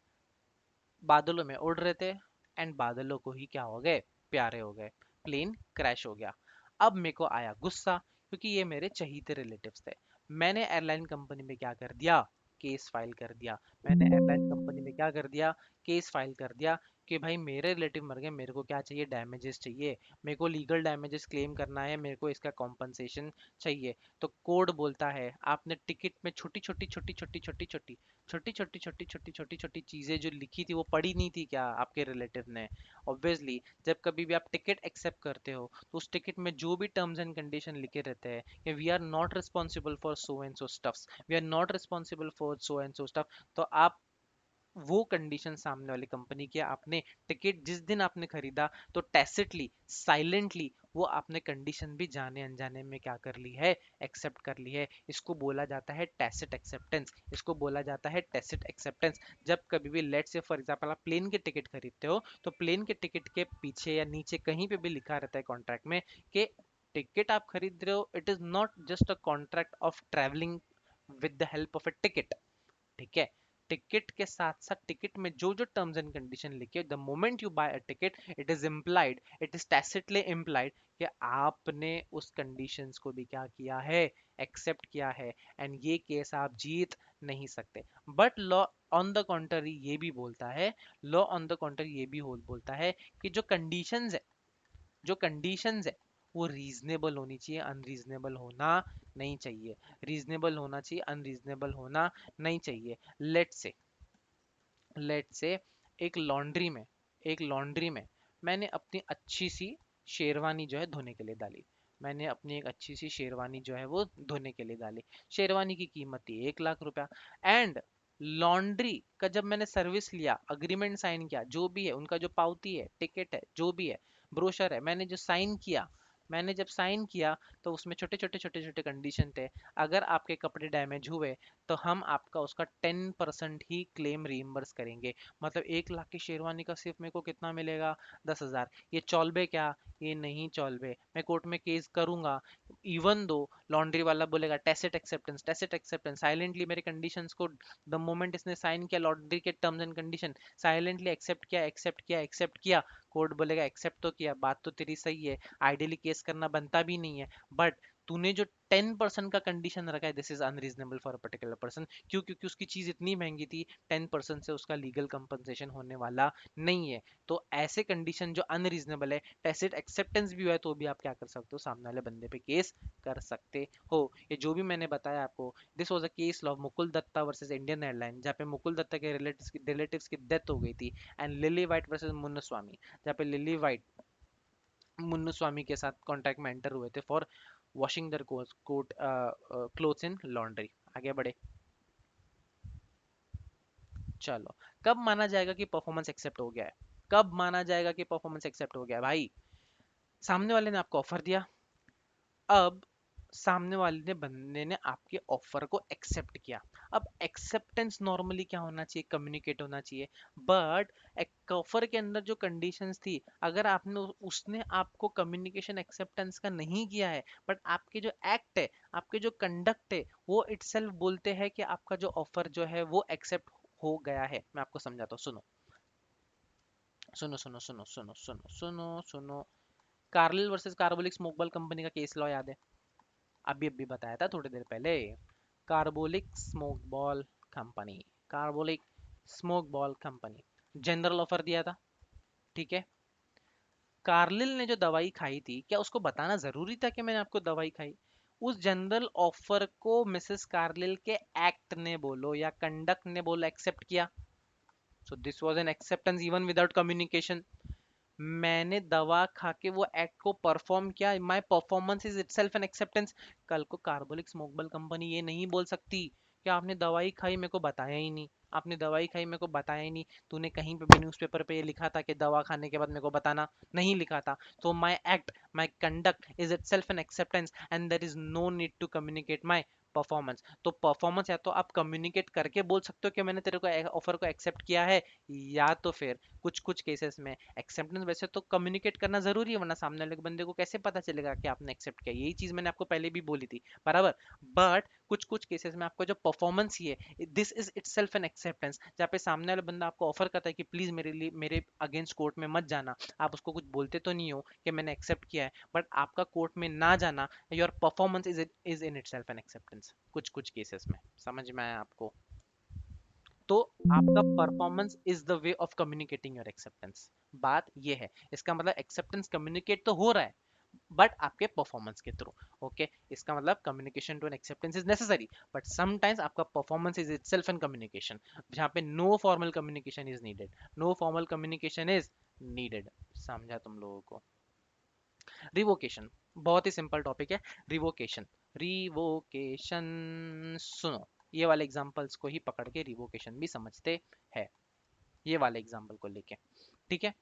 बादलों में उड़ रहे थे, एंड बादलों को ही क्या हो गए, प्यारे हो गए, प्लेन क्रैश हो गया। अब मेरे को आया गुस्सा, क्योंकि ये मेरे चहीते रिलेटिव्स थे। मैंने एयरलाइन कंपनी में क्या कर दिया, केस फाइल कर दिया। मैंने एयरलाइन कंपनी में क्या कर दिया, केस फाइल कर दिया कि भाई मेरे रिलेटिव मर गए, मेरे को क्या चाहिए, डैमेजेस चाहिए, मेरे को लीगल डैमेजेस क्लेम करना है, मेरे को इसका कॉम्पनसेशन चाहिए। तो कोड बोलता है आपने टिकट में छोटी छोटी छोटी छोटी छोटी छोटी छोटी छोटी छोटी छोटी छोटी छोटी चीजें जो लिखी थी वो पढ़ी नहीं थी क्या आपके रिलेटिव ने। ऑब्वियसली जब कभी भी आप टिकट एक्सेप्ट करते हो, तो उस टिकट में जो भी टर्म्स एंड कंडीशन लिखे रहते हैं कि we are not responsible for so and so stuffs, we are not responsible for so and so stuff, तो आप वो कंडीशन सामने वाली कंपनी की, आपने टिकट जिस दिन आपने खरीदा, तो टैसिटली साइलेंटली वो आपने कंडीशन भी जाने अनजाने में क्या कर ली है, एक्सेप्ट कर ली है। इसको बोला जाता है टैसिट एक्सेप्टेंस, इसको बोला जाता है टैसिट एक्सेप्टेंस। जब कभी भी लेट से फॉर एग्जांपल आप प्लेन के टिकट खरीदते हो, तो प्लेन के टिकट के पीछे या नीचे कहीं पे भी लिखा रहता है कॉन्ट्रैक्ट में कि टिकट आप खरीद रहे हो, it is not just a contract of travelling with the help of a ticket, ठीक है। टिकट के साथ साथ टिकट में जो जो टर्म्स एंड कंडीशन लिखे, the moment you buy a ticket, it is implied, it is tacitly implied कि आपने उस कंडीशंस को भी क्या किया है, एक्सेप्ट किया है, एंड ये केस आप जीत नहीं सकते। बट लॉ ऑन द कॉन्ट्री ये भी बोलता है, लॉ ऑन द कॉन्ट्री ये भी बोलता है कि जो कंडीशंस है, जो कंडीशंस है वो रीजनेबल होनी चाहिए, अनरीजनेबल होना नहीं चाहिए, रीजनेबल होना चाहिए, अनरीजनेबल होना नहीं चाहिए। लेट से एक लॉन्ड्री में, एक लॉन्ड्री में मैंने अपनी अच्छी सी शेरवानी जो है धोने के लिए डाली, मैंने अपनी एक अच्छी सी शेरवानी जो है वो धोने के लिए डाली। शेरवानी की कीमत थी 1 लाख रुपया। एंड लॉन्ड्री का जब मैंने सर्विस लिया, अग्रीमेंट साइन किया, जो भी है उनका, जो पावती है, टिकट है, जो भी है, ब्रोशर है, मैंने जो साइन किया, मैंने जब साइन किया, तो उसमें छोटे छोटे छोटे छोटे कंडीशन थे। अगर आपके कपड़े डैमेज हुए, तो हम आपका उसका 10% ही क्लेम रीइम्बर्स करेंगे। मतलब 1 लाख की शेरवानी का सिर्फ मेरे को कितना मिलेगा, 10,000। ये चौलबे क्या, ये नहीं चौलबे, मैं कोर्ट में केस करूंगा। इवन दो लॉन्ड्री वाला बोलेगा tacit acceptance, tacit acceptance, silently मेरे कंडीशंस को द मोमेंट इसने साइन किया, लॉन्ड्री के terms and condition silently accept किया, एक्सेप्ट किया, एक्सेप्ट किया। कोर्ट बोलेगा एक्सेप्ट तो किया, बात तो तेरी सही है, आइडियली केस करना बनता भी नहीं है, बट तूने जो 10% का कंडीशन रखा है, this is unreasonable for a particular person. क्यों? क्योंकि उसकी चीज इतनी महंगी थी, 10% से उसका लीगल कंपनसेशन होने वाला नहीं है। तो ऐसे कंडीशन जो अनरीजनेबल है, टैसिट एक्सेप्टेंस भी हुआ है, तो भी आप क्या कर सकते हो, सामने वाले बंदे पे केस कर सकते हो। ये जो भी मैंने बताया आपको, this was a case of Mukul Datta versus Indian airline, जहाँ पे मुकुल दत्ता के रिलेटिव्स की डेथ हो गई थी, एंड लिली वाइट वर्सेस मुन्नुस्वामी, जहाँ पे लिली वाइट मुन्नुस्वामी के साथ कॉन्टैक्ट में एंटर हुए थे for washing their coat clothes in laundry. आगे बढ़े। चलो, कब माना जाएगा कि परफॉर्मेंस एक्सेप्ट हो गया है? कब माना जाएगा कि परफॉर्मेंस एक्सेप्ट हो गया है? भाई, सामने वाले ने आपको ऑफर दिया, अब सामने वाले ने बंदे ने आपके ऑफर को एक्सेप्ट किया। अब एक्सेप्टेंस नॉर्मली क्या होना चाहिए, कम्युनिकेट होना चाहिए। बट एक ऑफर के अंदर जो कंडीशंस थी, अगर आपने उसने आपको कम्युनिकेशन एक्सेप्टेंस का नहीं किया है, बट आपके जो एक्ट है, आपके जो कंडक्ट है, वो इटसेल्फ बोलते हैं कि आपका जो ऑफर जो है वो एक्सेप्ट हो गया है। मैं आपको समझाता हूँ, सुनो सुनो सुनो सुनो सुनो सुनो सुनो सुनो। Carlill versus carbolic smoke ball company का केस लॉ याद है? अभी अभी बताया था थोड़ी देर पहले। Carbolic smoke ball company, carbolic smoke ball company, general offer दिया था, ठीक है। कार्लिल ने जो दवाई खाई थी, क्या उसको बताना जरूरी था कि मैंने आपको दवाई खाई? उस जनरल ऑफर को मिसेस कार्लिल के एक्ट ने बोलो या कंडक्ट ने बोलो एक्सेप्ट किया। So this was an acceptance even without communication. मैंने दवा खा के वो एक्ट को परफॉर्म किया, my performance is itself an acceptance. कल को कार्बोलिक स्मोकेबल कंपनी ये नहीं बोल सकती कि आपने दवाई खाई मेरे को बताया ही नहीं, आपने दवाई खाई मेरे को बताया ही नहीं, तूने कहीं पे भी न्यूज़पेपर पे ये लिखा था कि दवा खाने के बाद मेरे को बताना, नहीं लिखा था। तो my act, my conduct is itself an acceptance and there is no need to communicate my performance. तो परफॉर्मेंस या तो आप कम्युनिकेट करके बोल सकते हो कि मैंने तेरे को ऑफर को एक्सेप्ट किया है, या तो फिर कुछ कुछ केसेस में एक्सेप्टेंस वैसे तो कम्युनिकेट करना जरूरी है, वरना सामने वाले बंदे को कैसे पता चलेगा कि आपने एक्सेप्ट किया। यही चीज मैंने आपको पहले भी बोली थी, बराबर। बट कुछ कुछ केसेस में आपका जो परफॉर्मेंस ही है, this is itself an acceptance, जहाँ पे सामने वाला बंदा आपको ऑफर करता है कि प्लीज मेरे लिए, मेरे अगेंस्ट कोर्ट में मत जाना। आप उसको कुछ बोलते तो नहीं हो कि मैंने एक्सेप्ट किया है, बट आपका कोर्ट में ना जाना, your performance is in itself an acceptance, कुछ कुछ केसेस में। समझ में आया आपको? तो आपका performance is the way of communicating your acceptance. बात ये है, इसका मतलब एक्सेप्टेंस कम्युनिकेट तो हो रहा है, बट आपके परफॉर्मेंस के थ्रू। ओके, इसका मतलब communication to an acceptance is necessary, but sometimes आपका performance is itself an communication, जहाँ पे no formal communication is needed, no formal communication is needed. समझा तुम लोगों को? रिवोकेशन बहुत ही सिंपल टॉपिक है। रिवोकेशन, रिवोकेशन, सुनो, ये वाले एग्जांपल्स को ही पकड़ के रिवोकेशन भी समझते हैं, ये वाले एग्जांपल को लेके, ठीक है।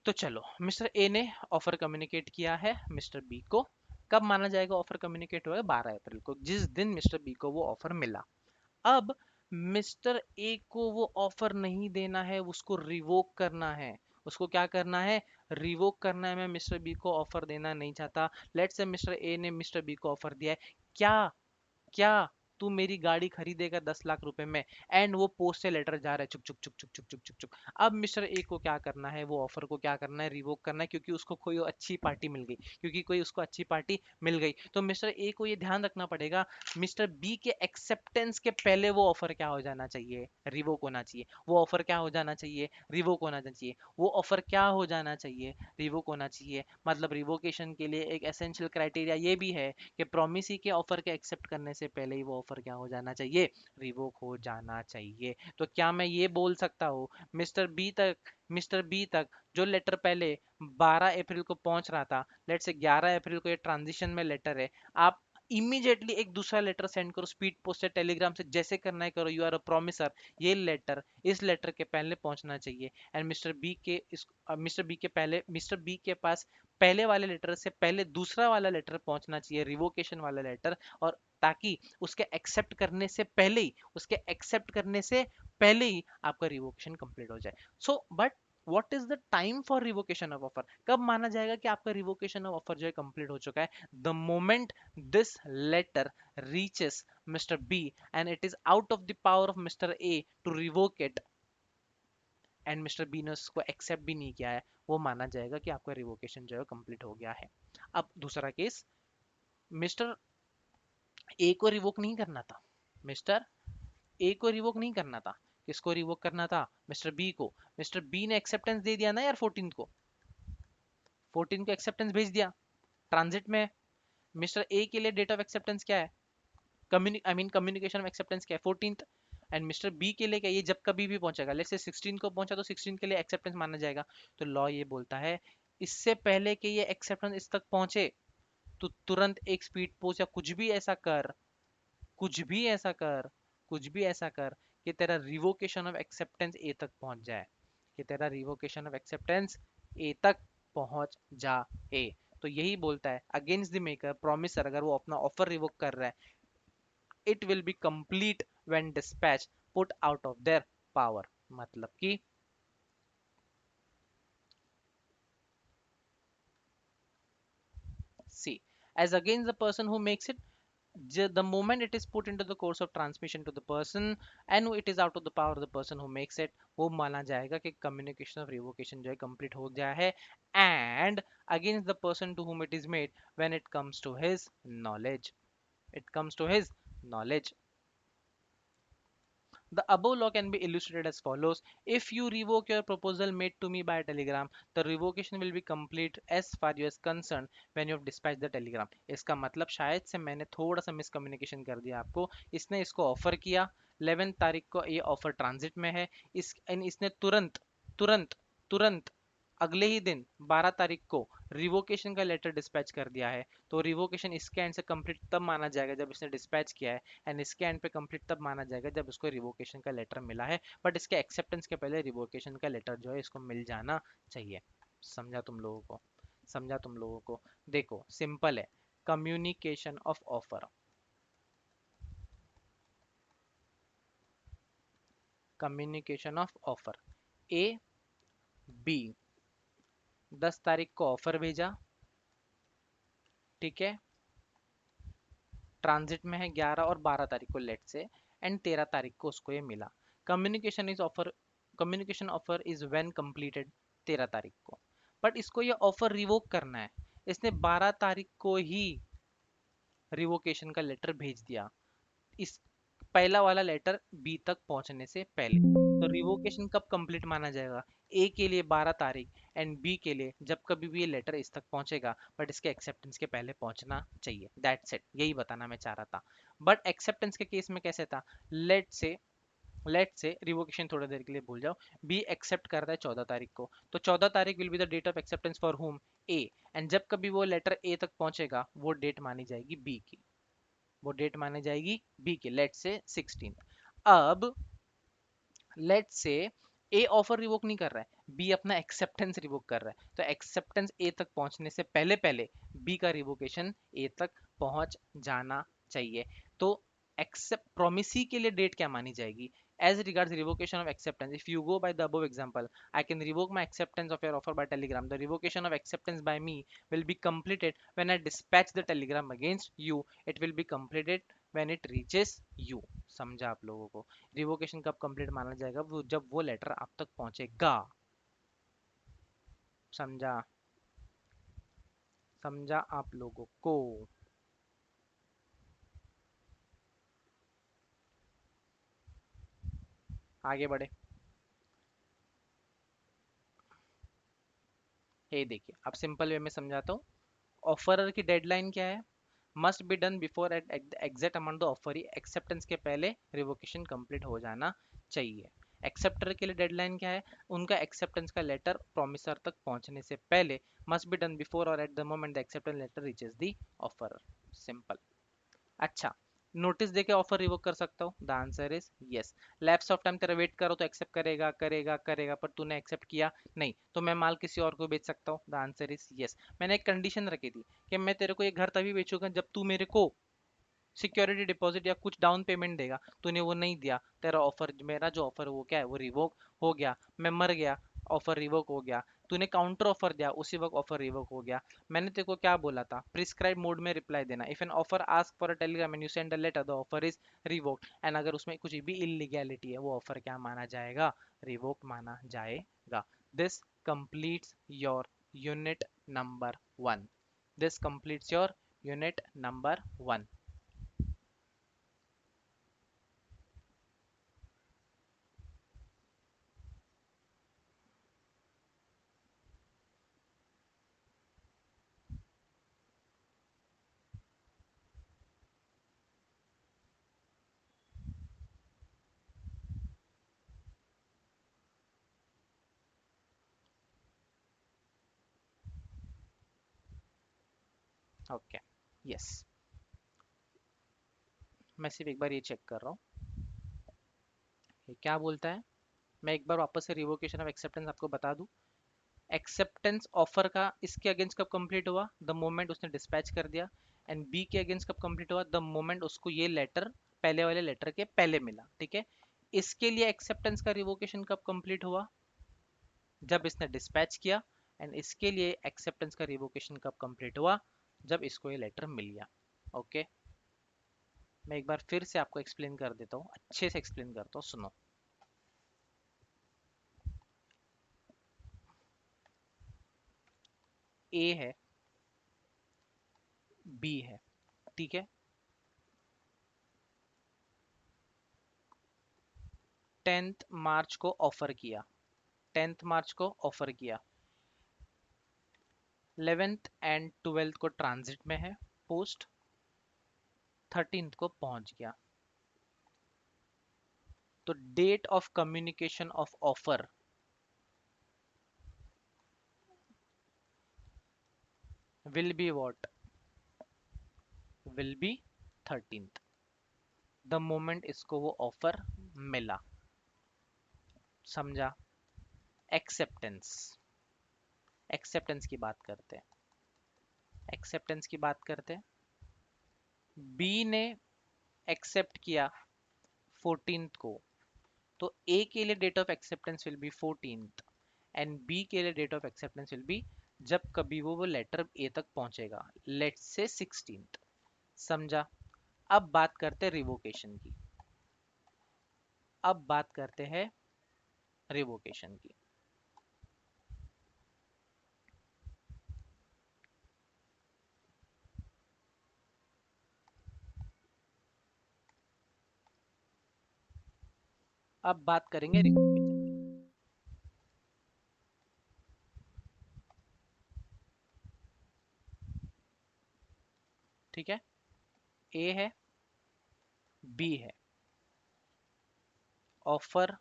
तो चलो, मिस्टर ए ने ऑफर कम्युनिकेट किया है मिस्टर बी को। कब माना जाएगा ऑफर कम्युनिकेट हुआ है? 12 अप्रैल को, जिस दिन मिस्टर बी को वो ऑफर मिला। अब मिस्टर ए को वो ऑफर नहीं देना है, उसको रिवोक करना है। उसको क्या करना है? रिवोक करना है। मैं मिस्टर बी को ऑफर देना नहीं चाहता। लेट्स से मिस्टर ए ने मिस्टर बी को ऑफर दिया है, क्या क्या तू मेरी गाड़ी खरीदेगा 10 लाख रुपए में, एंड वो पोस्ट से लेटर जा रहा है चुक चुक चुक चुक चुक चुक चुक चुक। अब मिस्टर ए को क्या करना है? वो ऑफर को क्या करना है? रिवोक करना है, क्योंकि उसको कोई अच्छी पार्टी मिल गई, क्योंकि कोई उसको अच्छी पार्टी मिल गई। तो मिस्टर ए को ये ध्यान रखना पड़ेगा, मिस्टर बी के एक्सेप्टेंस के पहले वो ऑफर क्या हो जाना चाहिए? रिवोक होना चाहिए। वो ऑफर क्या हो जाना चाहिए? रिवोक होना चाहिए। वो ऑफर क्या हो जाना चाहिए? रिवोक होना चाहिए। मतलब रिवोकेशन के लिए एक एसेंशियल क्राइटेरिया ये भी है कि प्रोमिसी के ऑफर के एक्सेप्ट करने से पहले ही वो ऑफर क्या हो जाना चाहिए? रिवोक हो जाना चाहिए। तो क्या मैं ये बोल सकता हूँ मिस्टर बी तक जो लेटर पहले 12 अप्रैल को पहुंच रहा था, लेट से 11 अप्रैल को ये ट्रांजिशन में लेटर है, आप इमीडिएटली एक दूसरा लेटर सेंड करो, स्पीड पोस्ट से, टेलीग्राम से, जैसे करना है करो, यू आर अ प्रोमिसर। ये लेटर इस लेटर के पहले पहुंचना चाहिए, एंड मिस्टर बी के पहले, मिस्टर बी के पास पहले वाले लेटर से पहले दूसरा वाला लेटर पहुंचना चाहिए, रिवोकेशन वाला लेटर। और ताकि उसके एक्सेप्ट करने से पहले ही आपका रिवोकेशन कंप्लीट हो जाए। So but what is the time for revocation of offer? कब माना जाएगा कि आपका रिवोकेशन ऑफ ऑफर जो है कंप्लीट हो चुका है? The moment this letter reaches mister B and it is out of the power of mister A to revoke it, and mister B ने उसको एक्सेप्ट भी नहीं किया है, वो माना जाएगा कि आपका रिवोकेशन जो है कंप्लीट हो गया है। अब दूसरा केस, मिस्टर ए को रिवोक नहीं करना था, मिस्टर ए को रिवोक नहीं करना था, किसको रिवोक करना था, मिस्टर बी को। मिस्टर बी ने एक्सेप्टेंस दे दिया ना यार 14 को, 14 को एक्सेप्टेंस भेज दिया, ट्रांजिट में। मिस्टर ए के लिए डेट ऑफ एक्सेप्टेंस क्या है, कम्युनिकेशन ऑफ एक्सेप्टेंस क्या है, 14th। एंड मिस्टर बी के लिए क्या, ये जब कभी भी पहुंचेगा, लेट्स से 16 को पहुंचा तो 16 के लिए एक्सेप्टेंस माना जाएगा। तो लॉ ये बोलता है इससे पहले कि ये एक्सेप्टेंस इस तक पहुंचे तो तुरंत एक स्पीड पोस्ट या कुछ भी ऐसा कर, कुछ भी ऐसा कर, कुछ भी ऐसा कर कि तेरा रिवोकेशन ऑफ एक्सेप्टेंस ए तक पहुंच जाए, कि तेरा रिवोकेशन ऑफ एक्सेप्टेंस ए तक पहुंच जाए। तो यही बोलता है अगेंस्ट द मेकर प्रोमिसर, अगर वो अपना ऑफर रिवोक कर रहा है, it will be complete when dispatch put out of their power. मतलब कि सी, as against the person who makes it, the moment it is put into the course of transmission to the person and it is out of the power of the person who makes it, वो माना जाएगा कि communication of revocation जो है complete हो गया है, and against the person to whom it is made when it comes to his knowledge, it comes to his knowledge. The above law can be illustrated as follows. If you revoke your proposal made to me by telegram, the revocation will be complete as far as you is concerned when you have dispatched the telegram. इसका मतलब शायद से मैंने थोड़ा सा miscommunication कर दिया आपको। इसने इसको ऑफर किया, 11 तारीख को ये ऑफर ट्रांजिट में है, इसने तुरंत तुरंत तुरंत अगले ही दिन 12 तारीख को रिवोकेशन का लेटर डिस्पैच कर दिया है। तो रिवोकेशन इसके एंड से कंप्लीट तब माना जाएगा जब इसने डिस्पैच किया है, एंड इसके एंड पे कंप्लीट तब माना जाएगा जब उसको रिवोकेशन का लेटर मिला है। बट इसके एक्सेप्टेंस के पहले रिवोकेशन का लेटर जो है इसको मिल जाना चाहिए। समझा तुम लोगों को, समझा तुम लोगों को। देखो सिंपल है, communication of offer, communication of offer, A B 10 तारीख को ऑफर भेजा, ठीक है, ट्रांजिट में है 11 और 12 तारीख को लेट से, एंड 13 तारीख को उसको ये मिला। Communication is offer, communication offer is when completed 13 तारीख को, बट इसको ये ऑफर रिवोक करना है, इसने 12 तारीख को ही रिवोकेशन का लेटर भेज दिया, इस पहला वाला लेटर बी तक पहुंचने से पहले। तो रिवोकेशन कब कंप्लीट माना जाएगा, ए के लिए 12 तारीख एंड बी के लिए जब कभी भी ये लेटर इस तक पहुंचेगा, बट इसके एक्सेप्टेंस के पहले पहुंचना चाहिए। दैट्स इट, यही बताना मैं चाह रहा था। बट एक्सेप्टेंस के केस में कैसे था, लेट से रिवोकेशन थोड़ी देर के लिए भूल जाओ, बी एक्सेप्ट कर रहा है 14 तारीख को, तो 14 तारीख will be the date of acceptance for whom, A, and जब कभी वो लेटर ए तक पहुंचेगा वो डेट मानी जाएगी बी की, वो डेट मानी जाएगी बी की, लेट से 16। अब लेट से ए ऑफर रिवोक नहीं कर रहा है, बी अपना एक्सेप्टेंस रिवोक कर रहा है, तो एक्सेप्टेंस ए तक पहुंचने से पहले पहले बी का रिवोकेशन ए तक पहुंच जाना चाहिए। तो एक्सेप्ट प्रोमिसी के लिए डेट क्या मानी जाएगी, as regards revocation of acceptance, if you go by the above example, I can revoke my acceptance of your offer by telegram. The revocation of acceptance by me will be completed when I dispatch the telegram against you. It will be completed when it reaches you. समझा आप लोगों को, revocation कब complete माना जाएगा, वो जब वो लेटर आप तक पहुंचेगा। समझा, समझा आप लोगों को। आगे बढ़े, ये देखिए अब सिंपल वे में समझाता हूँ। ऑफरर की डेडलाइन क्या है, must be done before at exact amount the offer, acceptance के पहले रिवोकेशन कंप्लीट हो जाना चाहिए। एक्सेप्टर के लिए डेडलाइन क्या है, उनका एक्सेप्टेंस का लेटर प्रोमिसर तक पहुंचने से पहले, मस्ट बी डन बिफोर और at the moment the acceptance letter reaches the offer. Simple. अच्छा, नोटिस देके ऑफर रिवोक कर सकता हूँ, the answer is yes. Lapse of time तेरा वेट करो तो एक्सेप्ट करेगा करेगा करेगा, पर तूने एक्सेप्ट किया नहीं, तो मैं माल किसी और को बेच सकता हूँ, द आंसर इज यस। मैंने एक कंडीशन रखी थी कि मैं तेरे को ये घर तभी बेचूंगा जब तू मेरे को सिक्योरिटी डिपॉजिट या कुछ डाउन पेमेंट देगा, तूने वो नहीं दिया, तेरा ऑफर, मेरा जो ऑफर वो क्या है, वो रिवोक हो गया। मैं मर गया, ऑफर रिवोक हो गया। तूने काउंटर ऑफर दिया, उसी वक्त ऑफर रिवोक हो गया। मैंने तेरे को क्या बोला था, प्रिस्क्राइब मोड में रिप्लाई देना, if an offer ask for a telegram and you send a letter the offer is revoked, and अगर उसमें कुछ भी इलीगैलिटी है वो ऑफर क्या माना जाएगा, रिवोक माना जाएगा। This completes your unit number 1, this completes your unit number 1। Okay, yes, मैं सिर्फ एक बार ये चेक कर रहा हूँ ये क्या बोलता है। मैं एक बार वापस से रिवोकेशन ऑफ एक्सेप्टेंस आपको बता दूं। एक्सेप्टेंस ऑफर का इसके अगेंस्ट कब कंप्लीट हुआ? द मोमेंट उसने डिस्पैच कर दिया। एंड बी के अगेंस्ट कब कंप्लीट हुआ? द मोमेंट उसको ये लेटर पहले वाले लेटर के पहले मिला। ठीक है, इसके लिए एक्सेप्टेंस का रिवोकेशन कब कंप्लीट हुआ? जब इसने डिस्पैच किया। एंड इसके लिए एक्सेप्टेंस का रिवोकेशन कब कंप्लीट हुआ? जब इसको ये लेटर मिल गया। ओके, मैं एक बार फिर से आपको एक्सप्लेन कर देता हूँ, अच्छे से एक्सप्लेन करता हूँ, सुनो। ए है, बी है, ठीक है। 10th मार्च को ऑफर किया, 10th मार्च को ऑफर किया। 11th एंड 12th को ट्रांजिट में है पोस्ट, 13th को पहुंच गया। तो date of communication of offer will be what? Will be 13th, the moment इसको वो ऑफर मिला। समझा? एक्सेप्टेंस, एक्सेप्टेंस की बात करते हैं, एक्सेप्टेंस की बात करते हैं। बी ने एक्सेप्ट किया 14th को, तो ए के लिए date of acceptance will be 14th and B के लिए date of acceptance will be जब कभी वो लेटर ए तक पहुंचेगा, लेट्स से 16th। समझा? अब बात करते हैं रिवोकेशन की, अब बात करते हैं रिवोकेशन की। अब बात करेंगे रिवोकेशन। ठीक है, ए है, बी है, ऑफर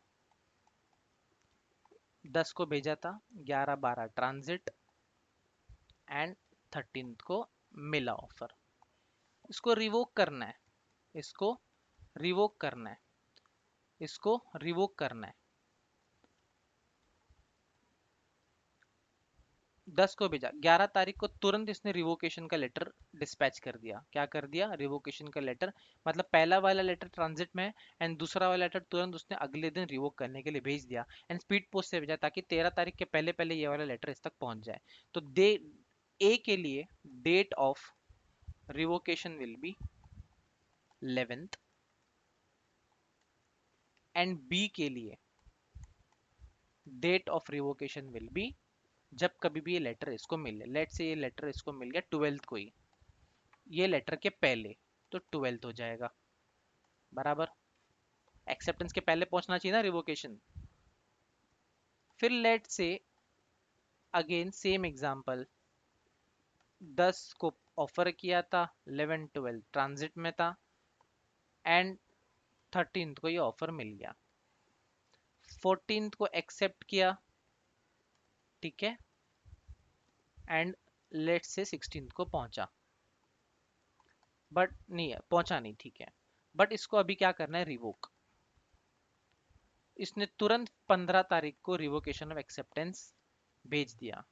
10 को भेजा था, 11-12 ट्रांजिट एंड 13th को मिला ऑफर। इसको रिवोक करना है, इसको रिवोक करना है, इसको रिवोक करना है। 10 को भेजा, 11 तारीख को तुरंत इसने रिवोकेशन का लेटर डिस्पैच कर दिया। क्या कर दिया? रिवोकेशन का लेटर, मतलब पहला वाला लेटर ट्रांजिट में है एंड दूसरा वाला लेटर तुरंत उसने अगले दिन रिवोक करने के लिए भेज दिया एंड स्पीड पोस्ट से भेजा ताकि 13 तारीख के पहले पहले ये वाला लेटर इस तक पहुंच जाए। तो दे ए के लिए date of revocation will be 11th and B के लिए date of revocation will be जब कभी भी ये लेटर इसको मिले। लेट से ये लेटर इसको मिल गया 12th को ही, ये लेटर के पहले, तो 12th हो जाएगा। बराबर? एक्सेप्टेंस के पहले पहुंचना चाहिए ना रिवोकेशन। फिर लेट से अगेन सेम एग्जांपल, 10 को ऑफर किया था, 11-12 ट्रांजिट में था एंड 13th को ये ऑफर मिल गया। 14th को एक्सेप्ट किया, ठीक है, एंड लेट से 16th को पहुंचा, बट नहीं है, पहुंचा नहीं, ठीक है। बट इसको अभी क्या करना है? रिवोक। इसने तुरंत 15 तारीख को रिवोकेशन ऑफ एक्सेप्टेंस भेज दिया।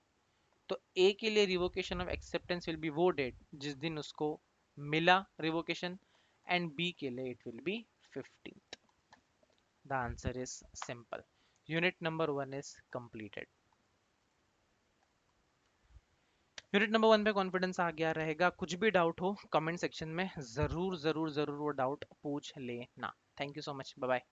तो ए के लिए revocation of acceptance will B वो डेट जिस दिन उसको मिला रिवोकेशन एंड बी के लिए it will be 15th। The answer is simple. Unit number 1 is completed. Unit number 1 पे कॉन्फिडेंस आ गया रहेगा। कुछ भी डाउट हो कमेंट सेक्शन में जरूर जरूर जरूर वो डाउट पूछ लेना। Thank you so much, bye bye.